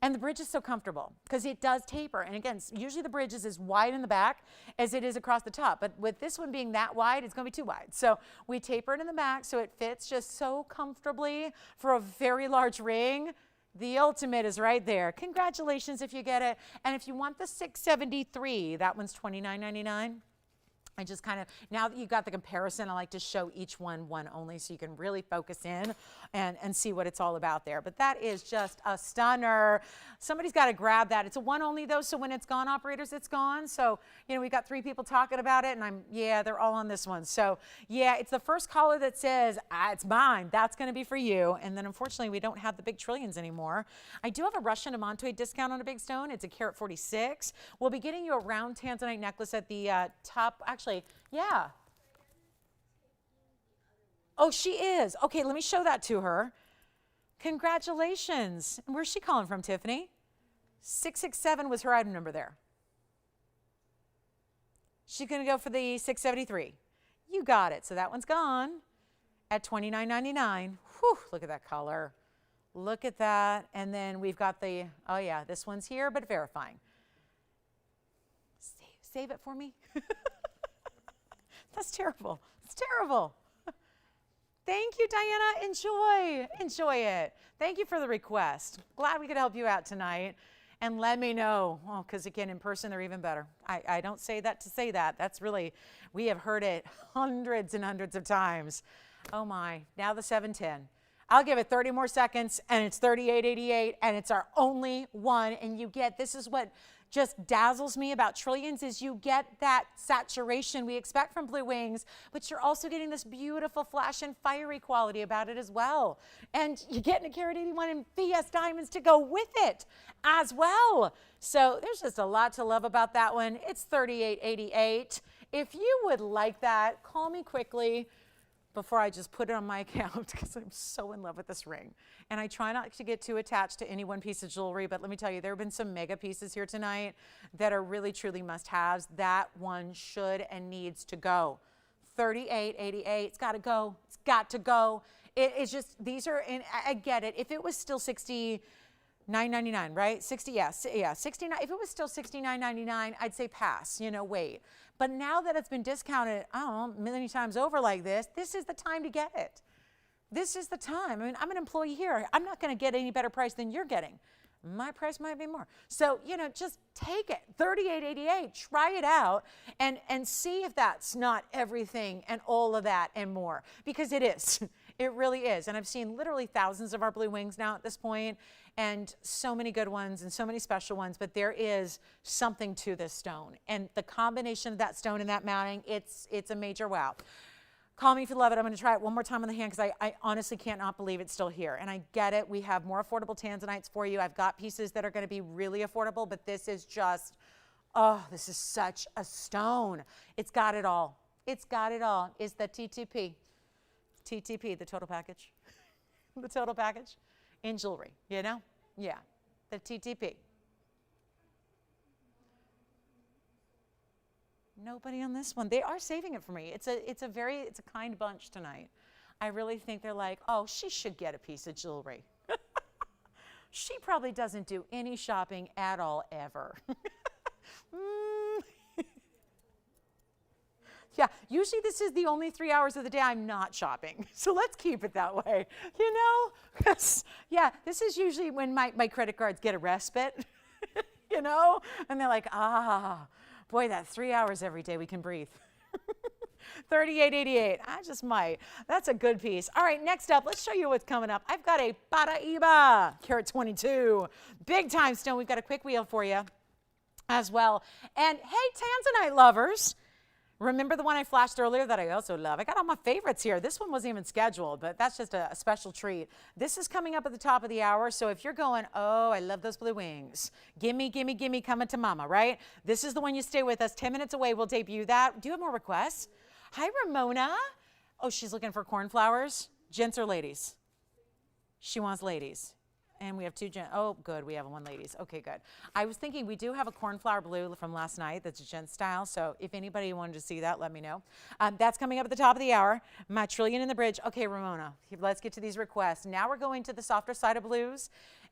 And the bridge is so comfortable because it does taper. And again, usually the bridge is as wide in the back as it is across the top. But with this one being that wide, it's going to be too wide. So we taper it in the back so it fits just so comfortably for a very large ring. The ultimate is right there. Congratulations if you get it. And if you want the 673, that one's $29.99. I just kind of, now that you've got the comparison, I like to show each one only so you can really focus in and see what it's all about there. But that is just a stunner. Somebody's got to grab that. It's a one only though, so when it's gone, operators, it's gone. So, we've got 3 people talking about it, and they're all on this one. So, it's the first caller that says, it's mine. That's going to be for you. And then unfortunately, we don't have the big trillions anymore. I do have a Russian Amantoy discount on a big stone. It's a carat 46. We'll be getting you a round Tanzanite necklace at the top. Actually, yeah. Oh, she is. Okay, let me show that to her. Congratulations. And where's she calling from, Tiffany? 667 was her item number there. She's going to go for the 673. You got it. So that one's gone at $29.99. Whew, look at that color. Look at that. And then we've got the, this one's here, but verifying. Save it for me. That's terrible. It's terrible. Thank you, Diana. Enjoy it. Thank you for the request. Glad we could help you out tonight. And let me know, because again, in person, they're even better. I don't say that to say that. That's really, we have heard it hundreds and hundreds of times. Oh my, now the 710. I'll give it 30 more seconds and it's 38.88 and it's our only one. And you get, this is what just dazzles me about Trillions, is you get that saturation we expect from Blue Wings, but you're also getting this beautiful flash and fiery quality about it as well. And you're getting a carat 81 and VS diamonds to go with it as well. So there's just a lot to love about that one. It's 38.88. If you would like that, call me quickly before I just put it on my account, because I'm so in love with this ring. And I try not to get too attached to any one piece of jewelry, but let me tell you, there have been some mega pieces here tonight that are really, truly must-haves. That one should and needs to go. 38.88, it's gotta go, it's got to go. It's just, these are, I get it. If it was still $69.99, right? 69. If it was still $69.99, I'd say pass, you know, wait. But now that it's been discounted, I don't know, many times over like this is the time to get it. This is the time. I mean, I'm an employee here. I'm not going to get any better price than you're getting. My price might be more. So, you know, just take it. 38.88. Try it out and see if that's not everything and all of that and more, because it is. It really is. And I've seen literally thousands of our Blue Wings now at this point, and so many good ones and so many special ones, but there is something to this stone. And the combination of that stone and that mounting, it's a major wow. Call me if you love it. I'm going to try it one more time on the hand because I honestly cannot believe it's still here. And I get it. We have more affordable Tanzanites for you. I've got pieces that are going to be really affordable, but this is just, oh, this is such a stone. It's got it all. It's got it all. It's the TTP. TTP, the total package. The total package in jewelry, you know? Yeah, the TTP. Nobody on this one. They are saving it for me. It's a kind bunch tonight. I really think they're like, oh, she should get a piece of jewelry. She probably doesn't do any shopping at all ever. Yeah, usually this is the only 3 hours of the day I'm not shopping. So let's keep it that way, you know? Because, yeah, this is usually when my credit cards get a respite, you know? And they're like, ah, boy, that 3 hours every day we can breathe. 38.88, I just might. That's a good piece. All right, next up, let's show you what's coming up. I've got a Paraiba, carat 22. Big time stone. We've got a quick wheel for you as well. And hey, Tanzanite lovers, remember the one I flashed earlier that I also love? I got all my favorites here. This one wasn't even scheduled, but that's just a special treat. This is coming up at the top of the hour, so if you're going, oh, I love those Blue Wings, gimme, gimme, gimme, coming to mama, right? This is the one you stay with us. 10 minutes away, we'll debut that. Do you have more requests? Hi, Ramona. Oh, she's looking for cornflowers. Gents or ladies? She wants ladies. And we have two gents. Oh, good. We have one ladies. Okay, good. I was thinking we do have a cornflower blue from last night that's a gent style. So if anybody wanted to see that, let me know. That's coming up at the top of the hour. My Trillion in the Bridge. Okay, Ramona, let's get to these requests. Now we're going to the softer side of blues.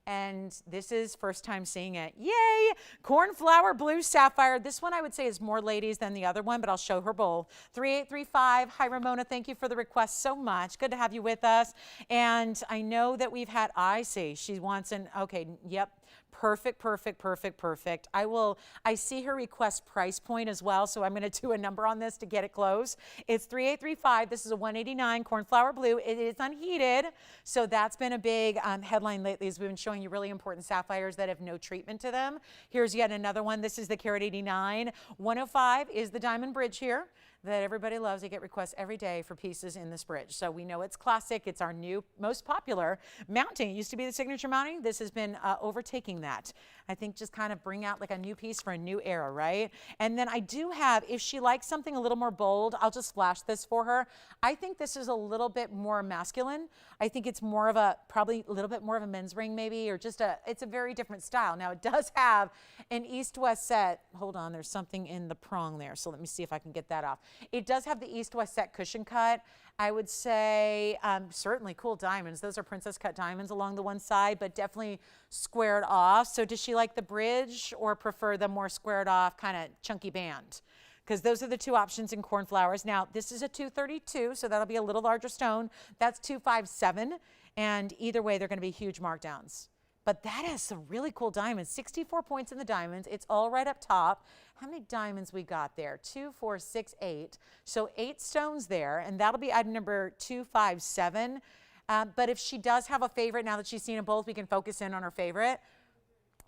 And this is first time seeing it. Yay! Cornflower blue sapphire. This one I would say is more ladies than the other one, but I'll show her both. 3835. Hi, Ramona. Thank you for the request so much. Good to have you with us. And I know that we've had, I see, she wants an, okay, yep. Perfect, perfect, perfect, perfect. I see her request price point as well, so I'm going to do a number on this to get it close. It's 3835. This is a 189 cornflower blue. It is unheated, so that's been a big headline lately as we've been showing you really important sapphires that have no treatment to them. Here's yet another one. This is the carat 89. 105 is the diamond bridge here that everybody loves. They get requests every day for pieces in this bridge. So we know it's classic. It's our new, most popular mounting. It used to be the signature mounting. This has been overtaking that. I think just kind of bring out like a new piece for a new era, right? And then I do have, if she likes something a little more bold, I'll just flash this for her. I think this is a little bit more masculine. I think it's more of a, probably a little bit more of a men's ring maybe, or just it's a very different style. Now it does have an east-west set. Hold on, there's something in the prong there. So let me see if I can get that off. It does have the east-west set cushion cut. I would say certainly cool diamonds. Those are princess cut diamonds along the one side, but definitely squared off. So does she like the bridge or prefer the more squared off kind of chunky band? Because those are the two options in cornflowers. Now, this is a 232, so that'll be a little larger stone. That's 257, and either way, they're going to be huge markdowns. But that has some really cool diamonds. 64 points in the diamonds. It's all right up top. How many diamonds we got there? 2, 4, 6, 8. So 8 stones there, and that'll be item number 257. But if she does have a favorite, now that she's seen them both, we can focus in on her favorite.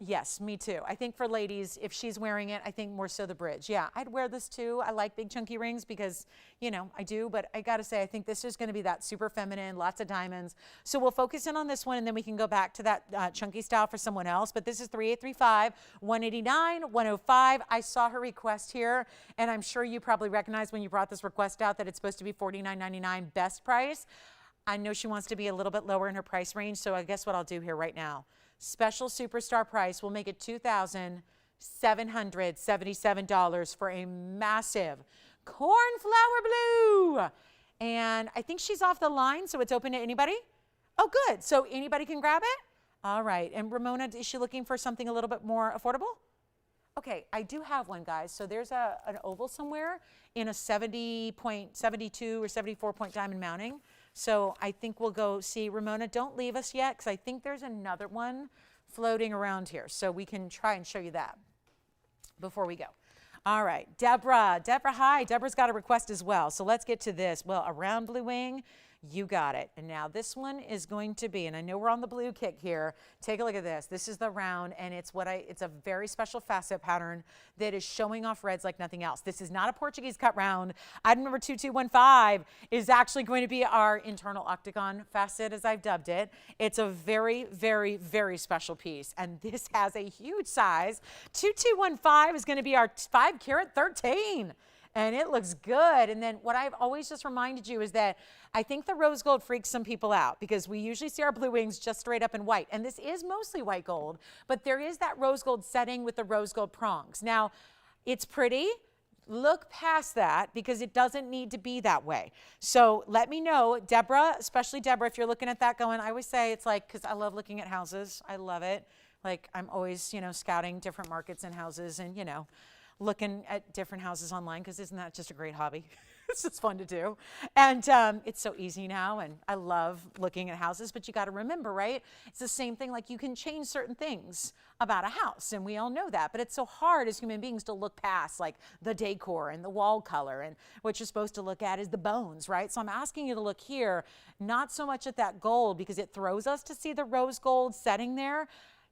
Yes, me too. I think for ladies, if she's wearing it, I think more so the bridge. Yeah, I'd wear this too. I like big chunky rings because, you know, I do. But I got to say, I think this is going to be that super feminine, lots of diamonds. So we'll focus in on this one, and then we can go back to that chunky style for someone else. But this is 3835, 189, 105. I saw her request here, and I'm sure you probably recognized when you brought this request out that it's supposed to be $49.99 best price. I know she wants to be a little bit lower in her price range, so I guess what I'll do here right now. Special superstar price, we'll make it $2,777 for a massive cornflower blue. And I think she's off the line, so it's open to anybody. Oh, good. So anybody can grab it? All right. And Ramona, is she looking for something a little bit more affordable? Okay, I do have one, guys. So there's an oval somewhere in a 70.72 or 74 point diamond mounting. So I think we'll go see. Ramona, don't leave us yet, because I think there's another one floating around here. So we can try and show you that before we go. All right, Deborah. Deborah, hi. Deborah's got a request as well. So let's get to this. Well, a round blue wing. You got it. And now this one is going to be, and I know we're on the blue kick here. Take a look at this. This is the round, and it's a very special facet pattern that is showing off reds like nothing else. This is not a Portuguese cut round. Item number 2215 is actually going to be our internal octagon facet, as I've dubbed it. It's a very, very, very special piece, and this has a huge size. 2215 is going to be our 5 carat 13. And it looks good. And then what I've always just reminded you is that I think the rose gold freaks some people out, because we usually see our blue wings just straight up in white. And this is mostly white gold, but there is that rose gold setting with the rose gold prongs. Now, it's pretty. Look past that, because it doesn't need to be that way. So let me know, Deborah, especially Deborah, if you're looking at that going, I always say it's like, because I love looking at houses. I love it. Like, I'm always, you know, scouting different markets and houses, and, you know, looking at different houses online, because isn't that just a great hobby? It's just fun to do. And it's so easy now, and I love looking at houses, but you got to remember, right? It's the same thing, like you can change certain things about a house, and we all know that, but it's so hard as human beings to look past like the decor and the wall color, and what you're supposed to look at is the bones, right? So I'm asking you to look here, not so much at that gold, because it throws us to see the rose gold setting there.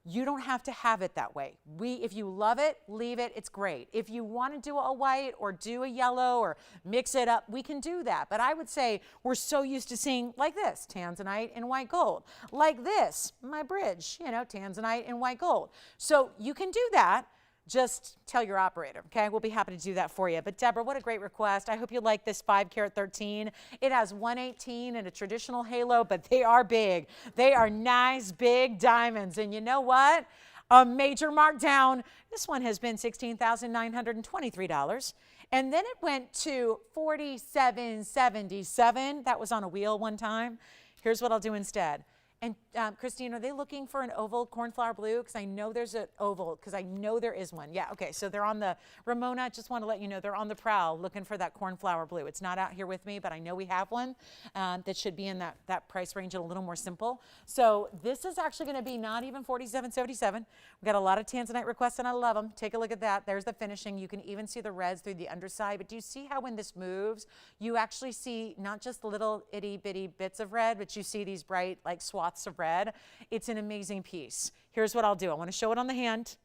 You don't have to have it that way. If you love it, leave it, it's great. If you want to do a white or do a yellow or mix it up, we can do that. But I would say we're so used to seeing like this, Tanzanite and white gold. Like this, my bridge, you know, Tanzanite and white gold. So you can do that. Just tell your operator, okay? We'll be happy to do that for you. But Deborah, what a great request. I hope you like this 5 carat 13. It has 118 and a traditional halo, but they are big. They are nice, big diamonds. And you know what? A major markdown. This one has been $16,923. And then it went to $47.77. That was on a wheel one time. Here's what I'll do instead. And Christine, are they looking for an oval cornflower blue? Because I know there's an oval, because I know there is one. Yeah, okay, so they're on the, Ramona, just want to let you know, they're on the prowl looking for that cornflower blue. It's not out here with me, but I know we have one that should be in that price range and a little more simple. So this is actually going to be not even $47.77. We've got a lot of Tanzanite requests, and I love them. Take a look at that. There's the finishing. You can even see the reds through the underside, but do you see how when this moves, you actually see not just little itty bitty bits of red, but you see these bright like swaths of red. It's an amazing piece. Here's what I'll do. I want to show it on the hand.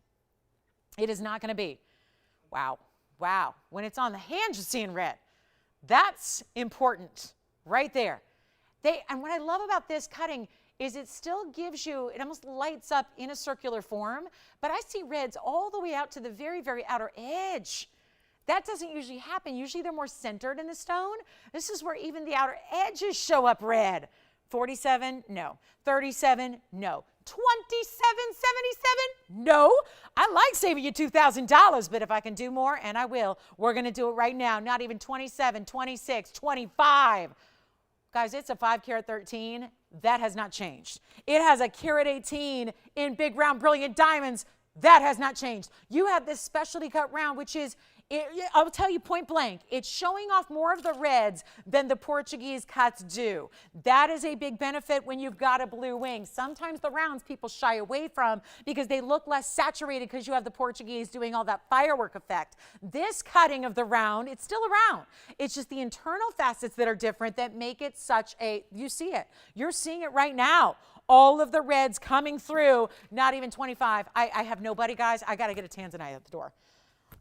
It is not going to be, wow, wow. When it's on the hand, you're seeing red. That's important right there. And what I love about this cutting is it still gives you, it almost lights up in a circular form, but I see reds all the way out to the very, very outer edge. That doesn't usually happen. Usually they're more centered in the stone. This is where even the outer edges show up red. 47, no. 37, no. 27.77, no. I like saving you $2,000, but if I can do more, and I will, we're going to do it right now. Not even 27, 26, 25. Guys, it's a 5 carat 13. That has not changed. It has a carat 18 in big round brilliant diamonds. That has not changed. You have this specialty cut round, which is I'll tell you point blank, it's showing off more of the reds than the Portuguese cuts do. That is a big benefit when you've got a blue wing. Sometimes the rounds people shy away from because they look less saturated because you have the Portuguese doing all that firework effect. This cutting of the round, it's still a round. It's just the internal facets that are different that make it such a, you see it. You're seeing it right now. All of the reds coming through, not even 25. I have nobody, guys. I got to get a Tanzanite at the door.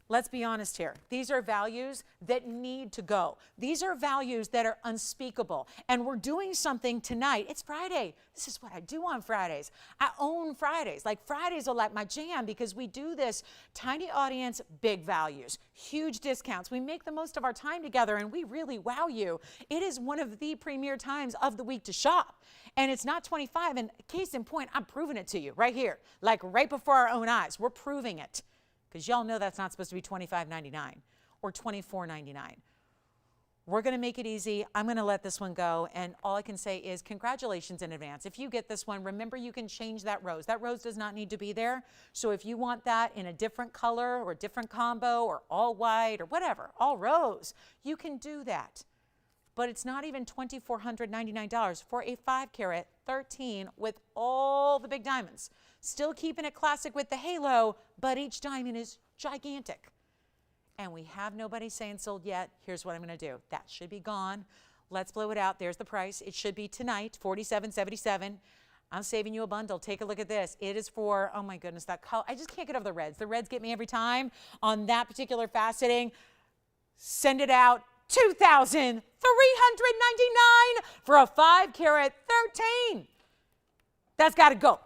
Let's be honest here. These are values that need to go. These are values that are unspeakable. And we're doing something tonight. It's Friday. This is what I do on Fridays. I own Fridays. Like Fridays are like my jam because we do this tiny audience, big values, huge discounts. We make the most of our time together and we really wow you. It is one of the premier times of the week to shop. And it's not 25. And case in point, I'm proving it to you right here, like right before our own eyes. We're proving it. Because y'all know that's not supposed to be $25.99 or $24.99. We're going to make it easy. I'm going to let this one go. And all I can say is congratulations in advance. If you get this one, remember you can change that rose. That rose does not need to be there. So if you want that in a different color or a different combo or all white or whatever, all rose, you can do that. But it's not even $2,499 for a 5-carat 13 with all the big diamonds. Still keeping it classic with the halo, but each diamond is gigantic. And we have nobody saying sold yet. Here's what I'm going to do. That should be gone. Let's blow it out. There's the price. It should be tonight, $47.77. I'm saving you a bundle. Take a look at this. It is for, oh my goodness, that color. I just can't get over the reds. The reds get me every time on that particular faceting. Send it out. $2,399 for a 5-carat 13. That's got to go.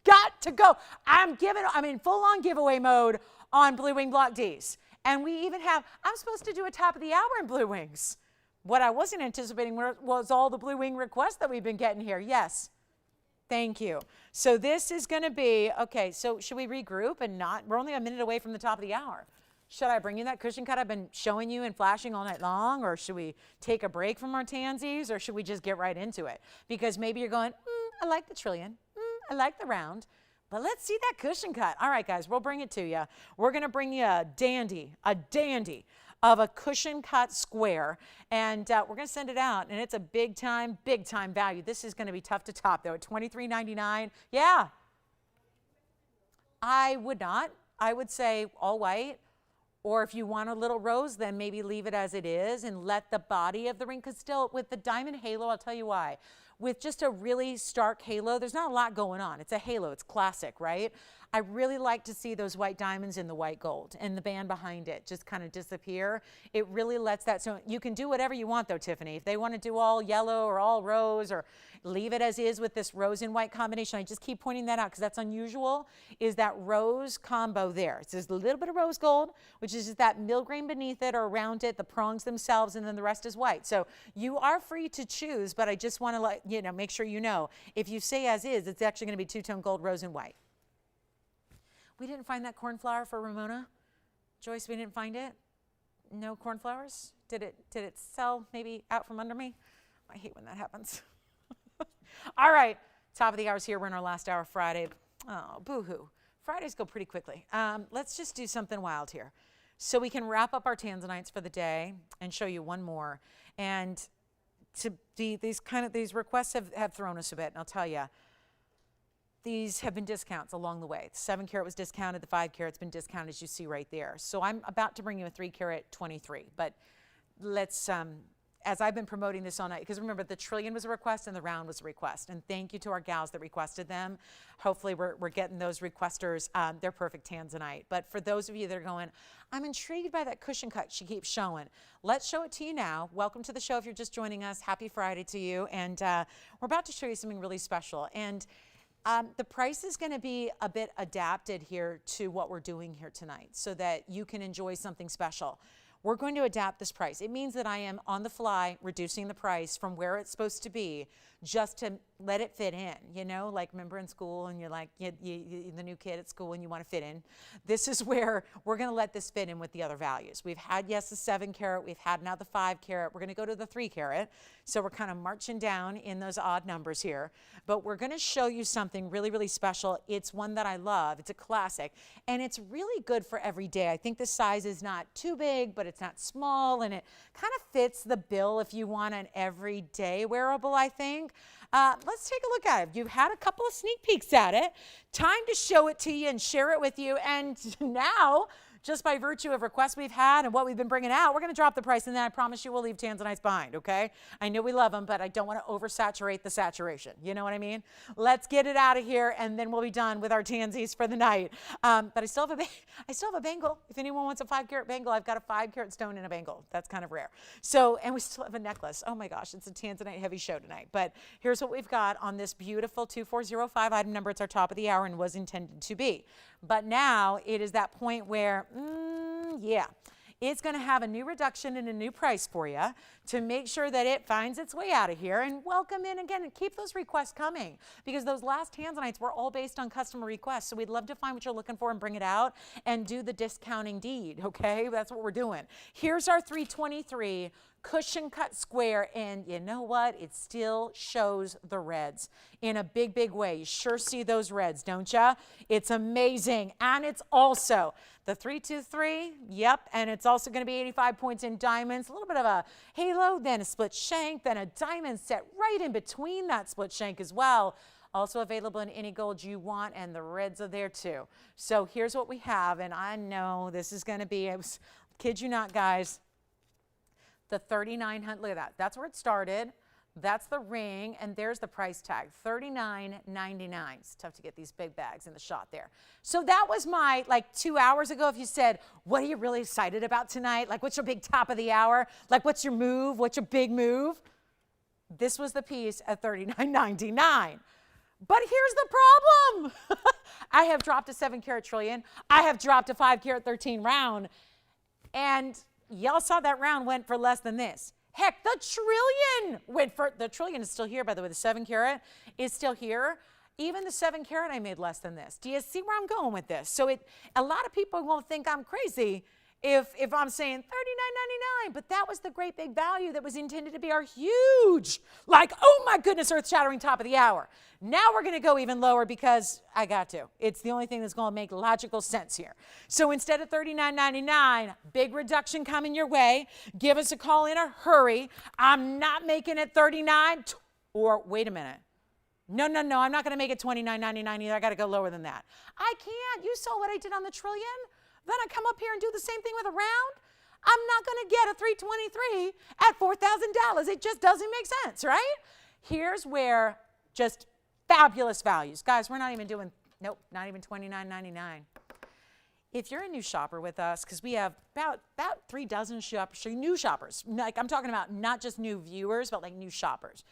Got to go. I'm in full-on giveaway mode on Blue Wing Block Ds. And we even have, I'm supposed to do a top of the hour in Blue Wings. What I wasn't anticipating was all the Blue Wing requests that we've been getting here. Yes. Thank you. So this is going to be, okay, so should we regroup and not, we're only a minute away from the top of the hour. Should I bring you that cushion cut I've been showing you and flashing all night long? Or should we take a break from our tansies? Or should we just get right into it? Because maybe you're going, I like the trillion. I like the round. But let's see that cushion cut. All right, guys, we'll bring it to you. We're going to bring you a dandy of a cushion cut square. And we're going to send it out. And it's a big time value. This is going to be tough to top, though, at $23.99. Yeah. I would not. I would say all white. Or if you want a little rose, then maybe leave it as it is and let the body of the ring, because still with the diamond halo, I'll tell you why. With just a really stark halo, there's not a lot going on. It's a halo, it's classic, right? I really like to see those white diamonds in the white gold and the band behind it just kind of disappear. It really lets that, so you can do whatever you want though, Tiffany. If they want to do all yellow or all rose or leave it as is with this rose and white combination, I just keep pointing that out because that's unusual, is that rose combo there. It's just a little bit of rose gold, which is just that millgrain beneath it or around it, the prongs themselves, and then the rest is white. So you are free to choose, but I just want to let you know, make sure you know, if you say as is, it's actually going to be two-tone gold, rose, and white. We didn't find that cornflower for Ramona. Joyce, we didn't find it. No cornflowers? Did it sell maybe out from under me? I hate when that happens. All right, top of the hour's here. We're in our last hour Friday. Oh, boo-hoo. Fridays go pretty quickly. Let's just do something wild here. So we can wrap up our Tanzanites for the day and show you one more. And these requests have thrown us a bit, and I'll tell you. These have been discounts along the way. The 7-carat was discounted. The 5-carat's been discounted, as you see right there. So I'm about to bring you a 3-carat 23. But let's, as I've been promoting this all night, because remember, the trillion was a request and the round was a request. And thank you to our gals that requested them. Hopefully we're getting those requesters their perfect Tanzanite. But for those of you that are going, I'm intrigued by that cushion cut she keeps showing. Let's show it to you now. Welcome to the show if you're just joining us. Happy Friday to you. And we're about to show you something really special. And the price is going to be a bit adapted here to what we're doing here tonight so that you can enjoy something special. we're going to adapt this price. It means that I am on the fly reducing the price from where it's supposed to be just to let it fit in, you know, like remember in school and you're like, the new kid at school and you want to fit in. This is where we're going to let this fit in with the other values. We've had, yes, the 7 carat, we've had now the 5 carat, we're going to go to the 3 carat. So we're kind of marching down in those odd numbers here, but we're going to show you something really, really special. It's one that I love. It's a classic and it's really good for every day. I think the size is not too big, but it's not small and it kind of fits the bill if you want an everyday wearable, I think. Let's take a look at it. You've had a couple of sneak peeks at it. Time to show it to you and share it with you. And now, just by virtue of requests we've had and what we've been bringing out, we're going to drop the price, and then I promise you we'll leave Tanzanites behind, okay? I know we love them, but I don't want to oversaturate the saturation. You know what I mean? Let's get it out of here, and then we'll be done with our Tansies for the night. But I still have a bangle. If anyone wants a 5 carat bangle, I've got a 5 carat stone in a bangle. That's kind of rare. So, and we still have a necklace. Oh my gosh, it's a Tanzanite heavy show tonight. But here's what we've got on this beautiful 2405 item number. It's our top of the hour and was intended to be. But now it is that point where, yeah, it's going to have a new reduction and a new price for you to make sure that it finds its way out of here. And welcome in again and keep those requests coming, because those last Tanzanites were all based on customer requests. So we'd love to find what you're looking for and bring it out and do the discounting deed. Okay, that's what we're doing. Here's our 323 cushion cut square, and you know what? It still shows the reds in a big, big way. You sure see those reds, don't you? It's amazing. And it's also the 323, yep, and it's also going to be 85 points in diamonds, a little bit of a halo, then a split shank, then a diamond set right in between that split shank as well. Also available in any gold you want, and the reds are there too. So here's what we have, and I know this is going to be, kid you not, guys, the 3,900, look at that. That's where it started. That's the ring, and there's the price tag, $39.99. It's tough to get these big bags in the shot there. So that was my, like 2 hours ago, if you said, what are you really excited about tonight? Like, what's your big top of the hour? Like, what's your move? What's your big move? This was the piece at $39.99. But here's the problem. I have dropped a 7 carat trillion. I have dropped a 5 carat 13 round, and y'all saw that round went for less than this. Heck, the trillion went for, the trillion is still here, by the way. The 7 carat is still here. Even the 7 carat I made less than this. Do you see where I'm going with this? So a lot of people won't think I'm crazy if I'm saying $39.99, but that was the great big value that was intended to be our huge, like, oh my goodness, earth-shattering top of the hour. Now we're going to go even lower because I got to. It's the only thing that's going to make logical sense here. So instead of $39.99, big reduction coming your way. Give us a call in a hurry. I'm not making it $39, or wait a minute. No, I'm not going to make it $29.99 either. I got to go lower than that. I can't. You saw what I did on the trillion. Then I come up here and do the same thing with a round. I'm not going to get a 323 at $4,000. It just doesn't make sense, right? Here's where just fabulous values. Guys, we're not even doing, nope, not even $29.99. If you're a new shopper with us, because we have about 3 dozen new shoppers. Like, I'm talking about not just new viewers, but like new shoppers.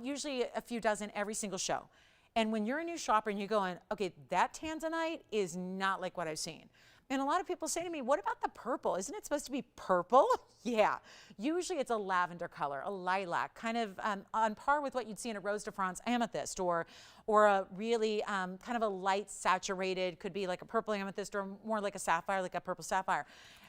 Usually a few dozen every single show. And when you're a new shopper and you're going, okay, that Tanzanite is not like what I've seen. And a lot of people say to me, what about the purple? Isn't it supposed to be purple? Yeah. Usually it's a lavender color, a lilac, kind of on par with what you'd see in a Rose de France amethyst, or a really kind of a light saturated, could be like a purple amethyst, or more like a sapphire, like a purple sapphire.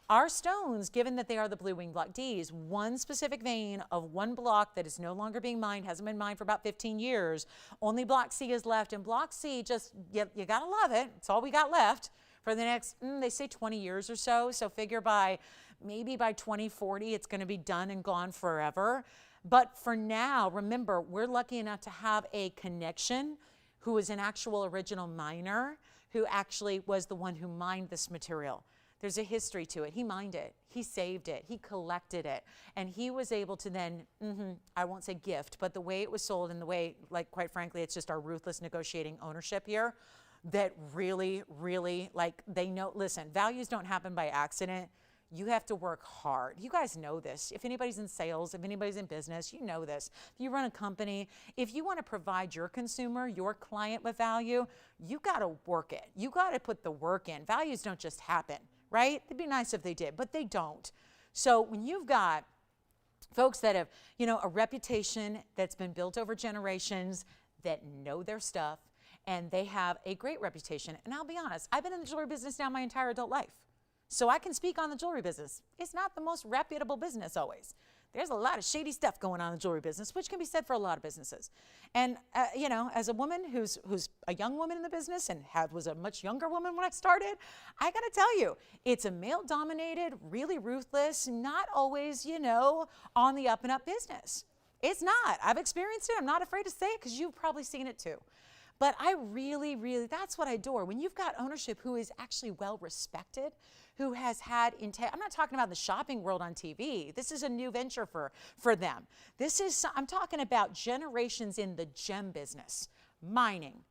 Our stones, given that they are the blue wing block Ds, one specific vein of one block that is no longer being mined, hasn't been mined for about 15 years. Only block C is left, and block C, just, you gotta love it. It's all we got left for the next, they say 20 years or so. So figure maybe by 2040, it's gonna be done and gone forever. But for now, remember, we're lucky enough to have a connection who is an actual original miner, who actually was the one who mined this material. There's a history to it. He mined it, he saved it, he collected it, and he was able to then, I won't say gift, but the way it was sold and the way, like, quite frankly, it's just our ruthless negotiating ownership here that really, really, like, they know, listen, values don't happen by accident. You have to work hard. You guys know this. If anybody's in sales, if anybody's in business, you know this. If you run a company, if you want to provide your consumer, your client with value, you got to work it. You got to put the work in. Values don't just happen, right? It'd be nice if they did, but they don't. So when you've got folks that have, a reputation that's been built over generations, that know their stuff, and they have a great reputation. And I'll be honest, I've been in the jewelry business now my entire adult life. So I can speak on the jewelry business. It's not the most reputable business always. There's a lot of shady stuff going on in the jewelry business, which can be said for a lot of businesses. And, as a woman who's a young woman in the business and was a much younger woman when I started, I got to tell you, it's a male-dominated, really ruthless, not always, on the up-and-up business. It's not. I've experienced it. I'm not afraid to say it because you've probably seen it too. But I really, really, that's what I adore. When you've got ownership who is actually well-respected, who has had, I'm not talking about the shopping world on TV. This is a new venture for them. I'm talking about generations in the gem business, mining,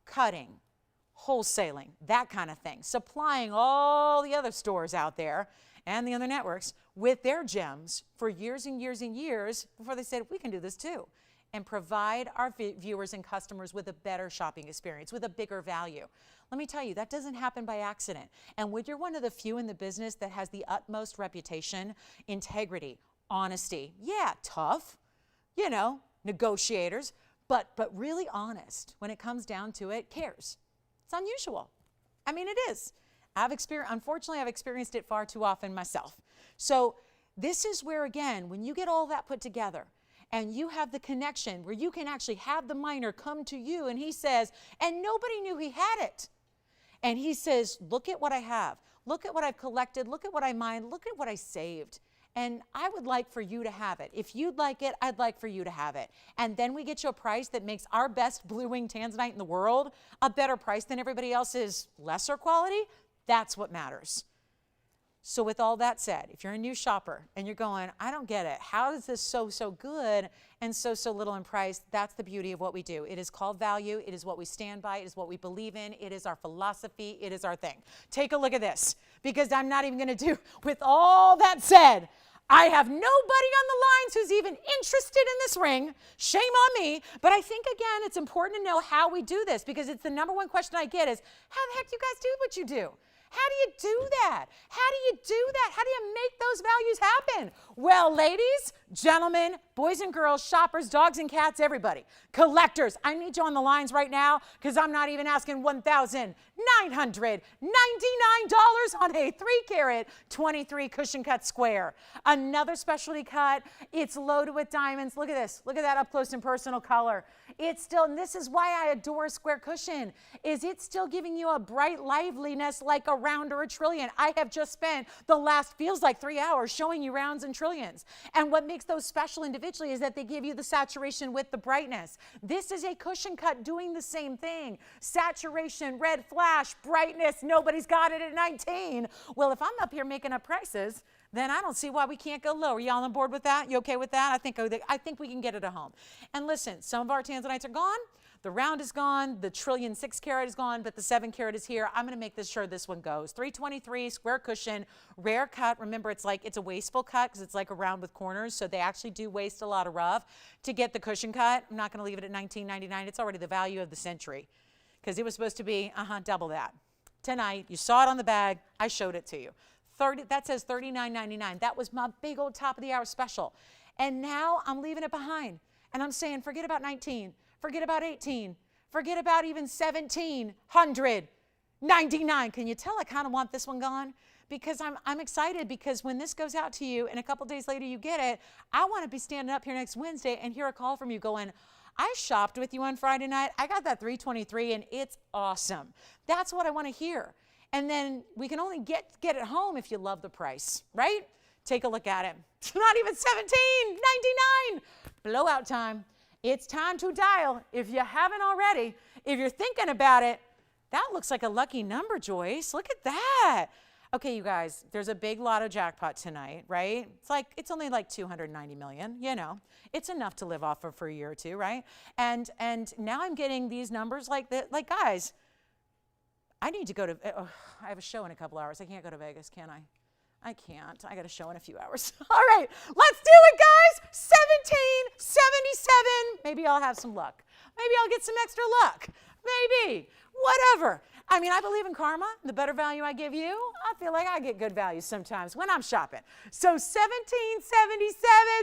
cutting, wholesaling, that kind of thing, supplying all the other stores out there and the other networks with their gems for years and years and years before they said, we can do this too, and provide our viewers and customers with a better shopping experience, with a bigger value. Let me tell you, that doesn't happen by accident. And when you're one of the few in the business that has the utmost reputation, integrity, honesty, yeah, tough, negotiators, but really honest when it comes down to it, cares. It's unusual. I mean, it is. Unfortunately, I've experienced it far too often myself. So this is where, again, when you get all that put together, and you have the connection where you can actually have the miner come to you and he says, and nobody knew he had it. And he says, look at what I have. Look at what I've collected. Look at what I mined. Look at what I saved. And I would like for you to have it. If you'd like it, I'd like for you to have it. And then we get you a price that makes our best blue wing Tanzanite in the world a better price than everybody else's lesser quality. That's what matters. So with all that said, if you're a new shopper and you're going, I don't get it. How is this so good and so little in price? That's the beauty of what we do. It is called value. It is what we stand by. It is what we believe in. It is our philosophy. It is our thing. Take a look at this, because I'm not even going to do, with all that said, I have nobody on the lines who's even interested in this ring. Shame on me. But I think, again, it's important to know how we do this, because it's the number one question I get is, how the heck do you guys do what you do? How do you do that? How do you do that? How do you make those values happen? Well, ladies, gentlemen, boys and girls, shoppers, dogs and cats, everybody, collectors, I need you on the lines right now, because I'm not even asking $1,999 on a 3-carat 23 cushion cut square. Another specialty cut. It's loaded with diamonds. Look at this. Look at that up close and personal color. It's still, and this is why I adore a square cushion, is it's still giving you a bright liveliness like a round or a trillion. I have just spent the last, feels like 3 hours showing you rounds and trillions. And what makes those special individually is that they give you the saturation with the brightness. This is a cushion cut doing the same thing. Saturation, red flash, brightness, nobody's got it at 19. Well, if I'm up here making up prices, then I don't see why we can't go lower. Y'all on board with that? You okay with that? I think we can get it at home. And listen, some of our Tanzanites are gone. The round is gone. The trillion 6-carat is gone, but the 7-carat is here. I'm going to make sure this one goes. 323 square cushion, rare cut. Remember, it's a wasteful cut because it's like a round with corners, so they actually do waste a lot of rough to get the cushion cut. I'm not going to leave it at $19.99. It's already the value of the century because it was supposed to be double that. Tonight, you saw it on the bag. I showed it to you. That says $39.99. That was my big old top of the hour special. And now I'm leaving it behind. And I'm saying, forget about 19. Forget about 18. Forget about even 1,799. Can you tell I kind of want this one gone? Because I'm excited, because when this goes out to you and a couple days later you get it, I want to be standing up here next Wednesday and hear a call from you going, I shopped with you on Friday night. I got that 323 and it's awesome. That's what I want to hear. And then we can only get it home if you love the price, right? Take a look at it. It's not even $17.99. Blowout time. It's time to dial. If you haven't already, if you're thinking about it, that looks like a lucky number, Joyce. Look at that. Okay, you guys, there's a big lotto jackpot tonight, right? It's only like 290 million, It's enough to live off of for a year or two, right? And now I'm getting these numbers like that. Like, guys, I need to go to, I have a show in a couple hours. I can't go to Vegas, can I? I can't. I got a show in a few hours. All right, let's do it, guys. 1777. Maybe I'll have some luck. Maybe I'll get some extra luck. Maybe. Whatever. I mean, I believe in karma. The better value I give you, I feel like I get good value sometimes when I'm shopping. So $17.77,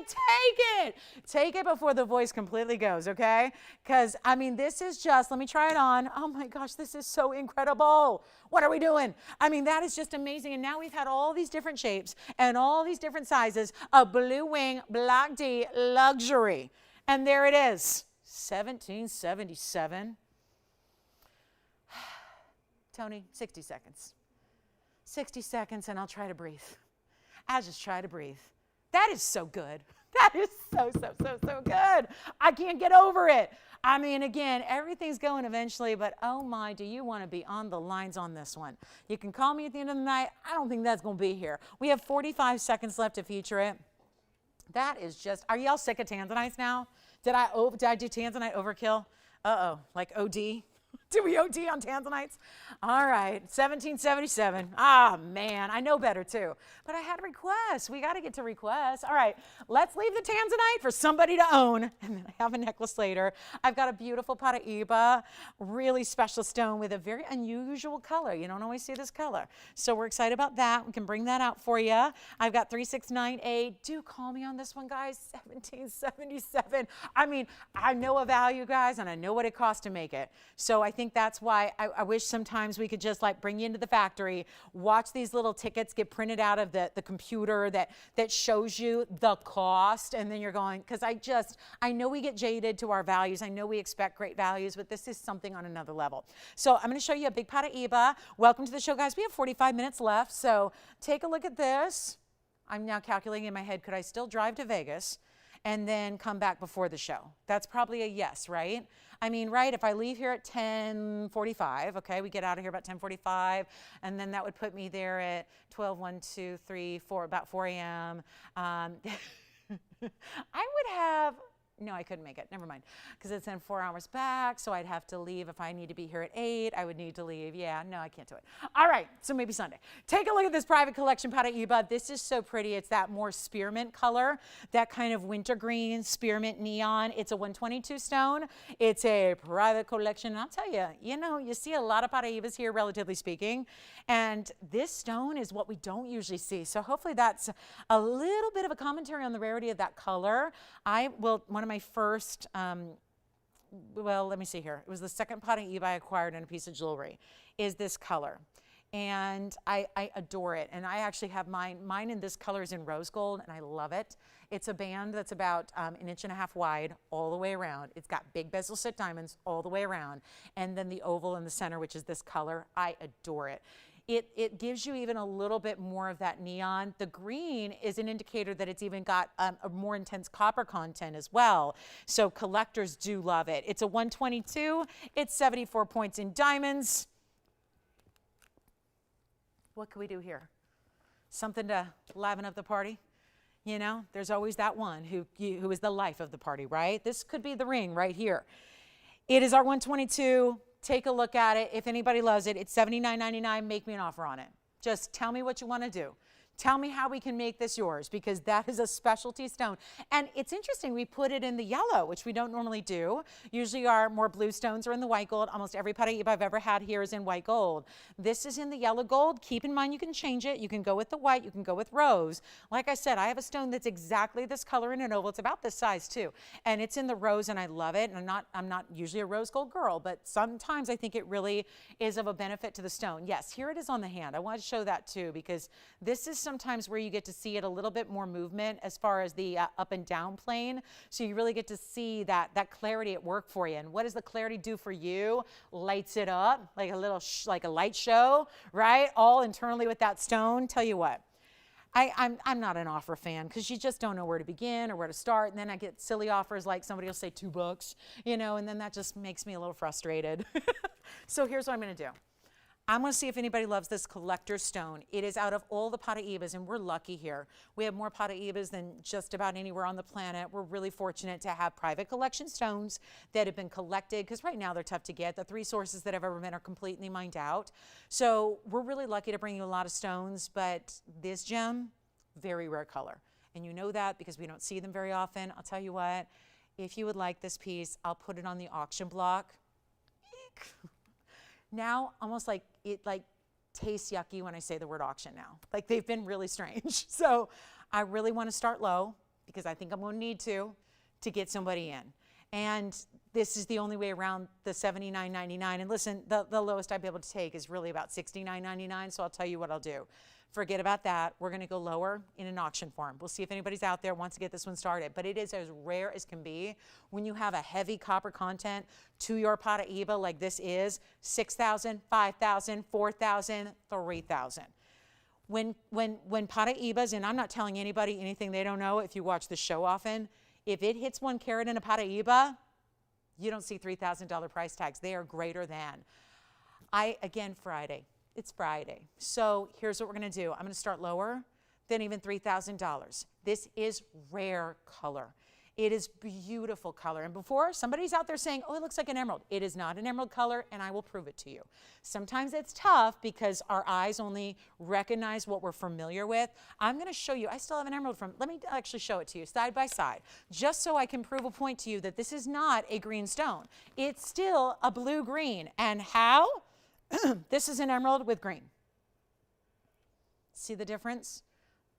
take it. Take it before the voice completely goes, okay? Because, I mean, this is just, let me try it on. Oh my gosh, this is so incredible. What are we doing? I mean, that is just amazing. And now we've had all these different shapes and all these different sizes of Blue Wing Black D Luxury. And there it is, $17.77. Tony, 60 seconds. 60 seconds and I'll try to breathe. I'll just try to breathe. That is so good. That is so good. I can't get over it. I mean, again, everything's going eventually, but oh my, do you want to be on the lines on this one? You can call me at the end of the night. I don't think that's going to be here. We have 45 seconds left to feature it. That is just, are y'all sick of Tanzanites now? Did I do Tanzanite overkill? Uh-oh, like OD? Did we OD on Tanzanites? All right, 1777. Ah, man, I know better too. But I had requests. We got to get to requests. All right, let's leave the Tanzanite for somebody to own. And then I have a necklace later. I've got a beautiful Paraíba, really special stone with a very unusual color. You don't always see this color. So we're excited about that. We can bring that out for you. I've got 3698. Do call me on this one, guys. 1777. I mean, I know a value, guys, and I know what it costs to make it. So I think that's why I wish sometimes we could just like bring you into the factory, watch these little tickets get printed out of the computer that shows you the cost, and then you're going, because I know we get jaded to our values. I know we expect great values, but this is something on another level. So I'm going to show you a big Paraíba. Welcome to the show, guys. We have 45 minutes left, so take a look at this. I'm now calculating in my head, could I still drive to Vegas and then come back before the show? That's probably a yes, right? I mean, right, if I leave here at 10:45, okay, we get out of here about 10:45, and then that would put me there at 12, 1, 2, 3, 4, about 4 a.m. I would have, no, I couldn't make it, never mind, because it's in 4 hours back, so I'd have to leave. If I need to be here at 8, I would need to leave. Yeah, no, I can't do it. All right, so maybe Sunday. Take a look at this private collection Paraíba. This is so pretty. It's that more spearmint color, that kind of wintergreen spearmint neon. It's a 122 stone. It's a private collection. And I'll tell you, you see a lot of Paraíbas here, relatively speaking, and this stone is what we don't usually see. So hopefully that's a little bit of a commentary on the rarity of that color. One of my first, well, let me see here. It was the second Paraíba I acquired in a piece of jewelry, is this color. And I adore it. And I actually have mine in this color is in rose gold, and I love it. It's a band that's about 1.5 inches wide all the way around. It's got big bezel set diamonds all the way around. And then the oval in the center, which is this color. I adore it. It gives you even a little bit more of that neon. The green is an indicator that it's even got a more intense copper content as well. So collectors do love it. It's a 122. It's 74 points in diamonds. What can we do here? Something to liven up the party? There's always that one who is the life of the party, right? This could be the ring right here. It is our 122. Take a look at it. If anybody loves it, it's $79.99. Make me an offer on it. Just tell me what you want to do. Tell me how we can make this yours, because that is a specialty stone. And it's interesting, we put it in the yellow, which we don't normally do. Usually our more blue stones are in the white gold. Almost every Paraíba I've ever had here is in white gold. This is in the yellow gold. Keep in mind you can change it. You can go with the white, you can go with rose. Like I said, I have a stone that's exactly this color in an oval. It's about this size too. And it's in the rose, and I love it. And I'm not usually a rose gold girl, but sometimes I think it really is of a benefit to the stone. Yes, here it is on the hand. I want to show that too, because this is sometimes where you get to see it a little bit more movement as far as the up and down plane. So you really get to see that clarity at work for you. And what does the clarity do for you? Lights it up like a little, like a light show, right? All internally with that stone. Tell you what, I'm not an offer fan, because you just don't know where to begin or where to start. And then I get silly offers like somebody will say $2, and then that just makes me a little frustrated. So here's what I'm going to do. I'm going to see if anybody loves this collector stone. It is out of all the Paraíbas, and we're lucky here. We have more Paraíbas than just about anywhere on the planet. We're really fortunate to have private collection stones that have been collected, because right now they're tough to get. The 3 sources that I've ever been are completely mined out. So we're really lucky to bring you a lot of stones, but this gem, very rare color. And you know that because we don't see them very often. I'll tell you what, if you would like this piece, I'll put it on the auction block. now almost like it tastes yucky when I say the word auction now. Like they've been really strange. So I really want to start low because I think I'm going to need to get somebody in. And this is the only way around the $79.99. And listen, the lowest I'd be able to take is really about $69.99. So I'll tell you what I'll do. Forget about that. We're going to go lower in an auction form. We'll see if anybody's out there wants to get this one started. But it is as rare as can be when you have a heavy copper content to your Paraíba like this is, 6,000, 5,000, 4,000, 3,000. When Paraíbas, and I'm not telling anybody anything they don't know if you watch the show often, if it hits 1 carat in a Paraíba, you don't see $3,000 price tags. They are greater than. Again, Friday. It's Friday. So here's what we're going to do. I'm going to start lower than even $3,000. This is rare color. It is beautiful color. And before somebody's out there saying, oh, it looks like an emerald. It is not an emerald color, and I will prove it to you. Sometimes it's tough because our eyes only recognize what we're familiar with. I'm going to show you. I still have an emerald let me actually show it to you side by side, just so I can prove a point to you that this is not a green stone. It's still a blue-green. And how? This is an emerald with green. See the difference?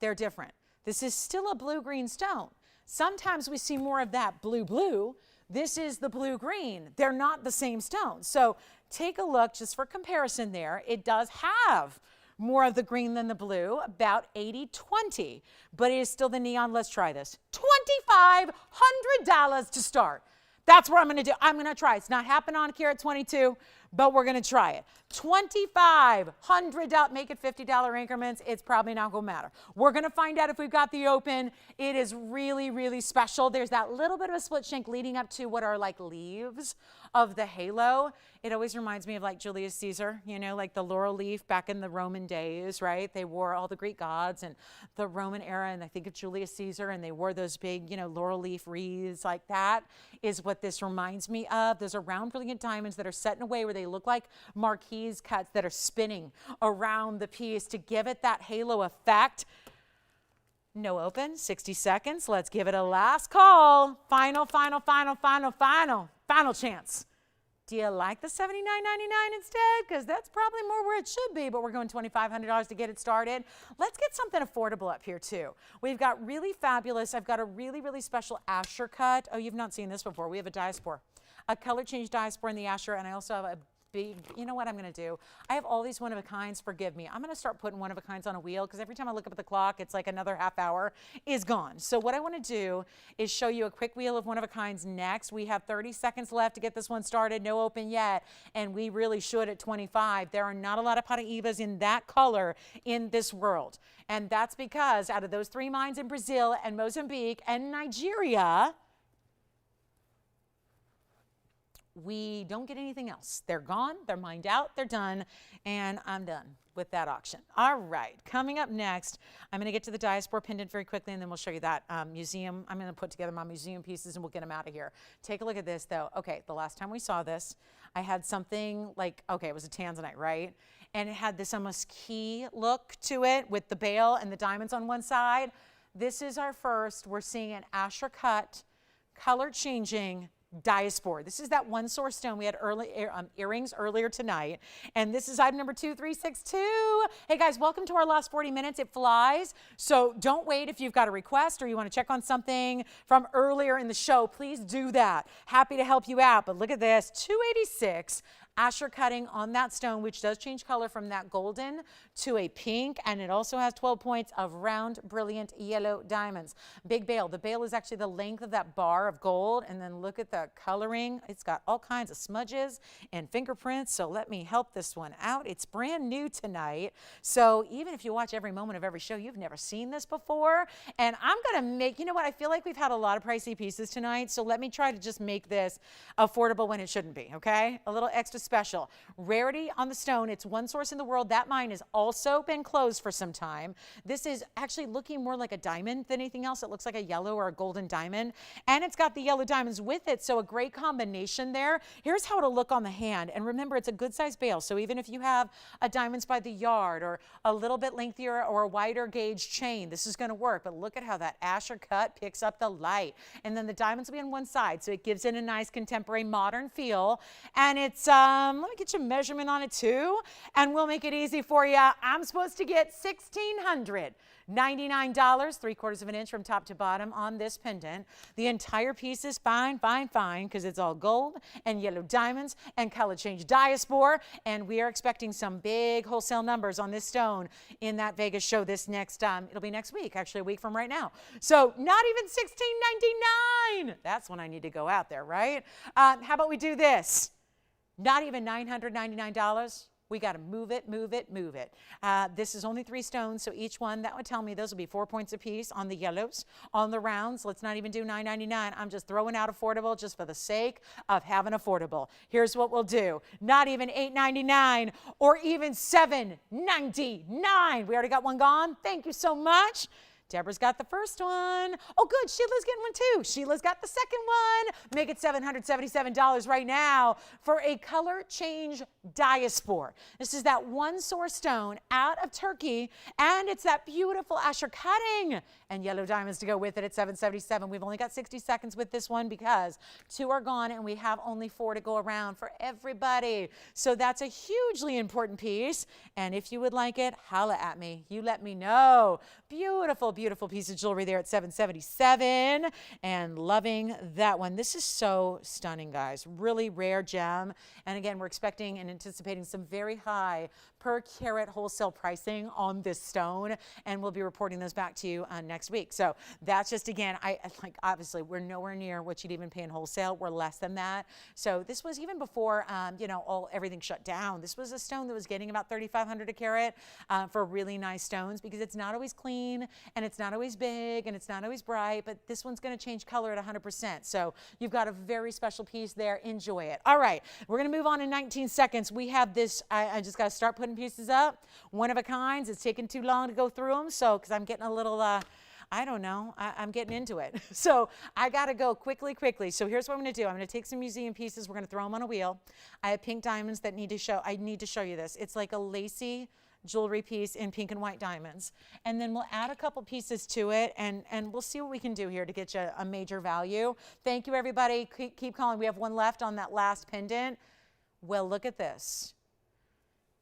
They're different. This is still a blue-green stone. Sometimes we see more of that blue-blue. This is the blue-green. They're not the same stone. So take a look just for comparison there. It does have more of the green than the blue, about 80-20, but it is still the neon. Let's try this. $2,500 to start. That's what I'm going to do. I'm going to try. It's not happening on carat 22, but we're going to try it. $2,500. Make it $50 increments. It's probably not going to matter. We're going to find out if we've got the open. It is really, really special. There's that little bit of a split shank leading up to what are like leaves of the halo. It always reminds me of like Julius Caesar, you know, like the laurel leaf back in the Roman days, right? They wore all the Greek gods and the Roman era, and I think of Julius Caesar, and they wore those big, you know, laurel leaf wreaths. Like that is what this reminds me of. Those are round, brilliant diamonds that are set in a way where they look like marquise cuts that are spinning around the piece to give it that halo effect. No open, 60 seconds. Let's give it a last call. Final chance. Do you like the $79.99 instead? Because that's probably more where it should be, but we're going $2,500 to get it started. Let's get something affordable up here too. We've got really fabulous, I've got a really, really special Asher cut. Oh, you've not seen this before. We have a diaspora, a color change diaspora in the Asher, and I also have a big, you know what I'm going to do? I have all these one-of-a-kinds. Forgive me. I'm going to start putting one-of-a-kinds on a wheel because every time I look up at the clock, it's like another half hour is gone. So what I want to do is show you a quick wheel of one-of-a-kinds next. We have 30 seconds left to get this one started. No open yet, and we really should at 25. There are not a lot of Paraíbas in that color in this world, and that's because out of those 3 mines in Brazil and Mozambique and Nigeria, we don't get anything else. They're gone, they're mined out, they're done, and I'm done with that auction. All right, coming up next, I'm going to get to the diaspora pendant very quickly, and then we'll show you that museum. I'm going to put together my museum pieces, and we'll get them out of here. Take a look at this, though. Okay, the last time we saw this, I had something like, okay, it was a Tanzanite, right? And it had this almost key look to it with the bail and the diamonds on one side. This is our first. We're seeing an Asher cut, color changing, diaspora. This is that one source stone we had earrings earlier tonight, and this is item number 2362. Hey guys, welcome to our last 40 minutes. It flies, so don't wait. If you've got a request or you want to check on something from earlier in the show, please do that. Happy to help you out. But look at this, 286 Asher cutting on that stone, which does change color from that golden to a pink, and it also has 12 points of round, brilliant yellow diamonds. Big bail. The bail is actually the length of that bar of gold, and then look at the coloring. It's got all kinds of smudges and fingerprints, so let me help this one out. It's brand new tonight, so even if you watch every moment of every show, you've never seen this before, and I'm going to make, you know what, I feel like we've had a lot of pricey pieces tonight, so let me try to just make this affordable when it shouldn't be, okay? A little extra special. Rarity on the stone. It's one source in the world. That mine has also been closed for some time. This is actually looking more like a diamond than anything else. It looks like a yellow or a golden diamond, and it's got the yellow diamonds with it, so a great combination there. Here's how it'll look on the hand, and remember, it's a good size bail, so even if you have a diamonds by the yard or a little bit lengthier or a wider gauge chain, this is going to work. But look at how that Asher cut picks up the light, and then the diamonds will be on one side, so it gives it a nice contemporary modern feel, and it's let me get your measurement on it too, and we'll make it easy for you. I'm supposed to get $1,699, 3/4 of an inch from top to bottom on this pendant. The entire piece is fine, fine, fine, because it's all gold and yellow diamonds and color change diaspora, and we are expecting some big wholesale numbers on this stone in that Vegas show this next, it'll be next week, actually a week from right now. So not even $1,699. That's when I need to go out there, right? How about we do this? Not even $999. We got to move it, move it, move it. This is only 3 stones, so each one, that would tell me those will be 4 points a piece on the yellows. On the rounds, let's not even do $9.99. I'm just throwing out affordable just for the sake of having affordable. Here's what we'll do. Not even $8.99 or even $7.99. We already got one gone. Thank you so much. Deborah's got the first one. Oh, good. Sheila's getting one too. Sheila's got the second one. Make it $777 right now for a color change diaspora. This is that one source stone out of Turkey, and it's that beautiful Asher cutting and yellow diamonds to go with it at $777. We've only got 60 seconds with this one because 2 are gone and we have only 4 to go around for everybody. So that's a hugely important piece. And if you would like it, holla at me. You let me know. Beautiful, beautiful piece of jewelry there at $777, and loving that one. This is so stunning, guys. Really rare gem. And again, we're expecting and anticipating some very high per carat wholesale pricing on this stone, and we'll be reporting those back to you next week. So that's just, again, obviously we're nowhere near what you'd even pay in wholesale. We're less than that. So this was even before everything shut down. This was a stone that was getting about $3,500 a carat for really nice stones, because it's not always clean and it's not always big and it's not always bright, but this one's going to change color at 100%. So you've got a very special piece there. Enjoy it. All right, we're going to move on in 19 seconds. We have this, I just got to start putting pieces up. One of a kinds. It's taking too long to go through them, so because I'm getting a little I don't know, I'm getting into it. So I got to go quickly. So here's what I'm going to do. I'm going to take some museum pieces. We're going to throw them on a wheel. I have pink diamonds that need to show. I need to show you this. It's like a lacy jewelry piece in pink and white diamonds. And then we'll add a couple pieces to it, and we'll see what we can do here to get you a major value. Thank you, everybody. Keep calling. We have one left on that last pendant. Well, look at this.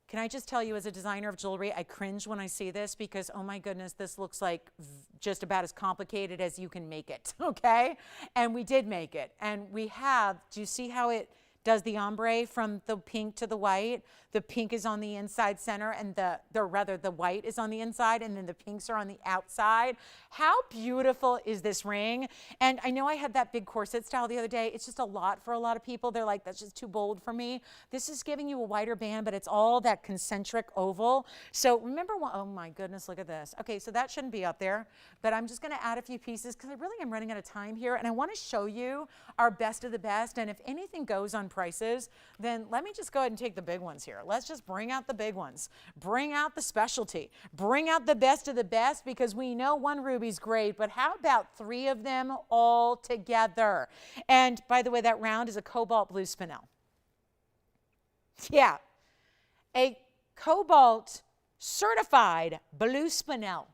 Can I just tell you, as a designer of jewelry, I cringe when I see this because, oh my goodness, this looks like just about as complicated as you can make it, okay? And we did make it. And we have, do you see how it does the ombre from the pink to the white? The pink is on the inside center, and the white is on the inside, and then the pinks are on the outside. How beautiful is this ring? And I know I had that big corset style the other day. It's just a lot for a lot of people. They're like, that's just too bold for me. This is giving you a wider band, but it's all that concentric oval. So remember, oh my goodness, look at this. Okay, so that shouldn't be up there, but I'm just gonna add a few pieces because I really am running out of time here, and I wanna show you our best of the best. And if anything goes on prices, then let me just go ahead and take the big ones here. Let's just bring out the big ones. Bring out the specialty. Bring out the best of the best, because we know one ruby's great, but how about 3 of them all together? And by the way, that round is a cobalt blue spinel. Yeah, a cobalt certified blue spinel.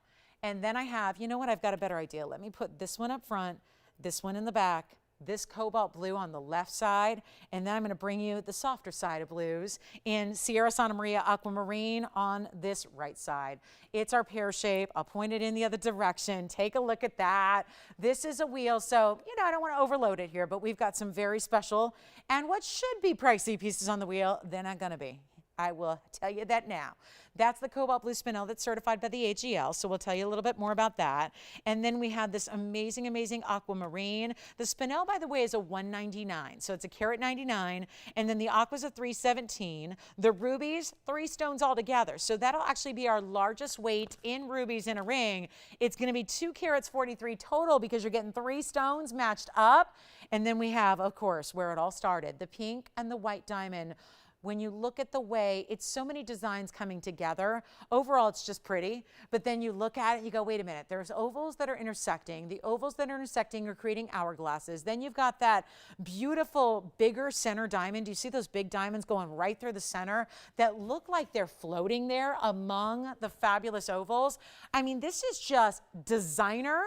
And then I have, you know what, I've got a better idea. Let me put this one up front, this one in the back, this cobalt blue on the left side, and then I'm going to bring you the softer side of blues in Sierra Santa Maria Aquamarine on this right side. It's our pear shape. I'll point it in the other direction. Take a look at that. This is a wheel, so I don't want to overload it here, but we've got some very special and what should be pricey pieces on the wheel. They're not going to be. I will tell you that now. That's the cobalt blue spinel that's certified by the AGL, so we'll tell you a little bit more about that. And then we have this amazing, amazing aquamarine. The spinel, by the way, is a 199, so it's a carat 99, and then the aqua's a 317. The rubies, 3 stones altogether, so that'll actually be our largest weight in rubies in a ring. It's going to be 2 carats 43 total, because you're getting 3 stones matched up. And then we have, of course, where it all started, the pink and the white diamond. When you look at the way, it's so many designs coming together. Overall, it's just pretty. But then you look at it and you go, wait a minute, there's ovals that are intersecting. The ovals that are intersecting are creating hourglasses. Then you've got that beautiful, bigger center diamond. Do you see those big diamonds going right through the center that look like they're floating there among the fabulous ovals? I mean, this is just designer,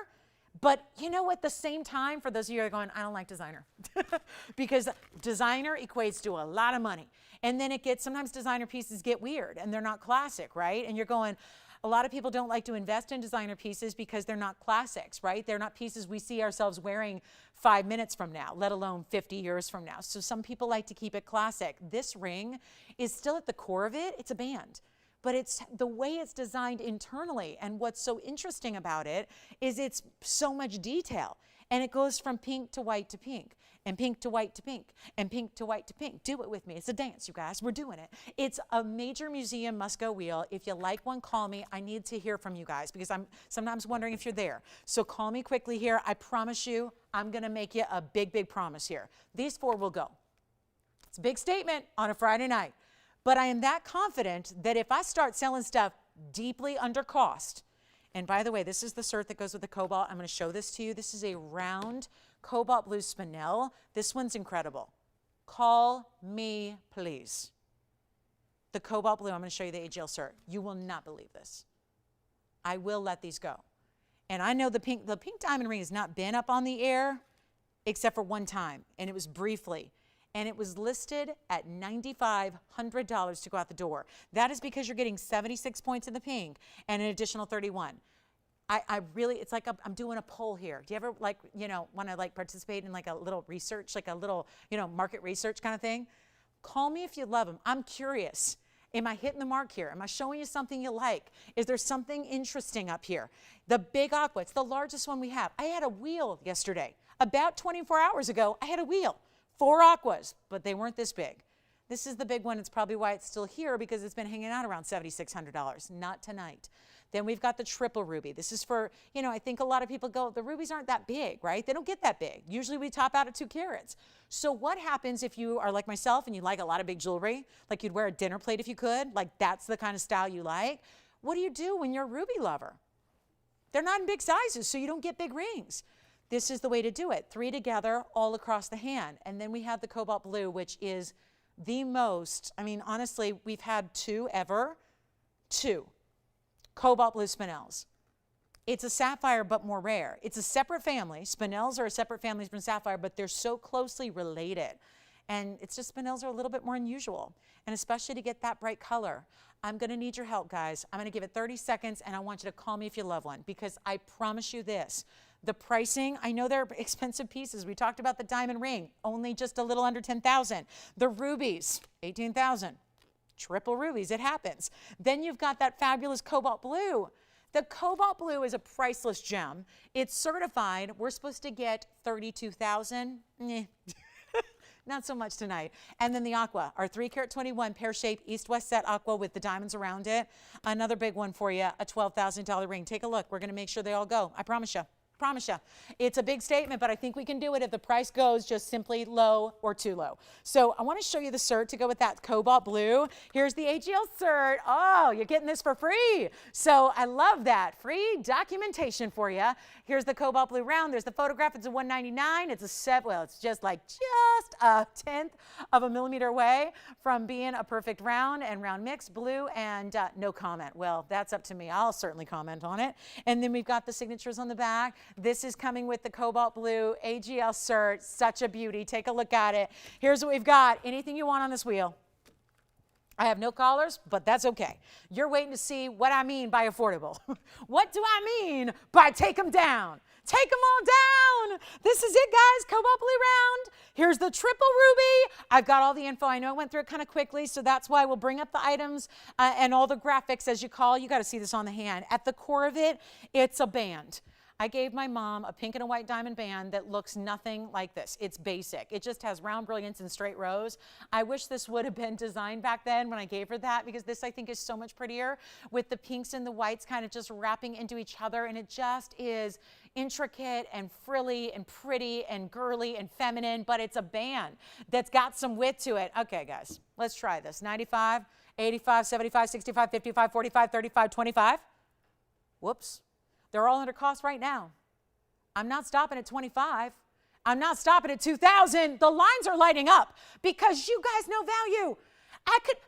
But you know, at the same time, for those of you who are going, I don't like designer, because designer equates to a lot of money. And then sometimes designer pieces get weird and they're not classic, right? And you're going, a lot of people don't like to invest in designer pieces because they're not classics, right? They're not pieces we see ourselves wearing 5 minutes from now, let alone 50 years from now. So some people like to keep it classic. This ring is still at the core of it. It's a band. But it's the way it's designed internally. And what's so interesting about it is it's so much detail. And it goes from pink to white to pink, and pink to white to pink, and pink to white to pink. Do it with me. It's a dance, you guys. We're doing it. It's a major museum must-go wheel. If you like one, call me. I need to hear from you guys because I'm sometimes wondering if you're there. So call me quickly here. I promise you, I'm going to make you a big, big promise here. These 4 will go. It's a big statement on a Friday night. But I am that confident that if I start selling stuff deeply under cost, and by the way, this is the cert that goes with the Cobalt. I'm going to show this to you. This is a round Cobalt blue spinel. This one's incredible. Call me, please. The Cobalt blue, I'm going to show you the AGL cert. You will not believe this. I will let these go. And I know the pink diamond ring has not been up on the air except for one time, and it was briefly. And it was listed at $9,500 to go out the door. That is because you're getting 76 points in the pink and an additional 31. I really, it's like I'm doing a poll here. Do you ever want to participate in like a little research, like a little, market research kind of thing? Call me if you love them. I'm curious. Am I hitting the mark here? Am I showing you something you like? Is there something interesting up here? The big aqua, it's the largest one we have. I had a wheel yesterday. About 24 hours ago, I had a wheel. 4 aquas, but they weren't this big. This is the big one. It's probably why it's still here because it's been hanging out around $7,600. Not tonight. Then we've got the triple ruby. This is for, I think a lot of people go, the rubies aren't that big, right? They don't get that big. Usually we top out at 2 carats. So what happens if you are like myself and you like a lot of big jewelry, like you'd wear a dinner plate if you could, like that's the kind of style you like? What do you do when you're a ruby lover? They're not in big sizes, so you don't get big rings. This is the way to do it. 3 together all across the hand. And then we have the Cobalt blue, which is the most, honestly, we've had 2 ever. 2 Cobalt blue spinels. It's a sapphire, but more rare. It's a separate family. Spinels are a separate family from sapphire, but they're so closely related. And it's just spinels are a little bit more unusual. And especially to get that bright color. I'm going to need your help, guys. I'm going to give it 30 seconds, and I want you to call me if you love one, because I promise you this. The pricing, I know they're expensive pieces. We talked about the diamond ring, only just a little under $10,000. The rubies, $18,000. Triple rubies, it happens. Then you've got that fabulous Cobalt blue. The Cobalt blue is a priceless gem. It's certified. We're supposed to get $32,000. Not so much tonight. And then the aqua, our 3-carat 21 pear-shaped east-west set aqua with the diamonds around it. Another big one for you, a $12,000 ring. Take a look. We're going to make sure they all go. I promise you. Promise you. It's a big statement, but I think we can do it if the price goes just simply low or too low. So I want to show you the cert to go with that Cobalt blue. Here's the AGL cert. Oh, you're getting this for free. So I love that. Free documentation for you. Here's the Cobalt blue round. There's the photograph. It's a $199. It's a set. Well, it's just a 1/10 of a millimeter away from being a perfect round and round mix, blue and no comment. Well, that's up to me. I'll certainly comment on it. And then we've got the signatures on the back. This is coming with the Cobalt blue AGL cert. Such a beauty. Take a look at it. Here's what we've got. Anything you want on this wheel. I have no collars, but that's okay. You're waiting to see what I mean by affordable. What do I mean by take them down? Take them all down. This is it, guys. Cobalt blue round. Here's the triple ruby. I've got all the info. I know I went through it kind of quickly, so that's why we'll bring up the items and all the graphics as you call. You got to see this on the hand. At the core of it, it's a band. I gave my mom a pink and a white diamond band that looks nothing like this. It's basic. It just has round brilliance and straight rows. I wish this would have been designed back then when I gave her that, because this I think is so much prettier with the pinks and the whites kind of just wrapping into each other, and it just is intricate and frilly and pretty and girly and feminine, but it's a band that's got some width to it. Okay, guys, let's try this. 95, 85, 75, 65, 55, 45, 35, 25. Whoops. They're all under cost right now. I'm not stopping at 25. I'm not stopping at 2,000. The lines are lighting up because you guys know value.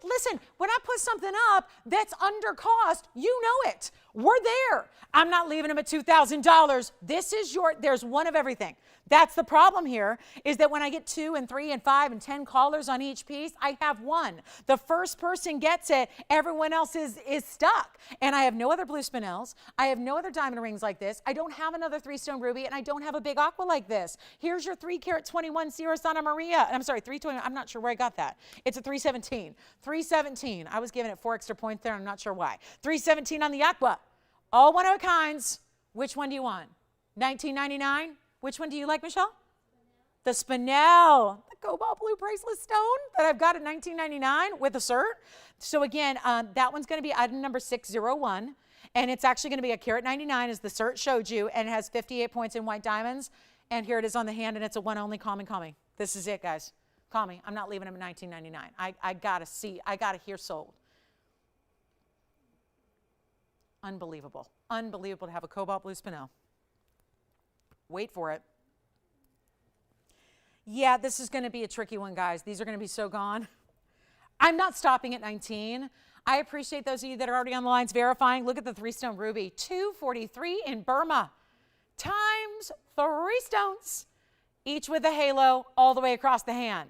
Listen, when I put something up that's under cost, you know it. We're there. I'm not leaving them at $2,000. There's one of everything. That's the problem here, is that when I get 2 and 3 and 5 and 10 callers on each piece, I have one. The first person gets it, everyone else is stuck. And I have no other blue spinels. I have no other diamond rings like this. I don't have another 3-stone ruby, and I don't have a big aqua like this. Here's your 3-carat 21 Sierra Santa Maria. I'm sorry, 320. I'm not sure where I got that. It's a 317. 317. I was giving it 4 extra points there. I'm not sure why. 317 on the aqua. All one of a kinds. Which one do you want? $19.99? Which one do you like, Michelle? The spinel, the cobalt blue bracelet stone that I've got at $19.99 with a cert. So again, that one's going to be item number 601, and it's actually going to be a carat 99 as the cert showed you, and it has 58 points in white diamonds. And here it is on the hand, and it's a one only. Call me, call me. This is it, guys. Call me. I'm not leaving them at $19.99. I got to see. I got to hear sold. Unbelievable. Unbelievable to have a cobalt blue spinel. Wait for it. Yeah, this is going to be a tricky one, guys. These are going to be so gone. I'm not stopping at 19. I appreciate those of you that are already on the lines verifying. Look at the 3-stone ruby. 243 in Burma times 3 stones, each with a halo all the way across the hand.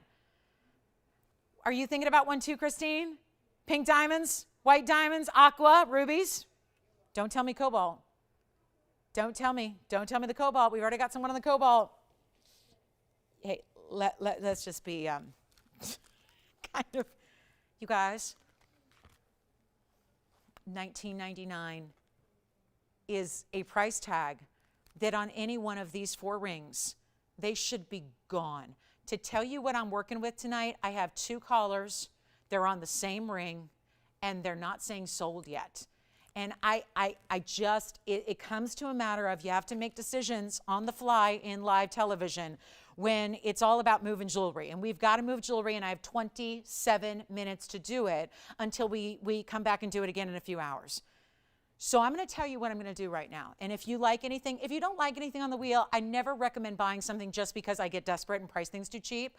Are you thinking about one too, Christine? Pink diamonds, white diamonds, aqua, rubies? Don't tell me cobalt. Don't tell me the cobalt. We've already got someone on the cobalt. Hey, let's just be kind of, you guys, $19.99 is a price tag that on any one of these 4 rings, they should be gone. To tell you what I'm working with tonight, I have 2 callers. They're on the same ring, and they're not saying sold yet. And it comes to a matter of you have to make decisions on the fly in live television when it's all about moving jewelry. And we've got to move jewelry, and I have 27 minutes to do it until we come back and do it again in a few hours. So I'm going to tell you what I'm going to do right now. And if you like anything, if you don't like anything on the wheel, I never recommend buying something just because I get desperate and price things too cheap.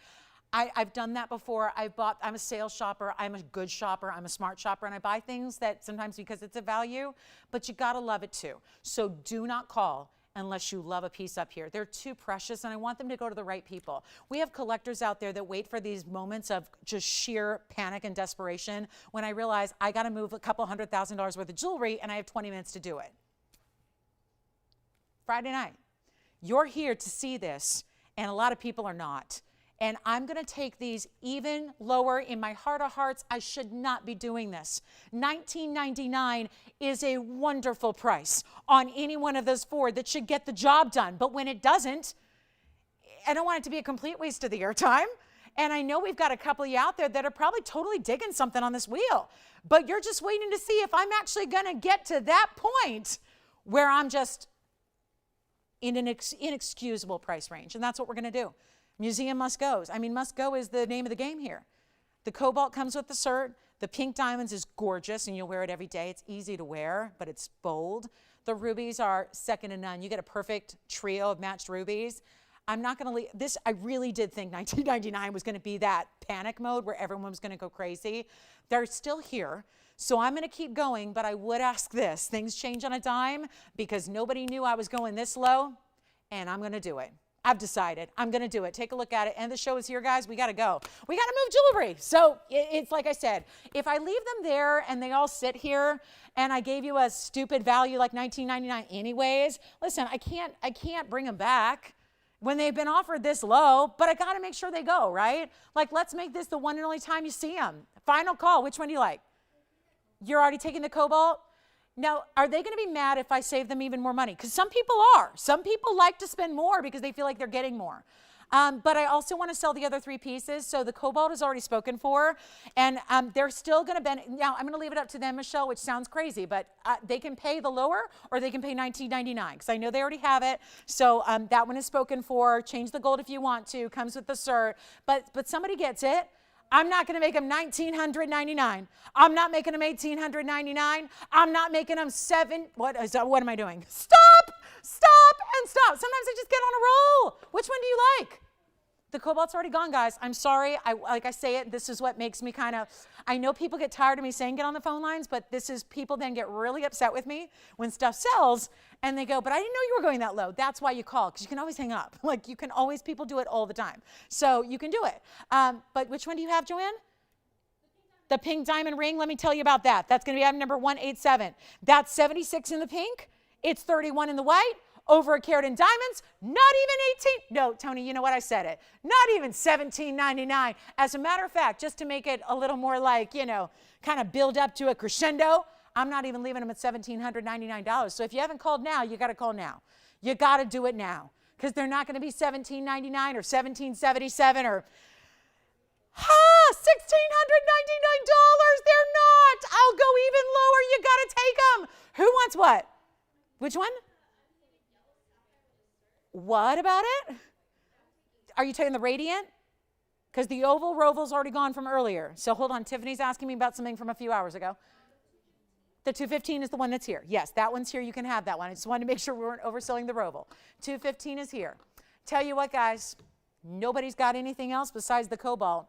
I've done that before. I'm a sales shopper. I'm a good shopper. I'm a smart shopper. And I buy things that sometimes because it's a value, but you got to love it too. So do not call unless you love a piece up here. They're too precious, and I want them to go to the right people. We have collectors out there that wait for these moments of just sheer panic and desperation when I realize I got to move a couple $100,000 worth of jewelry, and I have 20 minutes to do it. Friday night. You're here to see this, and a lot of people are not. And I'm going to take these even lower. In my heart of hearts, I should not be doing this. $19.99 is a wonderful price on any one of those 4 that should get the job done. But when it doesn't, I don't want it to be a complete waste of the airtime. And I know we've got a couple of you out there that are probably totally digging something on this wheel. But you're just waiting to see if I'm actually going to get to that point where I'm just in an inexcusable price range. And that's what we're going to do. Museum must goes. I mean, must go is the name of the game here. The cobalt comes with the cert. The pink diamonds is gorgeous, and you'll wear it every day. It's easy to wear, but it's bold. The rubies are second to none. You get a perfect trio of matched rubies. I'm not going to leave this. I really did think $19.99 was going to be that panic mode where everyone was going to go crazy. They're still here. So I'm going to keep going, but I would ask this. Things change on a dime because nobody knew I was going this low, and I'm going to do it. I've decided I'm going to do it. Take a look at it. And the show is here, guys. We got to go. We got to move jewelry. So it's like I said, if I leave them there and they all sit here and I gave you a stupid value like $19.99 anyways, listen, I can't bring them back when they've been offered this low, but I got to make sure they go, right? Like, let's make this the one and only time you see them. Final call. Which one do you like? You're already taking the cobalt? Now, are they going to be mad if I save them even more money? Because some people are. Some people like to spend more because they feel like they're getting more. But I also want to sell the other 3 pieces. So the cobalt is already spoken for. And they're still going to benefit. Now, I'm going to leave it up to them, Michelle, which sounds crazy. But they can pay the lower or they can pay $19.99 because I know they already have it. So that one is spoken for. Change the gold if you want to. Comes with the cert. But somebody gets it. I'm not going to make them $1,999. I'm not making them $1,899. I'm not making them what am I doing? Stop, and stop. Sometimes I just get on a roll. Which one do you like? The cobalt's already gone, guys. I'm sorry. Like I say it, this is what makes me kind of, I know people get tired of me saying get on the phone lines, but this is, people then get really upset with me when stuff sells and they go, but I didn't know you were going that low. That's why you call, because you can always hang up. Like you can always, people do it all the time. So you can do it. But which one do you have, Joanne? The pink diamond ring. Let me tell you about that. That's going to be item number 187. That's 76 in the pink. It's 31 in the white. Over a carat in diamonds, not even 18. No, Tony, you know what? I said it. Not even $17.99. As a matter of fact, just to make it a little more like, you know, kind of build up to a crescendo, I'm not even leaving them at $1,799. So if you haven't called now, you got to call now. You got to do it now because they're not going to be $1,799 or $1,777 or $1,699. They're not. I'll go even lower. You got to take them. Who wants what? Which one? What about it? Are you taking the radiant? Because the roval's already gone from earlier. So hold on, Tiffany's asking me about something from a few hours ago. The 215 is the one that's here. Yes, that one's here. You can have that one. I just wanted to make sure we weren't overselling the roval. 215 is here. Tell you what, guys, nobody's got anything else besides the cobalt.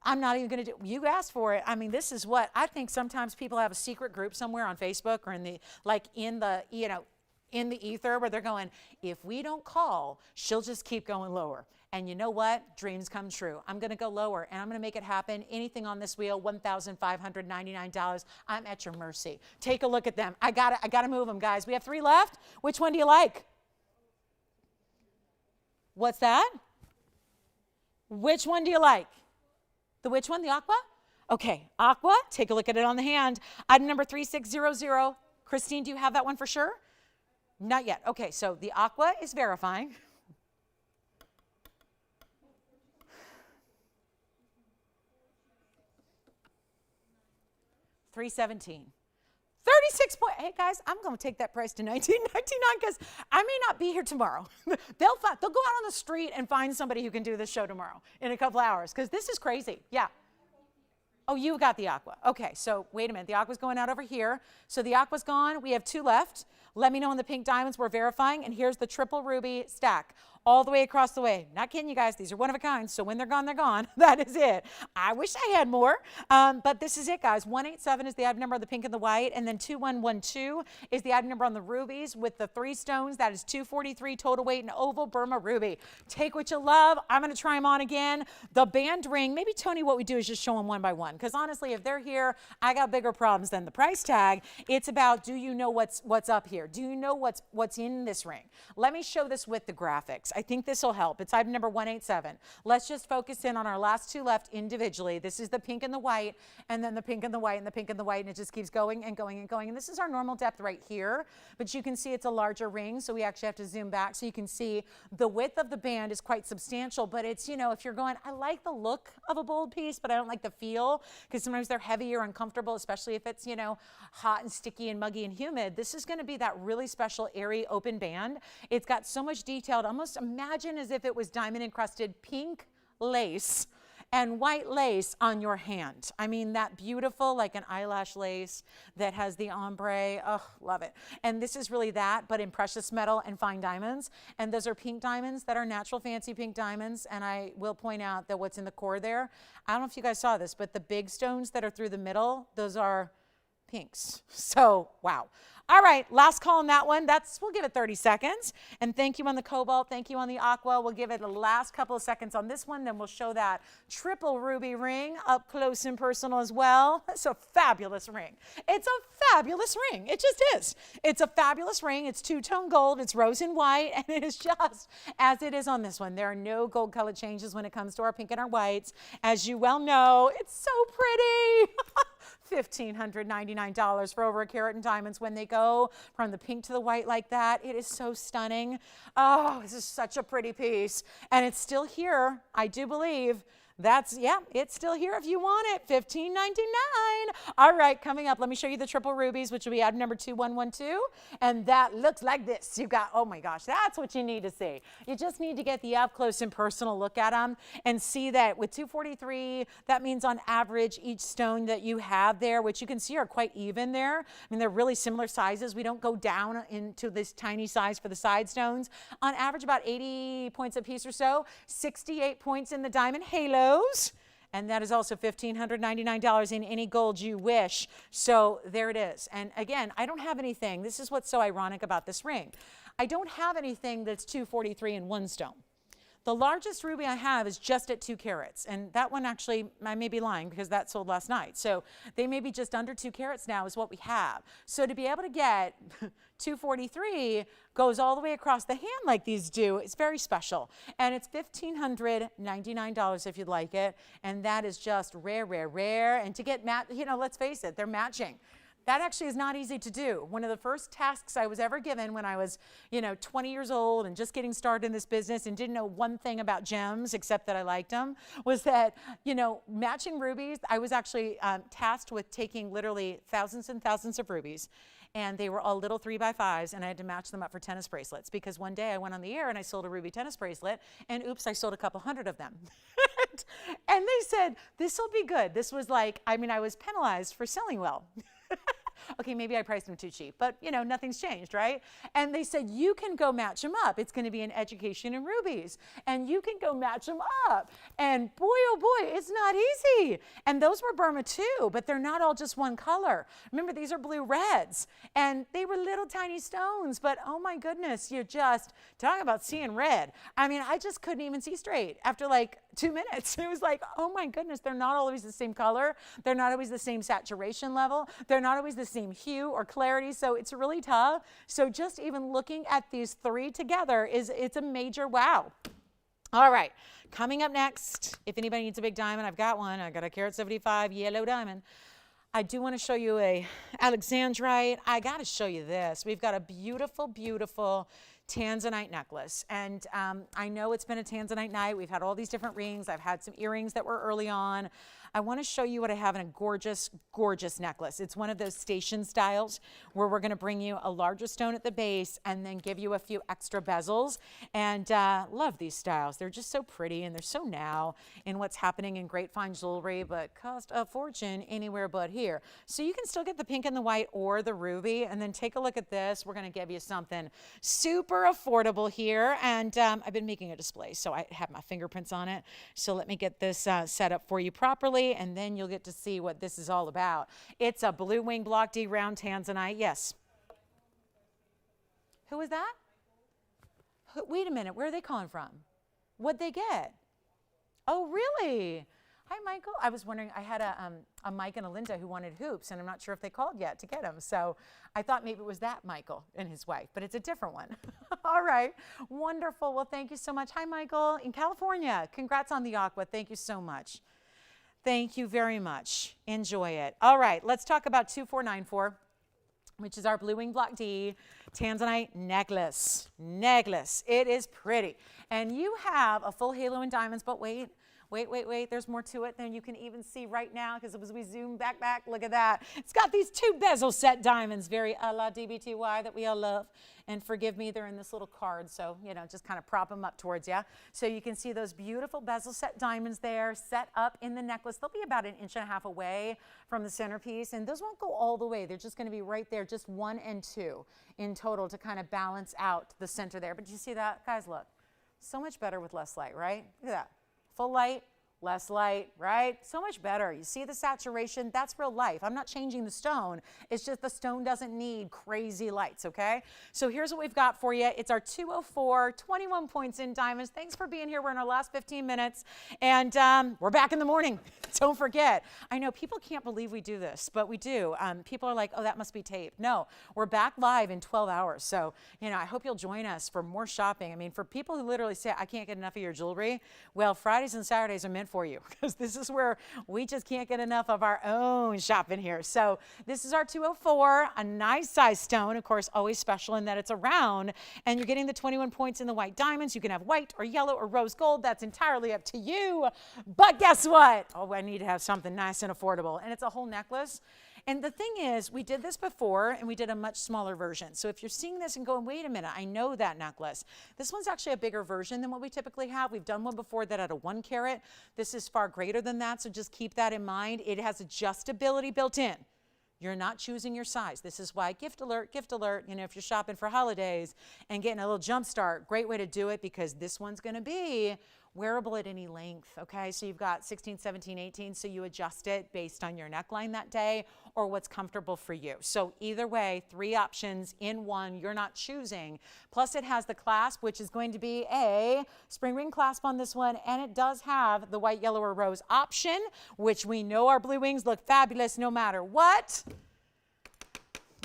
I'm not even going to do, you asked for it. I mean, this is what, I think sometimes people have a secret group somewhere on Facebook or in the, like in the, you know, in the ether where they're going, if we don't call, she'll just keep going lower. And you know what? Dreams come true. I'm going to go lower and I'm going to make it happen. Anything on this wheel, $1,599. I'm at your mercy. Take a look at them. I got to move them, guys. We have 3 left. Which one do you like? What's that? Which one do you like? The which one? The aqua? Okay, aqua. Take a look at it on the hand. Item number 3600. Christine, do you have that one for sure? Not yet. Okay, so the aqua is verifying. $317. 36 point. Hey guys, I'm going to take that price to $19.99 because I may not be here tomorrow. They'll go out on the street and find somebody who can do this show tomorrow in a couple hours because this is crazy. Yeah. Oh, you got the aqua. Okay, so wait a minute. The aqua's going out over here. So the aqua's gone. We have 2 left. Let me know on the pink diamonds we're verifying. And here's the triple ruby stack all the way across the way. Not kidding you guys. These are one of a kind. So when they're gone, they're gone. That is it. I wish I had more. But this is it, guys. 187 is the item number of the pink and the white. And then 2112 is the item number on the rubies with the 3 stones. That is 243 total weight in oval Burma ruby. Take what you love. I'm going to try them on again. The band ring. Maybe, Tony, what we do is just show them one by one. Because honestly, if they're here, I got bigger problems than the price tag. It's about, do you know what's up here? Do you know what's in this ring? Let me show this with the graphics. I think this will help. It's item number 187. Let's just focus in on our last 2 left individually. This is the pink and the white, and then the pink and the white, and the pink and the white, and it just keeps going and going and going. And this is our normal depth right here, but you can see it's a larger ring, so we actually have to zoom back so you can see the width of the band is quite substantial, but it's, you know, if you're going, I like the look of a bold piece, but I don't like the feel, because sometimes they're heavy or uncomfortable, especially if it's, you know, hot and sticky and muggy and humid. This is going to be that really special, airy, open band. It's got so much detailed, almost imagine as if it was diamond encrusted pink lace and white lace on your hand. I mean, that beautiful, like an eyelash lace that has the ombre. Oh, love it. And this is really that, but in precious metal and fine diamonds. And those are pink diamonds that are natural fancy pink diamonds. And I will point out that what's in the core there, I don't know if you guys saw this, but the big stones that are through the middle, those are pinks. So, wow. All right, last call on that one. We'll give it 30 seconds. And thank you on the cobalt. Thank you on the aqua. We'll give it the last couple of seconds on this one. Then we'll show that triple ruby ring up close and personal as well. It's a fabulous ring. It's a fabulous ring. It just is. It's a fabulous ring. It's 2-tone gold. It's rose and white. And it is just as it is on this one. There are no gold color changes when it comes to our pink and our whites. As you well know, it's so pretty. $1,599 for over a carat in diamonds when they go from the pink to the white like that. It is so stunning. Oh, this is such a pretty piece. And it's still here, I do believe. That's, yeah, it's still here if you want it, $15.99. All right, coming up, let me show you the triple rubies, which will be item number 2112. And that looks like this. You got, oh my gosh, that's what you need to see. You just need to get the up close and personal look at them and see that with 243, that means on average, each stone that you have there, which you can see are quite even there. I mean, they're really similar sizes. We don't go down into this tiny size for the side stones. On average, about 80 points a piece or so, 68 points in the diamond halo. And that is also $1,599 in any gold you wish. So there it is. And again, I don't have anything. This is what's so ironic about this ring. I don't have anything that's 243 in one stone. The largest ruby I have is just at 2 carats. And that one actually, I may be lying because that sold last night. So they may be just under 2 carats now is what we have. So to be able to get 243 goes all the way across the hand like these do. It's very special. And it's $1,599 if you'd like it. And that is just rare, rare, rare. And to get, you know, let's face it, they're matching. That actually is not easy to do. One of the first tasks I was ever given when I was, 20 years old and just getting started in this business and didn't know one thing about gems except that I liked them was that, matching rubies. I was actually tasked with taking literally thousands and thousands of rubies. And they were all little 3x5s, and I had to match them up for tennis bracelets because one day I went on the air and I sold a ruby tennis bracelet, and oops, I sold a couple hundred of them. And they said, this will be good. This was like, I was penalized for selling well. Okay, maybe I priced them too cheap, but nothing's changed, right? And they said, you can go match them up. It's going to be an education in rubies, and you can go match them up. And boy, oh boy, it's not easy. And those were Burma too, but they're not all just one color. Remember, these are blue reds, and they were little tiny stones, but oh my goodness, you're just talking about seeing red. I just couldn't even see straight after like 2 minutes. It was like, oh my goodness, they're not always the same color. They're not always the same saturation level. They're not always the same hue or clarity. So it's really tough. So just even looking at these 3 together it's a major wow. All right, coming up next, if anybody needs a big diamond, I've got one. I got a carat 75 yellow diamond. I do want to show you a Alexandrite. I got to show you this. We've got a beautiful, beautiful Tanzanite necklace. And I know it's been a Tanzanite night. We've had all these different rings. I've had some earrings that were early on. I want to show you what I have in a gorgeous, gorgeous necklace. It's one of those station styles where we're going to bring you a larger stone at the base and then give you a few extra bezels. And love these styles. They're just so pretty and they're so now in what's happening in great fine jewelry, but cost a fortune anywhere but here. So you can still get the pink and the white or the ruby. And then take a look at this. We're going to give you something super affordable here. And I've been making a display, so I have my fingerprints on it. So let me get this set up for you properly, and then you'll get to see what this is all about. It's a blue wing block D round Tanzanite. Yes. Who was that? Wait a minute. Where are they calling from? What'd they get? Oh, really? Hi, Michael. I was wondering, I had a Mike and a Linda who wanted hoops, and I'm not sure if they called yet to get them. So I thought maybe it was that Michael and his wife, but it's a different one. All right. Wonderful. Well, thank you so much. Hi, Michael in California. Congrats on the aqua. Thank you so much. Thank you very much. Enjoy it. All right. Let's talk about 2494. Which is our blue wing block D Tanzanite necklace. It is pretty. And you have a full halo in diamonds, but wait. There's more to it than you can even see right now because as we zoom back, look at that. It's got these 2 bezel set diamonds, very a la DBTY that we all love. And forgive me, they're in this little card, so, just kind of prop them up towards you. So you can see those beautiful bezel set diamonds there set up in the necklace. They'll be about 1.5 inches away from the centerpiece, and those won't go all the way. They're just going to be right there, just 1 and 2 in total to kind of balance out the center there. But you see that? Guys, look. So much better with less light, right? Look at that. Full light, less light, right? So much better. You see the saturation? That's real life. I'm not changing the stone. It's just the stone doesn't need crazy lights, okay? So here's what we've got for you. It's our 204, 21 points in diamonds. Thanks for being here. We're in our last 15 minutes, and we're back in the morning. Don't forget. I know people can't believe we do this, but we do. People are like, oh, that must be taped. No, we're back live in 12 hours. So, I hope you'll join us for more shopping. For people who literally say, I can't get enough of your jewelry, well, Fridays and Saturdays are meant for you because this is where we just can't get enough of our own shopping here. So this is our 204, a nice size stone, of course, always special in that it's a round, and you're getting the 21 points in the white diamonds. You can have white or yellow or rose gold. That's entirely up to you. But guess what? Oh, I need to have something nice and affordable. And it's a whole necklace. And the thing is, we did this before and we did a much smaller version. So if you're seeing this and going, wait a minute, I know that necklace. This one's actually a bigger version than what we typically have. We've done one before that had a 1 carat. This is far greater than that, so just keep that in mind. It has adjustability built in. You're not choosing your size. This is why gift alert, you know, if you're shopping for holidays and getting a little jump start, great way to do it because this one's gonna be wearable at any length, okay? So you've got 16, 17, 18, so you adjust it based on your neckline that day or what's comfortable for you. So either way, 3 options in one, you're not choosing. Plus it has the clasp, which is going to be a spring ring clasp on this one, and it does have the white, yellow, or rose option, which we know our blue wings look fabulous no matter what.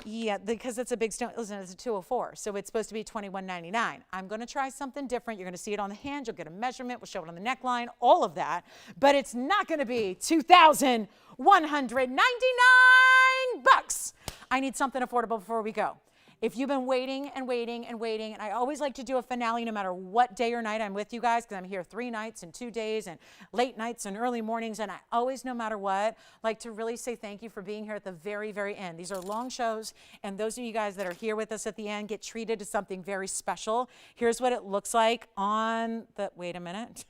Yeah, because it's a big stone. Listen, it's a 204, so it's supposed to be $21.99. I'm going to try something different. You're going to see it on the hand. You'll get a measurement. We'll show it on the neckline, all of that. But it's not going to be $2,199. I need something affordable before we go. If you've been waiting and waiting and waiting, and I always like to do a finale no matter what day or night I'm with you guys, because I'm here 3 nights and 2 days and late nights and early mornings, and I always, no matter what, like to really say thank you for being here at the very, very end. These are long shows, and those of you guys that are here with us at the end get treated to something very special. Here's what it looks like on the, wait a minute.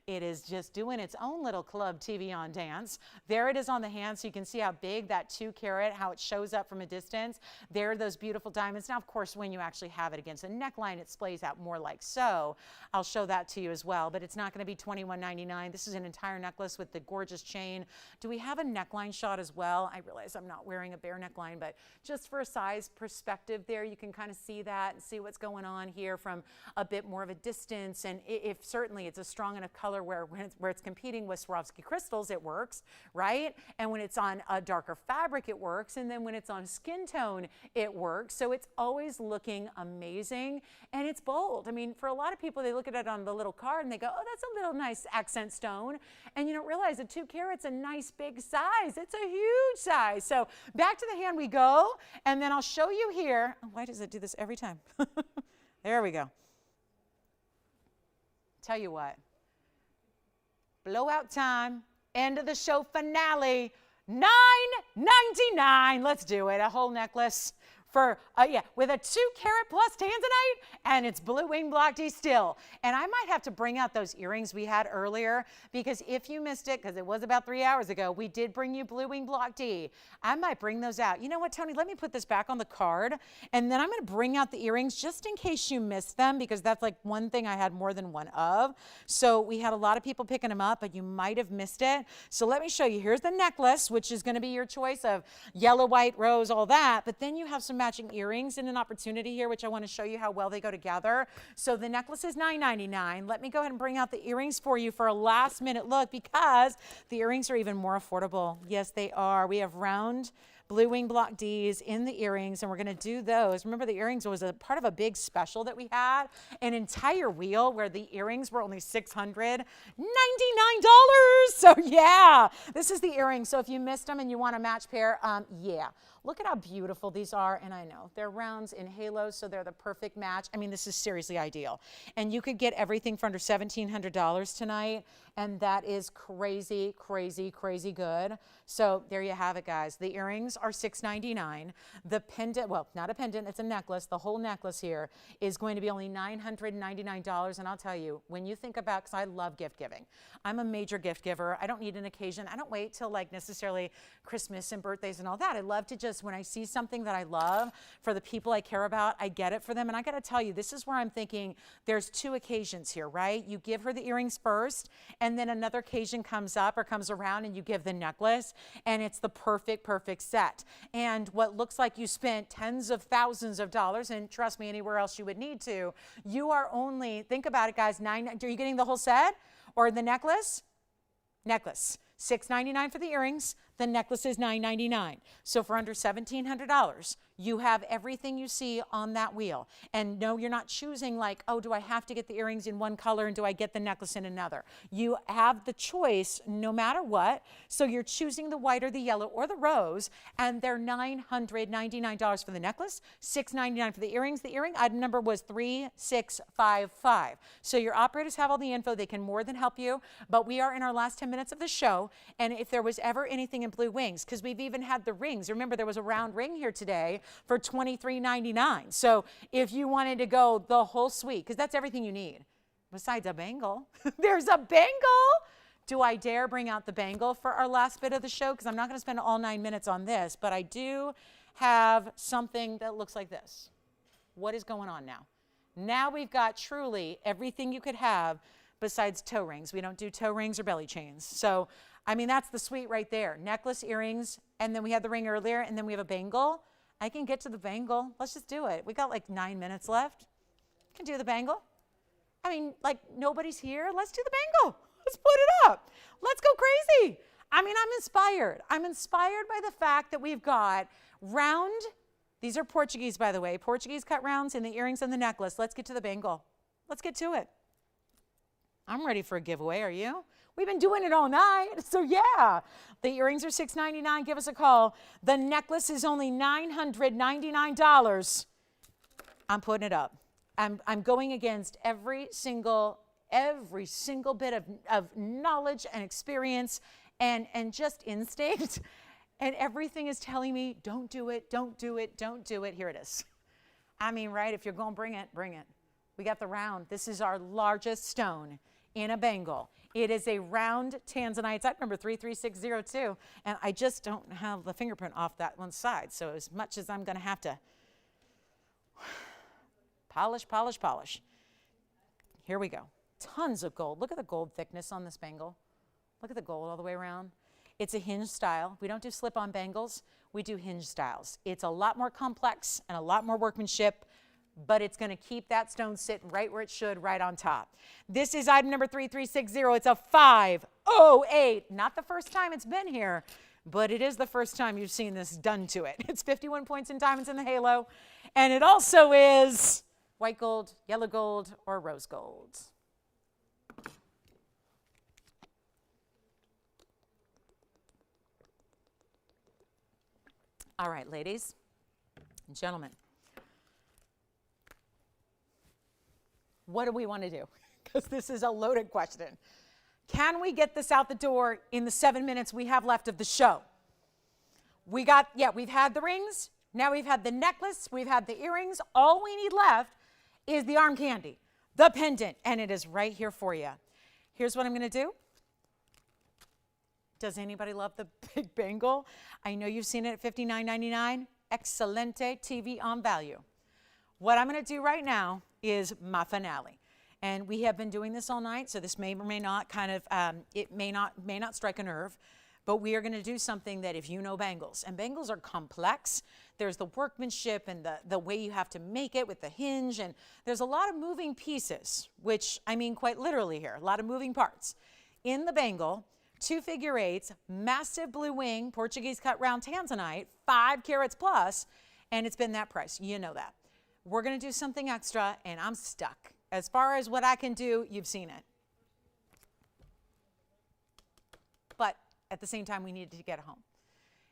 It is just doing its own little club TVON dance. There it is on the hand, so you can see how big that 2 carat, how it shows up from a distance. There are those beautiful diamonds. Now, of course, when you actually have it against a neckline, it splays out more like so. I'll show that to you as well, but it's not going to be $21.99. This is an entire necklace with the gorgeous chain. Do we have a neckline shot as well? I realize I'm not wearing a bare neckline, but just for a size perspective there, you can kind of see that and see what's going on here from a bit more of a distance. And if certainly it's a strong enough color where it's competing with Swarovski crystals, it works, right? And when it's on a darker fabric, it works. And then when it's on skin tone, it works. So it's always looking amazing, and it's bold. I mean, for a lot of people, they look at it on the little card and they go, oh, that's a little nice accent stone. And you don't realize a 2 carat's a nice big size. It's a huge size. So back to the hand we go, and then I'll show you here. Why does it do this every time? There we go. Tell you what. Blowout time, end of the show finale, $9.99. Let's do it. A whole necklace for, with a 2 carat plus Tanzanite, and it's blue wing block D still. And I might have to bring out those earrings we had earlier, because if you missed it, because it was about 3 hours ago, we did bring you blue wing block D. I might bring those out. You know what, Tony, let me put this back on the card, and then I'm going to bring out the earrings just in case you missed them, because that's like one thing I had more than one of. So we had a lot of people picking them up, but you might have missed it. So let me show you. Here's the necklace, which is going to be your choice of yellow, white, rose, all that, but then you have some matching earrings and an opportunity here, which I want to show you how well they go together. So the necklace is $9.99. Let me go ahead and bring out the earrings for you for a last minute look, because the earrings are even more affordable. Yes, they are. We have round blue wing block Ds in the earrings, and we're going to do those. Remember, the earrings was a part of a big special that we had, an entire wheel where the earrings were only $699. So yeah, this is the earrings. So if you missed them and you want a match pair, yeah. Look at how beautiful these are, and I know they're rounds in halos, so they're the perfect match. I mean, this is seriously ideal. And you could get everything for under $1,700 tonight, and that is crazy, crazy, crazy good. So there you have it, guys. The earrings are $699. The pendant, well, not a pendant, it's a necklace. The whole necklace here is going to be only $999, and I'll tell you, when you think about, because I love gift giving. I'm a major gift giver. I don't need an occasion. I don't wait till like necessarily Christmas and birthdays and all that. I love to just, when I see something that I love for the people I care about, I get it for them. And I got to tell you, this is where I'm thinking there's 2 occasions here, right? You give her the earrings first, and then another occasion comes up or comes around and you give the necklace, and it's the perfect, perfect set. And what looks like you spent tens of thousands of dollars, and trust me, anywhere else you would need to, you are only, think about it, guys, are you getting the whole set or the necklace? Necklace. $699 for the earrings. The necklace is $9.99. So for under $1,700, you have everything you see on that wheel. And no, you're not choosing like, oh, do I have to get the earrings in one color and do I get the necklace in another? You have the choice no matter what. So you're choosing the white or the yellow or the rose, and they're $999 for the necklace, $699 for the earrings. The earring item number was 3655. So your operators have all the info. They can more than help you, but we are in our last 10 minutes of the show. And if there was ever anything in blue wings, because we've even had the rings. Remember, there was a round ring here today for $23.99. So if you wanted to go the whole suite, because that's everything you need, besides a bangle. There's a bangle. Do I dare bring out the bangle for our last bit of the show? Because I'm not going to spend all 9 minutes on this, but I do have something that looks like this. What is going on now? Now we've got truly everything you could have besides toe rings. We don't do toe rings or belly chains. So, I mean, that's the suite right there. Necklace, earrings, and then we had the ring earlier, and then we have a bangle. I can get to the bangle. Let's just do it. We got like 9 minutes left. Can do the bangle. I mean, like nobody's here. Let's do the bangle. Let's put it up. Let's go crazy. I mean, I'm inspired. I'm inspired by the fact that we've got round. These are Portuguese, by the way. Portuguese cut rounds in the earrings and the necklace. Let's get to the bangle. Let's get to it. I'm ready for a giveaway. Are you? We've been doing it all night. So yeah, the earrings are $699. Give us a call. The necklace is only $999. I'm putting it up. I'm going against every single bit of knowledge and experience and just instinct. And everything is telling me, don't do it, don't do it, don't do it. Here it is. I mean, right, if you're going to bring it, bring it. We got the round. This is our largest stone in a bangle. It is a round Tanzanite. It's item number 33602. And I just don't have the fingerprint off that one side. So as much as I'm going to have to polish, polish, polish. Here we go. Tons of gold. Look at the gold thickness on this bangle. Look at the gold all the way around. It's a hinge style. We don't do slip-on bangles. We do hinge styles. It's a lot more complex and a lot more workmanship, but it's going to keep that stone sitting right where it should, right on top. This is item number 3360. It's a 508. Not the first time it's been here, but it is the first time you've seen this done to it. It's 51 points in diamonds in the halo, and it also is white gold, yellow gold, or rose gold. All right, ladies and gentlemen, what do we want to do? Because this is a loaded question. Can we get this out the door in the 7 minutes we have left of the show? We've had the rings. Now we've had the necklace. We've had the earrings. All we need left is the arm candy, the pendant, and it is right here for you. Here's what I'm going to do. Does anybody love the big bangle? I know you've seen it at $59.99. Excelente TVON value. What I'm going to do right now is my finale. And we have been doing this all night, so this may or may not it may not strike a nerve, but we are going to do something that if you know bangles, and bangles are complex, there's the workmanship and the way you have to make it with the hinge, and there's a lot of moving pieces, which I mean quite literally here, a lot of moving parts. In the bangle, 2 figure 8s, massive blue wing, Portuguese cut round Tanzanite, 5 carats plus, and it's been that price. You know that. We're going to do something extra, and I'm stuck. As far as what I can do, you've seen it. But at the same time, we needed to get it home.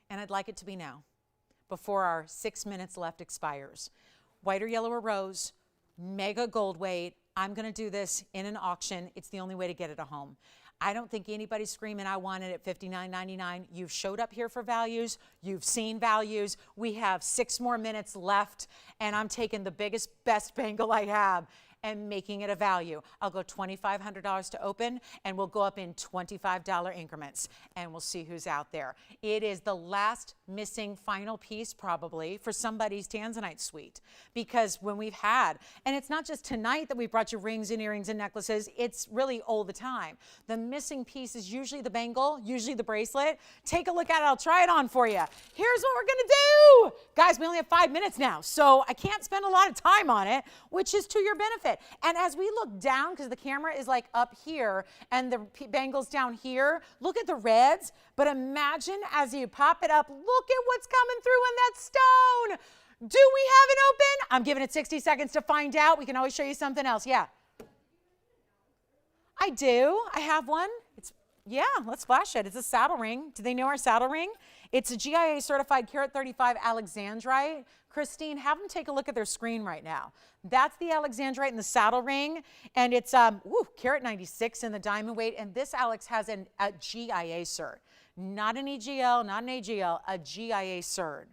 And I'd like it to be now, before our 6 minutes left expires. White or yellow or rose, mega gold weight. I'm going to do this in an auction. It's the only way to get it home. I don't think anybody's screaming, I want it at $59.99. You've showed up here for values. You've seen values. We have 6 more minutes left, and I'm taking the biggest, best bangle I have and making it a value. I'll go $2,500 to open, and we'll go up in $25 increments, and we'll see who's out there. It is the last missing final piece probably for somebody's Tanzanite suite, because when we've had, and it's not just tonight that we brought you rings and earrings and necklaces, it's really all the time. The missing piece is usually the bangle, usually the bracelet. Take a look at it. I'll try it on for you. Here's what we're gonna do. Guys, we only have 5 minutes now, so I can't spend a lot of time on it, which is to your benefit. it. And as we look down, because the camera is like up here and the bangle's down here, look at the reds. But imagine as you pop it up, look at what's coming through in that stone. Do we have it open? I'm giving it 60 seconds to find out. We can always show you something else. Yeah. I do. I have one. Yeah, let's flash it. It's a saddle ring. Do they know our saddle ring? It's a GIA certified carat 35 Alexandrite. Christine, have them take a look at their screen right now. That's the Alexandrite in the saddle ring. And it's carat 96 in the diamond weight. And this, Alex, has a GIA cert. Not an EGL, not an AGL, a GIA cert.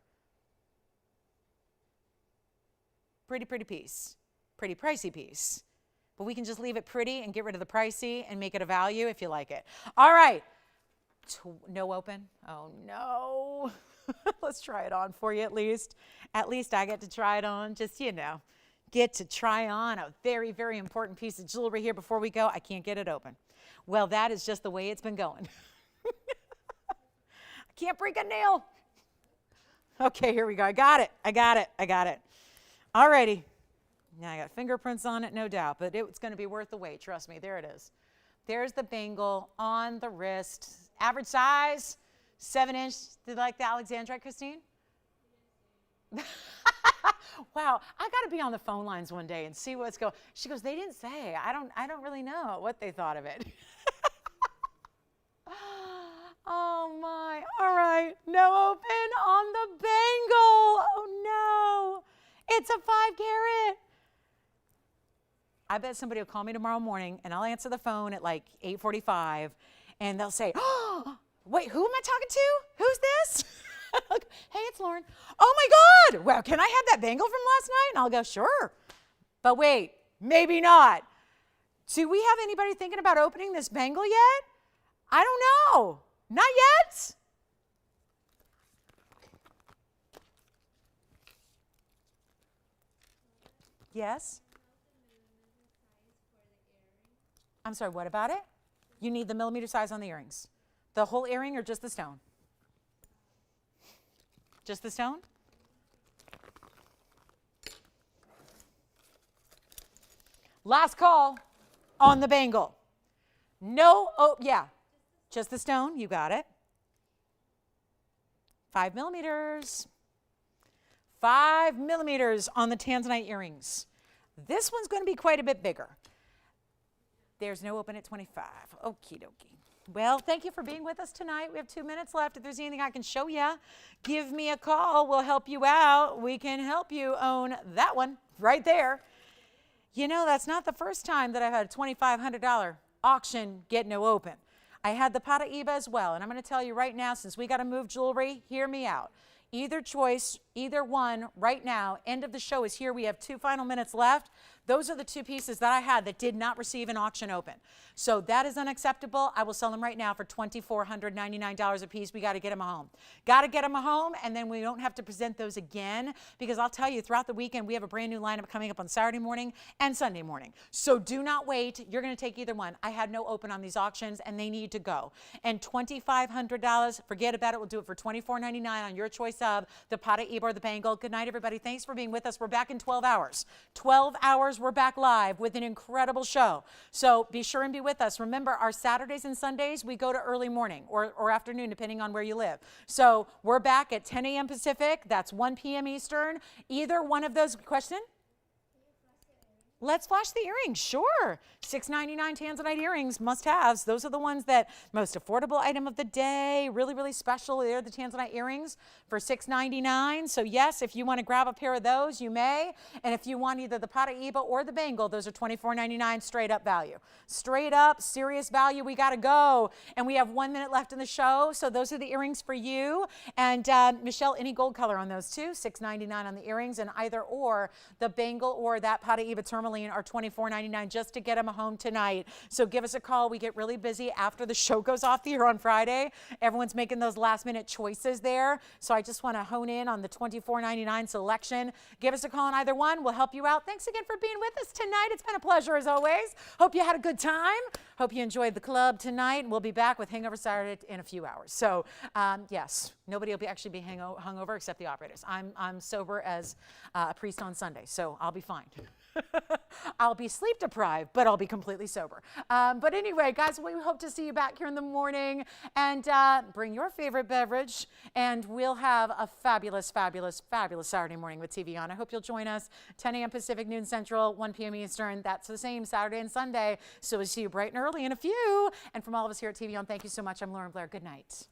Pretty piece. Pretty pricey piece. But we can just leave it pretty and get rid of the pricey and make it a value if you like it. All right. No open? Oh, no. Let's try it on for you at least. At least I get to try it on. Just, get to try on a very, very important piece of jewelry here before we go. I can't get it open. Well, that is just the way it's been going. I can't break a nail. Okay, here we go. I got it. All righty. Now I got fingerprints on it, no doubt, but it's going to be worth the wait. Trust me. There it is. There's the bangle on the wrist. Average size, 7-inch. Did you like the Alexandrite, Christine? Wow, I got to be on the phone lines one day and see what's going. She goes, they didn't say. I don't really know what they thought of it. Oh my. All right. No open on the bangle. Oh no. It's a 5 carat. I bet somebody will call me tomorrow morning and I'll answer the phone at like 8:45 and they'll say, oh, wait, who am I talking to? Who's this? Hey, it's Lauren. Oh my God. Well, can I have that bangle from last night? And I'll go, sure. But wait, maybe not. Do we have anybody thinking about opening this bangle yet? I don't know. Not yet. Yes? I'm sorry, what about it? You need the millimeter size on the earrings. The whole earring or just the stone? Just the stone? Last call on the bangle. No, oh, yeah. Just the stone, you got it. 5 millimeters. 5 millimeters on the Tanzanite earrings. This one's going to be quite a bit bigger. There's no open at 25. Okie dokie. Well, thank you for being with us tonight. We have 2 minutes left. If there's anything I can show you, give me a call. We'll help you out. We can help you own that one right there. You know, that's not the first time that I've had a $2,500 auction get no open. I had the Paraíba as well. And I'm going to tell you right now, since we got to move jewelry, hear me out. Either choice, either one, right now, end of the show is here. We have 2 final minutes left. Those are the 2 pieces that I had that did not receive an auction open. So that is unacceptable. I will sell them right now for $2,499 a piece. We got to get them home. Got to get them home, and then we don't have to present those again, because I'll tell you, throughout the weekend, we have a brand new lineup coming up on Saturday morning and Sunday morning. So do not wait. You're going to take either one. I had no open on these auctions, and they need to go. And $2,500, forget about it. We'll do it for $2,499 on your choice of the Paraíba or the bangle. Good night, everybody. Thanks for being with us. We're back in 12 hours. 12 hours, we're back live with an incredible show. So be sure and be with us. Remember, our Saturdays and Sundays, we go to early morning or afternoon, depending on where you live. So we're back at 10 a.m. Pacific. That's 1 p.m. Eastern. Either one of those. Question? Let's flash the earrings, sure. $6.99 Tanzanite earrings, must-haves. Those are the ones that most affordable item of the day, really, really special. They're the Tanzanite earrings for $6.99. So yes, if you want to grab a pair of those, you may. And if you want either the Paraíba or the bangle, those are $24.99 straight up value. Straight up, serious value. We got to go. And we have 1 minute left in the show. So those are the earrings for you. And Michelle, any gold color on those too? $6.99 on the earrings, and either or the bangle or that Paraíba tourmaline are $24.99 just to get them home tonight. So give us a call. We get really busy after the show goes off the air on Friday. Everyone's making those last minute choices there. So I just want to hone in on the $24.99 selection. Give us a call on either one. We'll help you out. Thanks again for being with us tonight. It's been a pleasure as always. Hope you had a good time. Hope you enjoyed the club tonight. We'll be back with Hangover Saturday in a few hours. So yes, nobody will actually be hungover except the operators. I'm sober as a priest on Sunday, so I'll be fine. I'll be sleep deprived, but I'll be completely sober. But anyway, guys, we hope to see you back here in the morning, and bring your favorite beverage, and we'll have a fabulous, fabulous, fabulous Saturday morning with TVON. I hope you'll join us 10 a.m. Pacific, noon Central, 1 p.m. Eastern. That's the same Saturday and Sunday. So we'll see you bright and early in a few. And from all of us here at TVON, thank you so much. I'm Lauren Blair. Good night.